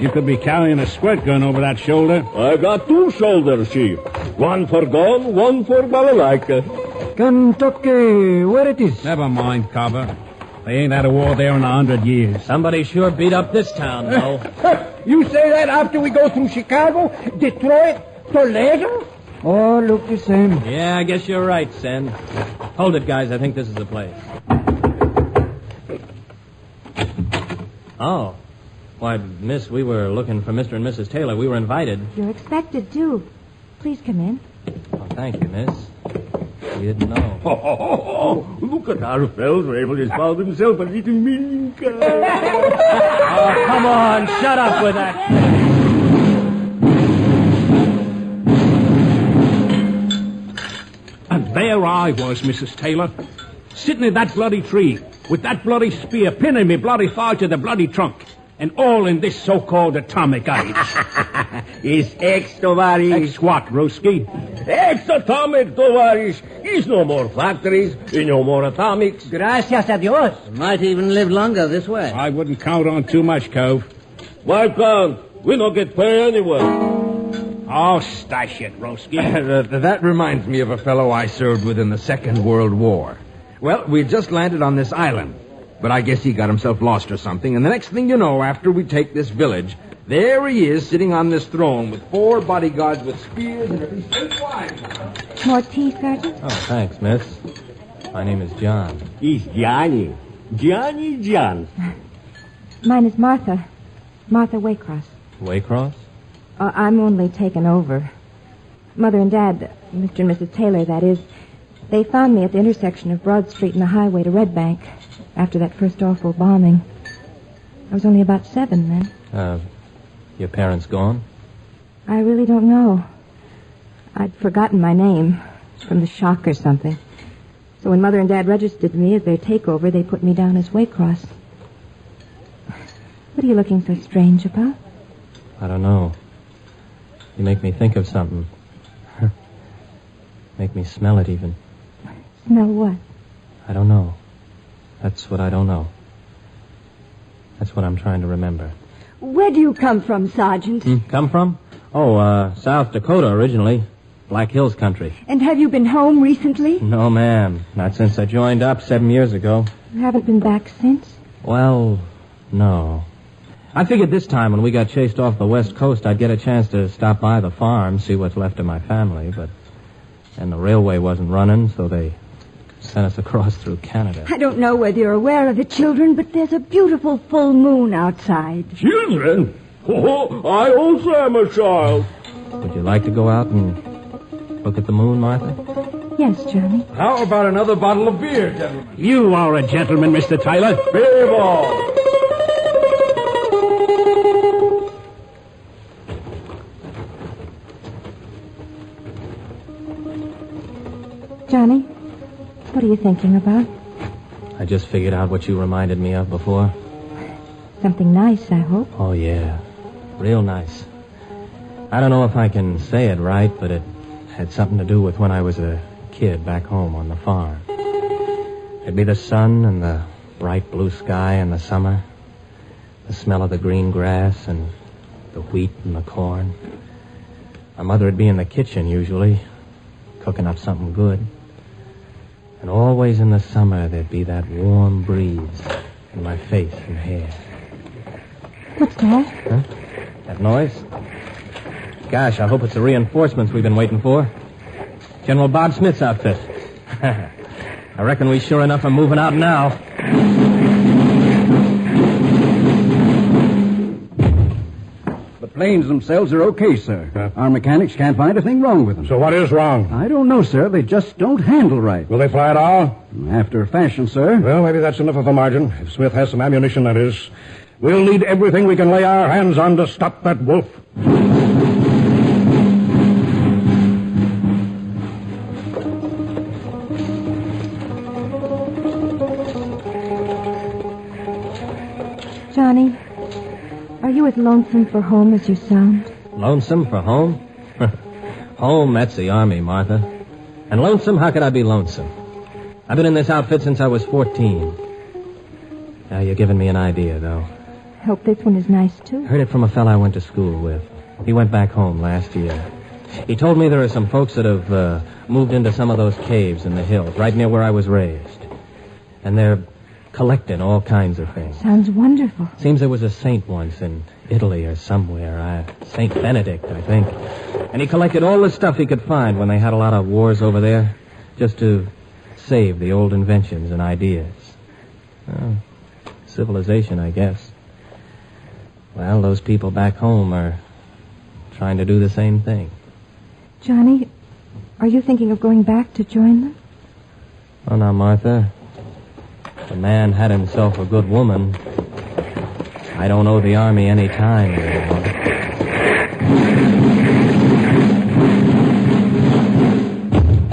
You could be carrying a squirt gun over that shoulder. I got 2 shoulders, Chief. One for gun, one for balalaika. Kentucky, where it is? Never mind, Carver. They ain't had a war there in 100 years. Somebody sure beat up this town, though. You say that after we go through Chicago, Detroit, Toledo? Oh, look the same. Yeah, I guess you're right, Sen. Hold it, guys. I think this is the place. Oh. Why, miss, we were looking for Mr. and Mrs. Taylor. We were invited. You're expected, too. Please come in. Oh, thank you, miss. We didn't know. Oh, look at our fellows. Rabel has found himself a little minka. Oh, come on. Shut up with that. And there I was, Mrs. Taylor, sitting in that bloody tree, with that bloody spear pinning me bloody thigh to the bloody trunk, and all in this so-called atomic age. Is X, Tovarish? X what, Ruski? Ex-atomic, Tovarish. Is no more factories, no more atomics. Gracias a Dios. Might even live longer this way. I wouldn't count on too much, Cove. Why can't? We don't get paid anyway. Oh, stash it, Ruski. That reminds me of a fellow I served with in the Second World War. Well, we just landed on this island, but I guess he got himself lost or something, and the next thing you know, after we take this village, there he is sitting on this throne with 4 bodyguards with spears and a piece of wine. More tea, Sergeant? Oh, thanks, miss. My name is John. He's Johnny. Johnny John. Mine is Martha. Martha Waycross. Waycross? I'm only taken over. Mother and Dad, Mr. and Mrs. Taylor, that is, they found me at the intersection of Broad Street and the highway to Red Bank after that first awful bombing. I was only about 7 then. Your parents gone? I really don't know. I'd forgotten my name from the shock or something. So when Mother and Dad registered me as their takeover, they put me down as Waycross. What are you looking so strange about? I don't know. You make me think of something. Make me smell it even. Smell what? I don't know. That's what I don't know. That's what I'm trying to remember. Where do you come from, Sergeant? Come from? Oh, South Dakota originally. Black Hills country. And have you been home recently? No, ma'am. Not since I joined up 7 years ago. You haven't been back since? Well, no. I figured this time when we got chased off the West Coast, I'd get a chance to stop by the farm, see what's left of my family, and the railway wasn't running, so they sent us across through Canada. I don't know whether you're aware of it, children, but there's a beautiful full moon outside. Children? Oh, I also am a child. Would you like to go out and look at the moon, Martha? Yes, Johnny. How about another bottle of beer, gentlemen? You are a gentleman, Mr. Taylor. Beer. Johnny, what are you thinking about? I just figured out what you reminded me of before. Something nice, I hope. Oh, yeah. Real nice. I don't know if I can say it right, but it had something to do with when I was a kid back home on the farm. It'd be the sun and the bright blue sky in the summer, the smell of the green grass and the wheat and the corn. My mother would be in the kitchen usually, cooking up something good. And always in the summer there'd be that warm breeze in my face and hair. What's that? Huh? That noise? Gosh, I hope it's the reinforcements we've been waiting for. General Bob Smith's outfit. I reckon we sure enough are moving out now. The planes themselves are okay, sir. Our mechanics can't find a thing wrong with them. So what is wrong? I don't know, sir. They just don't handle right. Will they fly at all? After a fashion, sir. Well, maybe that's enough of a margin. If Smith has some ammunition, that is. We'll need everything we can lay our hands on to stop that wolf. Johnny, are you as lonesome for home as you sound? Lonesome for home? Home, that's the Army, Martha. And lonesome, how could I be lonesome? I've been in this outfit since I was 14. Now, you're giving me an idea, though. Hope this one is nice, too. Heard it from a fella I went to school with. He went back home last year. He told me there are some folks that have moved into some of those caves in the hills, right near where I was raised. And they're collecting all kinds of things. Sounds wonderful. Seems there was a saint once in Italy or somewhere. Saint Benedict, I think. And he collected all the stuff he could find when they had a lot of wars over there, just to save the old inventions and ideas. Well, civilization, I guess. Well, those people back home are trying to do the same thing. Johnny, are you thinking of going back to join them? Oh, now, Martha, if a man had himself a good woman, I don't owe the Army any time anymore.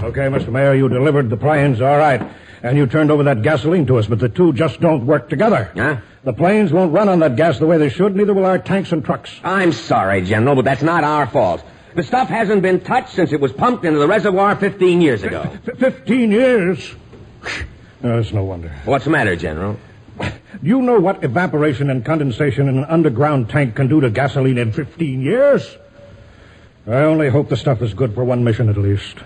Okay, Mr. Mayor, you delivered the planes, all right. And you turned over that gasoline to us, but the two just don't work together. Huh? The planes won't run on that gas the way they should, neither will our tanks and trucks. I'm sorry, General, but that's not our fault. The stuff hasn't been touched since it was pumped into the reservoir 15 years ago. 15 years? Oh, that's no wonder. What's the matter, General? Do you know what evaporation and condensation in an underground tank can do to gasoline in 15 years? I only hope the stuff is good for one mission at least.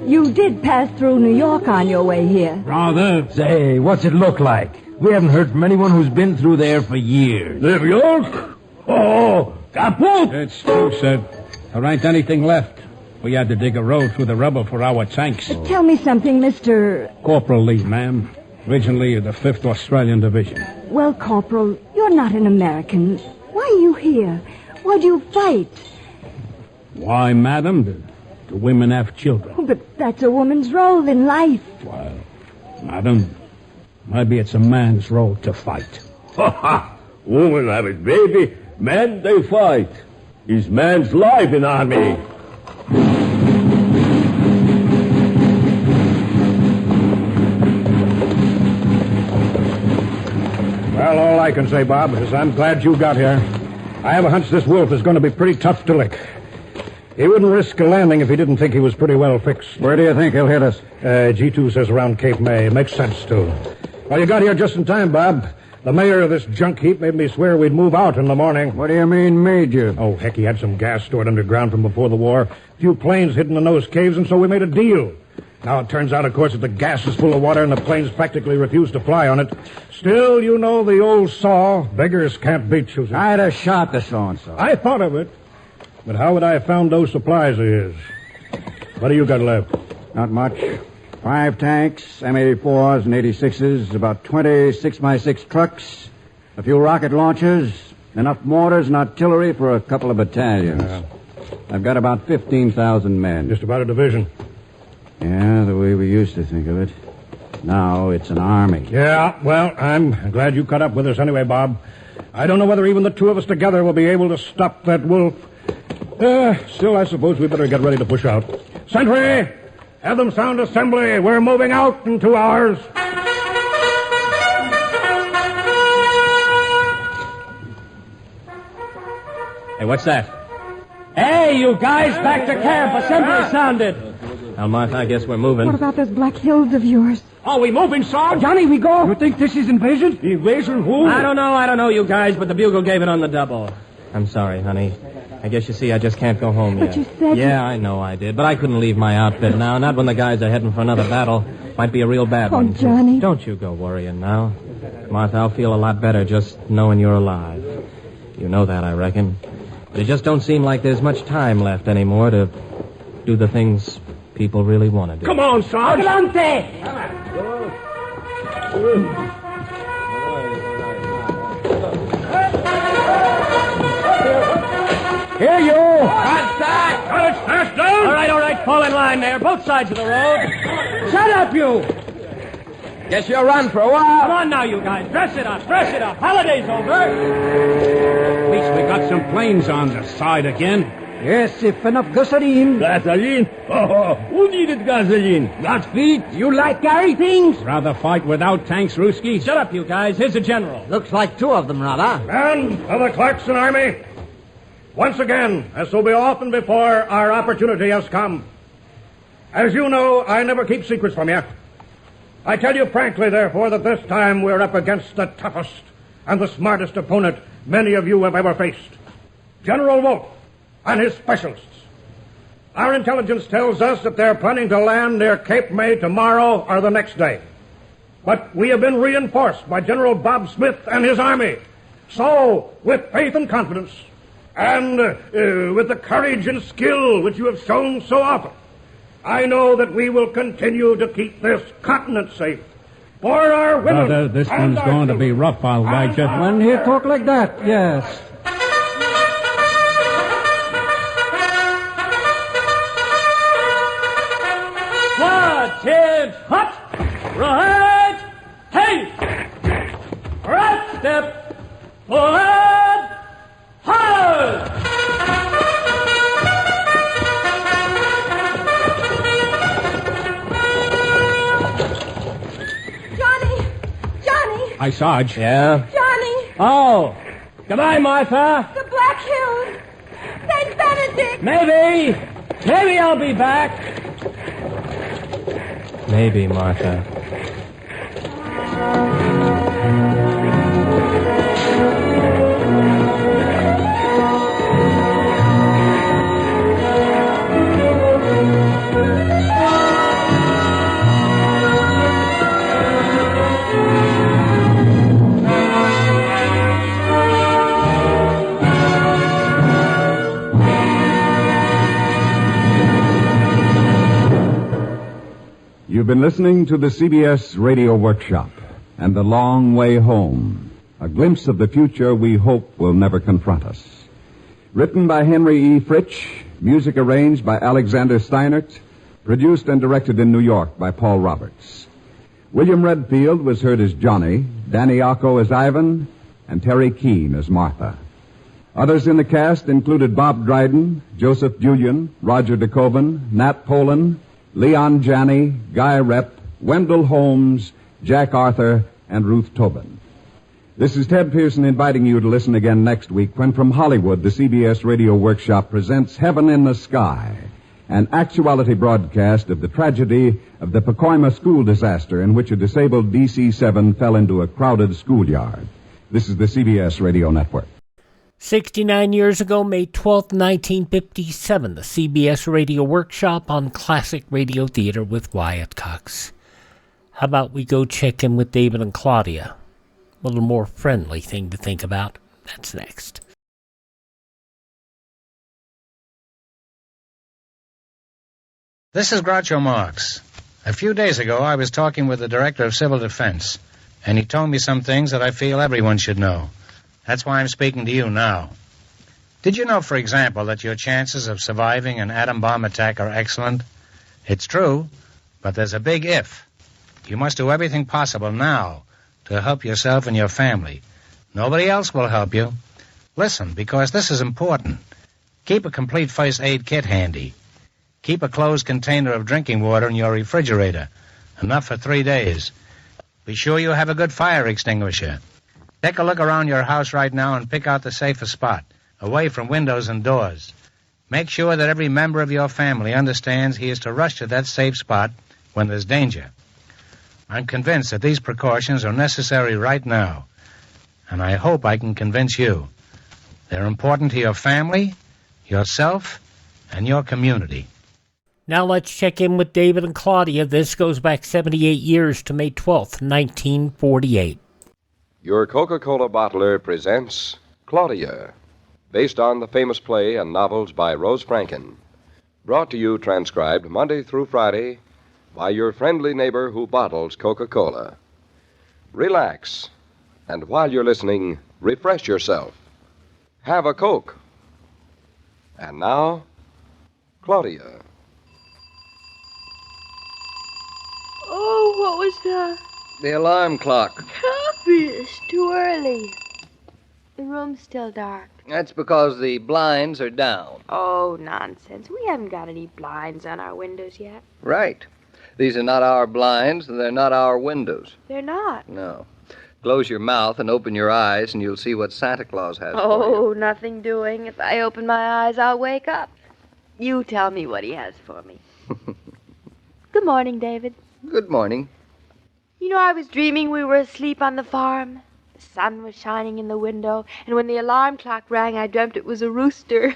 You did pass through New York on your way here. Rather. Say, what's it look like? We haven't heard from anyone who's been through there for years. New York? Oh, kaput! It's true, sir. There ain't anything left. We had to dig a road through the rubble for our tanks. Tell me something, Mr. Corporal Lee, ma'am. Originally of the 5th Australian Division. Well, Corporal, you're not an American. Why are you here? Why do you fight? Why, madam? The women have children. Oh, but that's a woman's role in life. Well, madam, maybe it's a man's role to fight. Ha ha! Woman have it, baby. Men, they fight. Is man's life in army. Well, all I can say, Bob, is I'm glad you got here. I have a hunch this wolf is going to be pretty tough to lick. He wouldn't risk a landing if he didn't think he was pretty well fixed. Where do you think he'll hit us? G2 says around Cape May. Makes sense, too. Well, you got here just in time, Bob. The mayor of this junk heap made me swear we'd move out in the morning. What do you mean, Major? Oh, heck, he had some gas stored underground from before the war. A few planes hidden in those caves, and so we made a deal. Now, it turns out, of course, that the gas is full of water and the planes practically refuse to fly on it. Still, you know the old saw, beggars can't beat Suzy. I'd have shot the so-and-so. I thought of it. But how would I have found those supplies of his? What do you got left? Not much. 5 tanks, M84s and 86s, about 20 6x6 trucks, a few rocket launchers, enough mortars and artillery for a couple of battalions. I've got about 15,000 men. Just about a division. Yeah, the way we used to think of it. Now it's an army. Yeah, well, I'm glad you caught up with us anyway, Bob. I don't know whether even the two of us together will be able to stop that wolf. Still, I suppose we better get ready to push out. Sentry! Have them sound assembly. We're moving out in 2 hours. Hey, what's that? Hey, you guys, back to camp. Assembly sounded. Well, Martha, I guess we're moving. What about those Black Hills of yours? Are we moving, Sarge? Johnny, we go. You think this is invasion? Invasion who? I don't know, you guys, but the bugle gave it on the double. I'm sorry, honey. I guess you see I just can't go home yet. But you said... Yeah, I know I did, but I couldn't leave my outfit now, not when the guys are heading for another battle. Might be a real bad one. Oh, Johnny. Don't you go worrying now. Martha, I'll feel a lot better just knowing you're alive. You know that, I reckon. But it just don't seem like there's much time left anymore to do the things people really want to do. Come on, Sarge. Adelante! Here you! Contact! Got it smashed down! All right, Fall in line there, both sides of the road. Shut up, you! Guess you'll run for a while. Come on now, you guys. Dress it up. Holiday's over. At least we got some planes on the side again. Yes, if enough gasoline. Gasoline? Oh, who needed gasoline? Got feet? You like carry things? Rather fight without tanks, Ruski? Shut up, you guys. Here's the general. Looks like two of them, rather. Men of the Clarkson Army, once again, as so be often before, our opportunity has come. As you know, I never keep secrets from you. I tell you frankly, therefore, that this time we're up against the toughest and the smartest opponent many of you have ever faced. General Wolfe and his specialists. Our intelligence tells us that they're planning to land near Cape May tomorrow or the next day. But we have been reinforced by General Bob Smith and his army. So, with faith and confidence, and with the courage and skill which you have shown so often, I know that we will continue to keep this continent safe for our women. Brother, this one's going to be rough, I'll wager. When he talk like that, yes. Watch hot, right, hey, right step, forward, hard. Hi, Sarge. Yeah? Johnny, Oh, goodbye, Martha. the Black Hills. St. Benedict. Maybe I'll be back. Maybe, Martha. You've been listening to the CBS Radio Workshop and The Long Way Home, a glimpse of the future we hope will never confront us. Written by Henry E. Fritsch, music arranged by Alexander Steinert, produced and directed in New York by Paul Roberts. William Redfield was heard as Johnny, Danny Acco as Ivan, and Terry Keane as Martha. Others in the cast included Bob Dryden, Joseph Julian, Roger DeKoven, Nat Poland, Leon Janney, Guy Rep, Wendell Holmes, Jack Arthur, and Ruth Tobin. This is Ted Pearson inviting you to listen again next week when from Hollywood the CBS Radio Workshop presents Heaven in the Sky, an actuality broadcast of the tragedy of the Pacoima school disaster in which a disabled DC-7 fell into a crowded schoolyard. This is the CBS Radio Network. 69 years ago, May 12th, 1957, the CBS Radio Workshop on Classic Radio Theater with Wyatt Cox. How about we go check in with David and Claudia? A little more friendly thing to think about. That's next. This is Groucho Marx. A few days ago, I was talking with the Director of Civil Defense, and he told me some things that I feel everyone should know. That's why I'm speaking to you now. Did you know, for example, that your chances of surviving an atom bomb attack are excellent? It's true, but there's a big if. You must do everything possible now to help yourself and your family. Nobody else will help you. Listen, because this is important. Keep a complete first aid kit handy. Keep a closed container of drinking water in your refrigerator, enough for 3 days. Be sure you have a good fire extinguisher. Take a look around your house right now and pick out the safest spot, away from windows and doors. Make sure that every member of your family understands he is to rush to that safe spot when there's danger. I'm convinced that these precautions are necessary right now, and I hope I can convince you. They're important to your family, yourself, and your community. Now let's check in with David and Claudia. This goes back 78 years to May 12th, 1948. Your Coca-Cola bottler presents Claudia, based on the famous play and novels by Rose Franken. Brought to you, transcribed Monday through Friday, by your friendly neighbor who bottles Coca-Cola. Relax, and while you're listening, refresh yourself. Have a Coke. And now, Claudia. Oh, what was that? The alarm clock. Copy, it's too early. The room's still dark. That's because the blinds are down. Oh, nonsense. We haven't got any blinds on our windows yet. Right. These are not our blinds, and they're not our windows. They're not. No. Close your mouth and open your eyes, and you'll see what Santa Claus has for you. Oh, nothing doing. If I open my eyes, I'll wake up. You tell me what he has for me. Good morning, David. Good morning. You know, I was dreaming we were asleep on the farm. The sun was shining in the window, and when the alarm clock rang, I dreamt it was a rooster.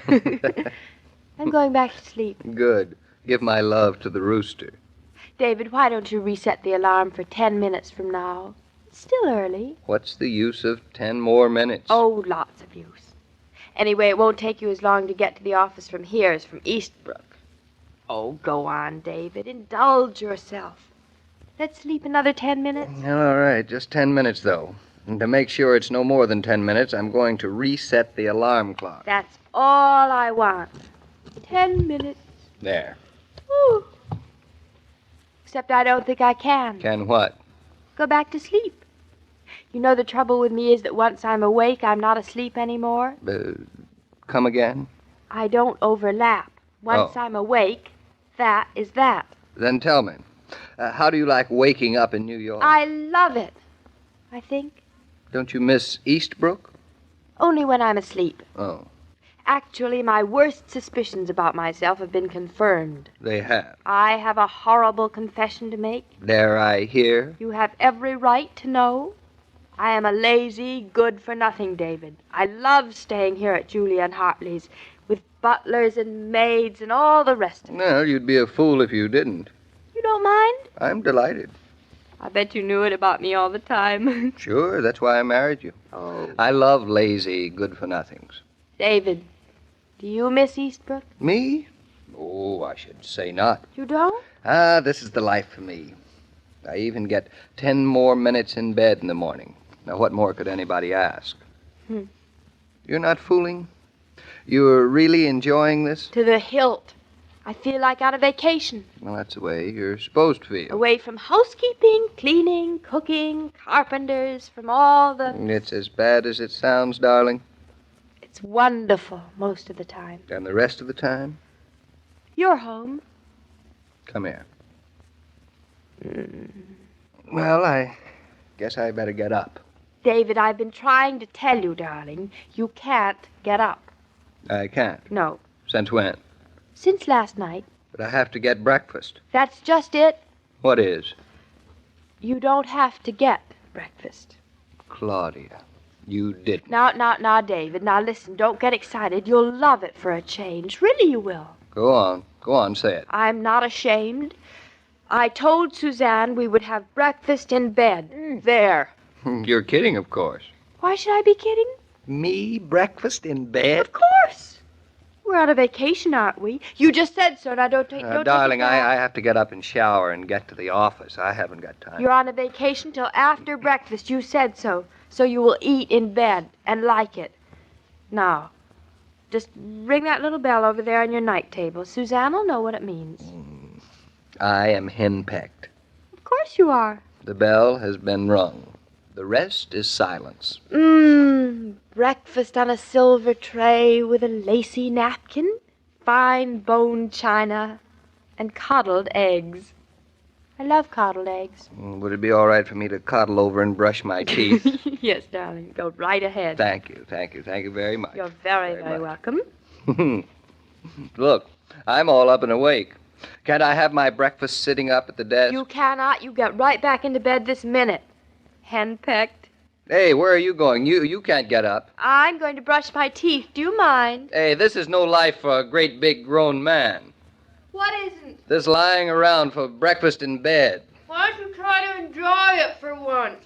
I'm going back to sleep. Good. Give my love to the rooster. David, why don't you reset the alarm for 10 minutes from now? It's still early. What's the use of 10 more minutes? Oh, lots of use. Anyway, it won't take you as long to get to the office from here as from Eastbrook. Oh, go on, David. Indulge yourself. Let's sleep another 10 minutes. All right, just 10 minutes, though. And to make sure it's no more than 10 minutes, I'm going to reset the alarm clock. That's all I want. 10 minutes. There. Ooh. Except I don't think I can. Can what? Go back to sleep. You know, the trouble with me is that once I'm awake, I'm not asleep anymore. Come again? I don't overlap. Once I'm awake, that is that. Then tell me, how do you like waking up in New York? I love it, I think. Don't you miss Eastbrook? Only when I'm asleep. Oh. Actually, my worst suspicions about myself have been confirmed. They have. I have a horrible confession to make. Dare I hear? You have every right to know. I am a lazy, good-for-nothing David. I love staying here at Julia and Hartley's with butlers and maids and all the rest of it. Well, you'd be a fool if you didn't. You don't mind? I'm delighted. I bet you knew it about me all the time. Sure, that's why I married you. Oh. I love lazy, good-for-nothings. David, do you miss Eastbrook? Me? Oh, I should say not. You don't? This is the life for me. I even get 10 more minutes in bed in the morning. Now, what more could anybody ask? You're not fooling? You're really enjoying this? To the hilt. I feel like on a vacation. Well, that's the way you're supposed to feel. Away from housekeeping, cleaning, cooking, carpenters, from all the... It's as bad as it sounds, darling. It's wonderful most of the time. And the rest of the time? You're home. Come here. Well, I guess I better get up. David, I've been trying to tell you, darling, you can't get up. I can't. No. Since when? Since last night. But I have to get breakfast. That's just it. What is? You don't have to get breakfast. Claudia, you didn't. Now, David. Now, listen, don't get excited. You'll love it for a change. Really, you will. Go on, say it. I'm not ashamed. I told Suzanne we would have breakfast in bed. There. You're kidding, of course. Why should I be kidding? Me? Breakfast in bed? Of course. We're on a vacation, aren't we? You just said so. Now, don't darling, I have to get up and shower and get to the office. I haven't got time. You're on a vacation till after breakfast. You said so. So you will eat in bed and like it. Now, just ring that little bell over there on your night table. Suzanne will know what it means. I am henpecked. Of course you are. The bell has been rung. The rest is silence. Breakfast on a silver tray with a lacy napkin, fine bone china, and coddled eggs. I love coddled eggs. Would it be all right for me to coddle over and brush my teeth? Yes, darling. Go right ahead. Thank you very much. You're very welcome. Look, I'm all up and awake. Can't I have my breakfast sitting up at the desk? You cannot. You get right back into bed this minute. Henpecked. Hey, where are you going? You can't get up. I'm going to brush my teeth. Do you mind? Hey, this is no life for a great big grown man. What isn't? This lying around for breakfast in bed. Why don't you try to enjoy it for once?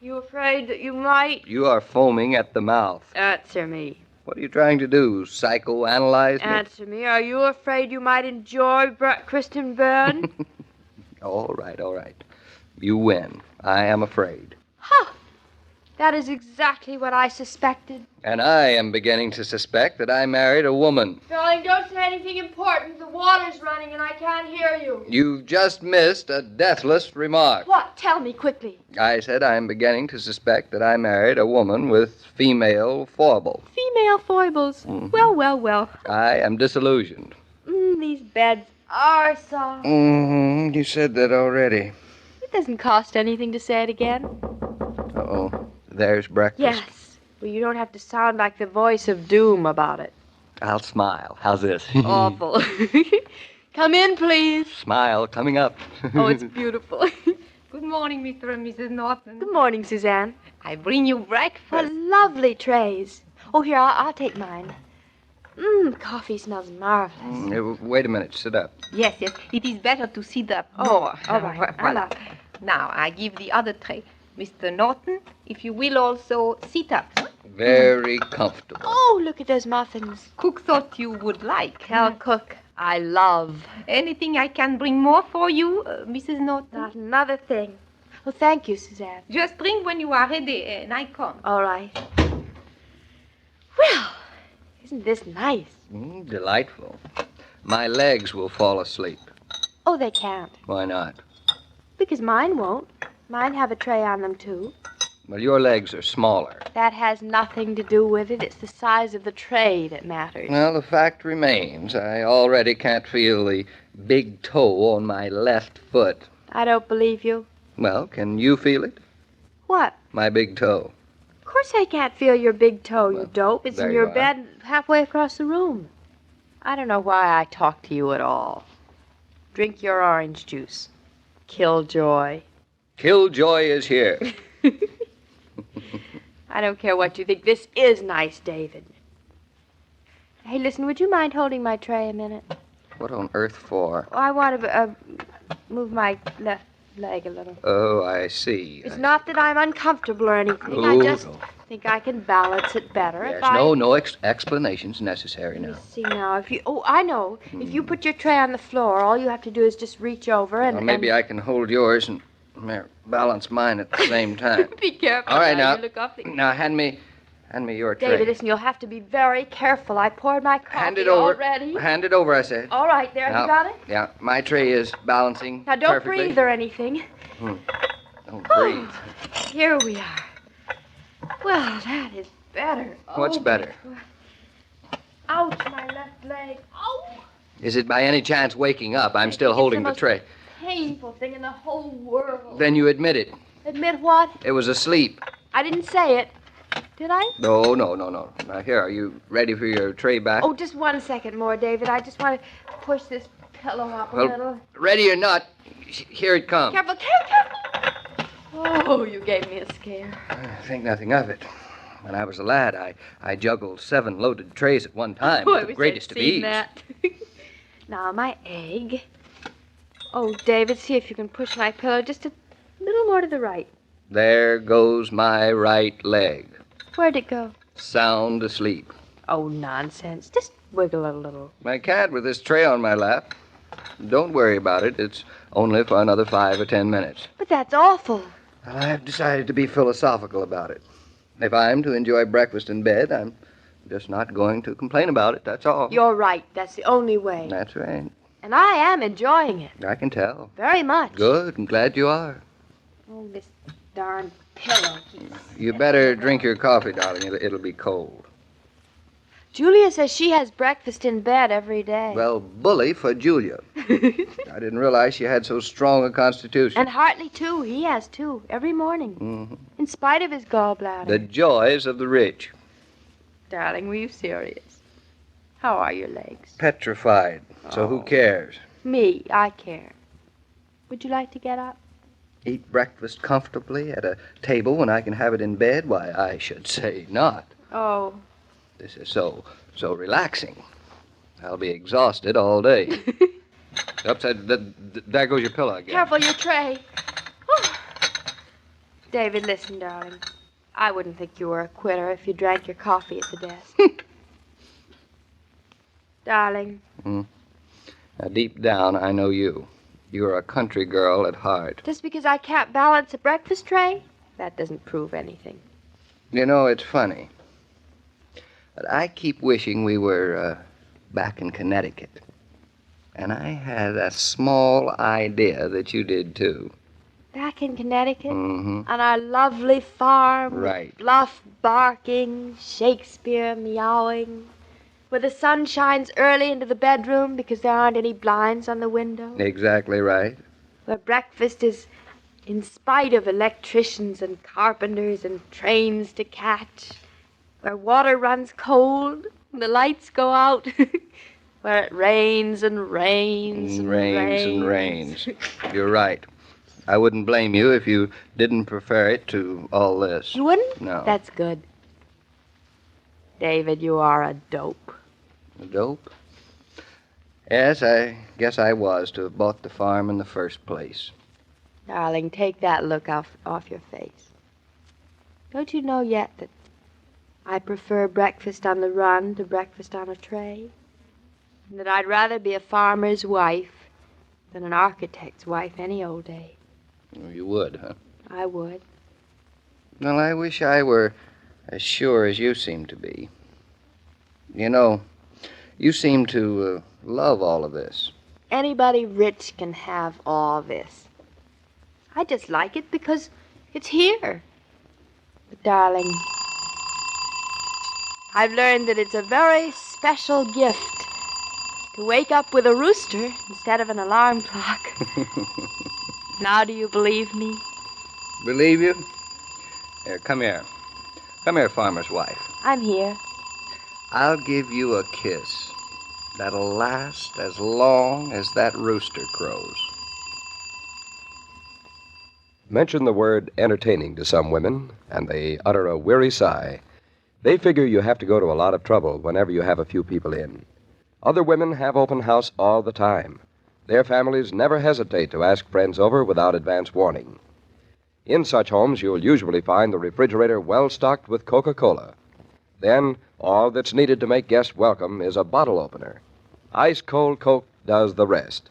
You afraid that you might? You are foaming at the mouth. Answer me. What are you trying to do, psychoanalyze me? Answer me. Are you afraid you might enjoy breakfast in bed? All right. You win. I am afraid. Ha! That is exactly what I suspected. And I am beginning to suspect that I married a woman. Darling, don't say anything important. The water's running and I can't hear you. You've just missed a deathless remark. What? Tell me quickly. I said I am beginning to suspect that I married a woman with female foibles. Female foibles. Well. I am disillusioned. These beds are soft. You said that already. It doesn't cost anything to say it again. Uh-oh. There's breakfast. Yes. Well, you don't have to sound like the voice of doom about it. I'll smile. How's this? Awful. Come in, please. Smile coming up. Oh, it's beautiful. Good morning, Mr. and Mrs. Norton. Good morning, Suzanne. I bring you breakfast. What lovely trays. Oh, here, I'll take mine. Coffee smells marvelous. Wait a minute. Sit up. Yes. It is better to sit up. Oh, all right. Voilà. Now, I give the other tray. Mr. Norton, if you will also sit up. Very comfortable. Oh, look at those muffins. Cook thought you would like. Tell Cook I love. Anything I can bring more for you, Mrs. Norton? Not another thing. Oh, thank you, Suzanne. Just drink when you are ready, and I come. All right. Well, isn't this nice? Delightful. My legs will fall asleep. Oh, they can't. Why not? Because mine won't. Mine have a tray on them, too. Well, your legs are smaller. That has nothing to do with it. It's the size of the tray that matters. Well, the fact remains, I already can't feel the big toe on my left foot. I don't believe you. Well, can you feel it? What? My big toe. Of course I can't feel your big toe, you dope. It's in your bed halfway across the room. I don't know why I talk to you at all. Drink your orange juice. Killjoy. Killjoy is here. I don't care what you think. This is nice, David. Hey, listen, would you mind holding my tray a minute? What on earth for? Oh, I want to move my left leg a little. Oh, I see. It's not that I'm uncomfortable or anything. Oh, I just think I can balance it better. Yes, if I... no explanations necessary now. See now, if you... Oh, I know. If you put your tray on the floor, all you have to do is just reach over and... Well, maybe I can hold yours and balance mine at the same time. Be careful. All right, now. You look awfully... Now, hand me your tray. David, listen, you'll have to be very careful. I poured my coffee Hand it over. already. Hand it over, I said. All right, there. Now, You got it? Yeah, my tray is balancing Now, don't perfectly. breathe or anything. Don't breathe. Here we are. Well, that is better. What's better? Ouch, my left leg. Ow! Is it by any chance waking up? I'm still holding the tray. Painful thing in the whole world. Then you admit it. Admit what? It was asleep. I didn't say it. Did I? No. Now, here, are you ready for your tray back? Oh, just 1 second more, David. I just want to push this pillow up a little. Ready or not, here it comes. Careful. Oh, you gave me a scare. I think nothing of it. When I was a lad, I juggled 7 loaded trays at one time Boy, with the greatest of ease. That. Now, my egg. Oh, David, see if you can push my pillow just a little more to the right. There goes my right leg. Where'd it go? Sound asleep. Oh, nonsense. Just wiggle it a little. I can't with this tray on my lap. Don't worry about it. It's only for another 5 or 10 minutes. But that's awful. Well, I've decided to be philosophical about it. If I'm to enjoy breakfast in bed, I'm just not going to complain about it, that's all. You're right. That's the only way. That's right. And I am enjoying it. I can tell. Very much. Good. I'm glad you are. Oh, this darn pillow keeps... You better drink your coffee, darling. It'll be cold. Julia says she has breakfast in bed every day. Well, bully for Julia. I didn't realize she had so strong a constitution. And Hartley, too. He has, too. Every morning. Mm-hmm. In spite of his gallbladder. The joys of the rich. Darling, were you serious? How are your legs? Petrified. So who cares? Me, I care. Would you like to get up? Eat breakfast comfortably at a table when I can have it in bed? Why, I should say not. Oh. This is so relaxing. I'll be exhausted all day. Upside, there goes your pillow again. Careful, your tray. David, listen, darling. I wouldn't think you were a quitter if you drank your coffee at the desk. Darling. Now, deep down, I know you. You're a country girl at heart. Just because I can't balance a breakfast tray? That doesn't prove anything. You know, it's funny. But I keep wishing we were back in Connecticut. And I had a small idea that you did, too. Back in Connecticut? Mm-hmm. On our lovely farm. Right. With Bluff barking, Shakespeare meowing. Where the sun shines early into the bedroom because there aren't any blinds on the window. Exactly right. Where breakfast is in spite of electricians and carpenters and trains to catch. Where water runs cold and the lights go out. Where it rains and rains and rains. And rains. You're right. I wouldn't blame you if you didn't prefer it to all this. You wouldn't? No. That's good. David, you are a dope. A dope? Yes, I guess I was to have bought the farm in the first place. Darling, take that look off your face. Don't you know yet that I prefer breakfast on the run to breakfast on a tray? And that I'd rather be a farmer's wife than an architect's wife any old day. You would, huh? I would. Well, I wish I were as sure as you seem to be. You know, you seem to love all of this. Anybody rich can have all this. I just like it because it's here. But, darling, I've learned that it's a very special gift to wake up with a rooster instead of an alarm clock. Now do you believe me? Believe you? Here, come here. Come here, farmer's wife. I'm here. I'll give you a kiss that'll last as long as that rooster crows. Mention the word entertaining to some women, and they utter a weary sigh. They figure you have to go to a lot of trouble whenever you have a few people in. Other women have open house all the time. Their families never hesitate to ask friends over without advance warning. In such homes, you'll usually find the refrigerator well stocked with Coca-Cola. Then, all that's needed to make guests welcome is a bottle opener. Ice-cold Coke does the rest.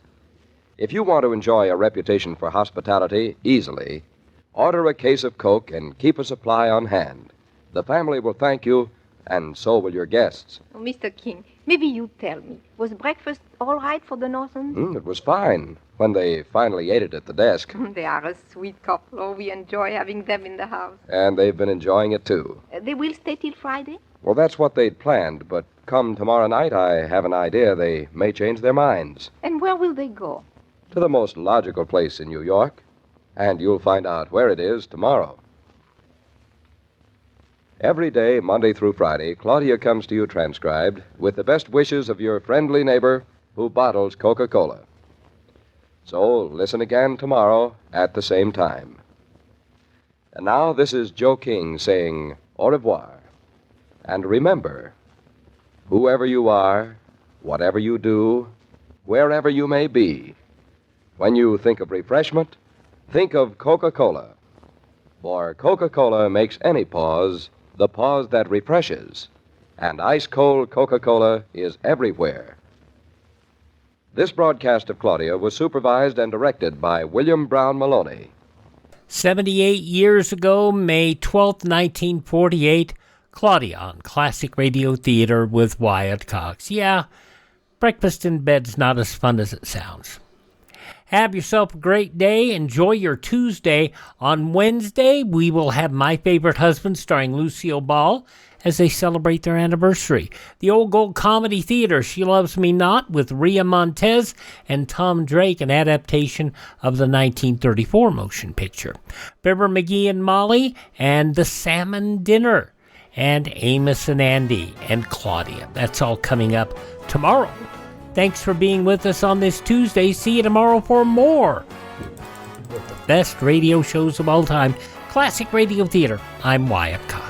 If you want to enjoy a reputation for hospitality easily, order a case of Coke and keep a supply on hand. The family will thank you, and so will your guests. Oh, Mr. King, maybe you tell me. Was breakfast all right for the Northons? It was fine when they finally ate it at the desk. They are a sweet couple. Oh, we enjoy having them in the house. And they've been enjoying it, too. They will stay till Friday? Well, that's what they'd planned, but come tomorrow night, I have an idea they may change their minds. And where will they go? To the most logical place in New York. And you'll find out where it is tomorrow. Every day, Monday through Friday, Claudia comes to you transcribed with the best wishes of your friendly neighbor who bottles Coca-Cola. So listen again tomorrow at the same time. And now this is Joe King saying au revoir. And remember, whoever you are, whatever you do, wherever you may be, when you think of refreshment, think of Coca-Cola. For Coca-Cola makes any pause the pause that refreshes, and ice-cold Coca-Cola is everywhere. This broadcast of Claudia was supervised and directed by William Brown Maloney. 78 years ago, May 12th, 1948, Claudia on Classic Radio Theater with Wyatt Cox. Yeah, breakfast in bed's not as fun as it sounds. Have yourself a great day. Enjoy your Tuesday. On Wednesday, we will have My Favorite Husband starring Lucille Ball as they celebrate their anniversary. The Old Gold Comedy Theater, She Loves Me Not, with Rhea Montez and Tom Drake, an adaptation of the 1934 motion picture. Fibber McGee and Molly and The Salmon Dinner. And Amos and Andy and Claudia. That's all coming up tomorrow. Thanks for being with us on this Tuesday. See you tomorrow for more with the best radio shows of all time. Classic Radio Theater. I'm Wyatt Cox.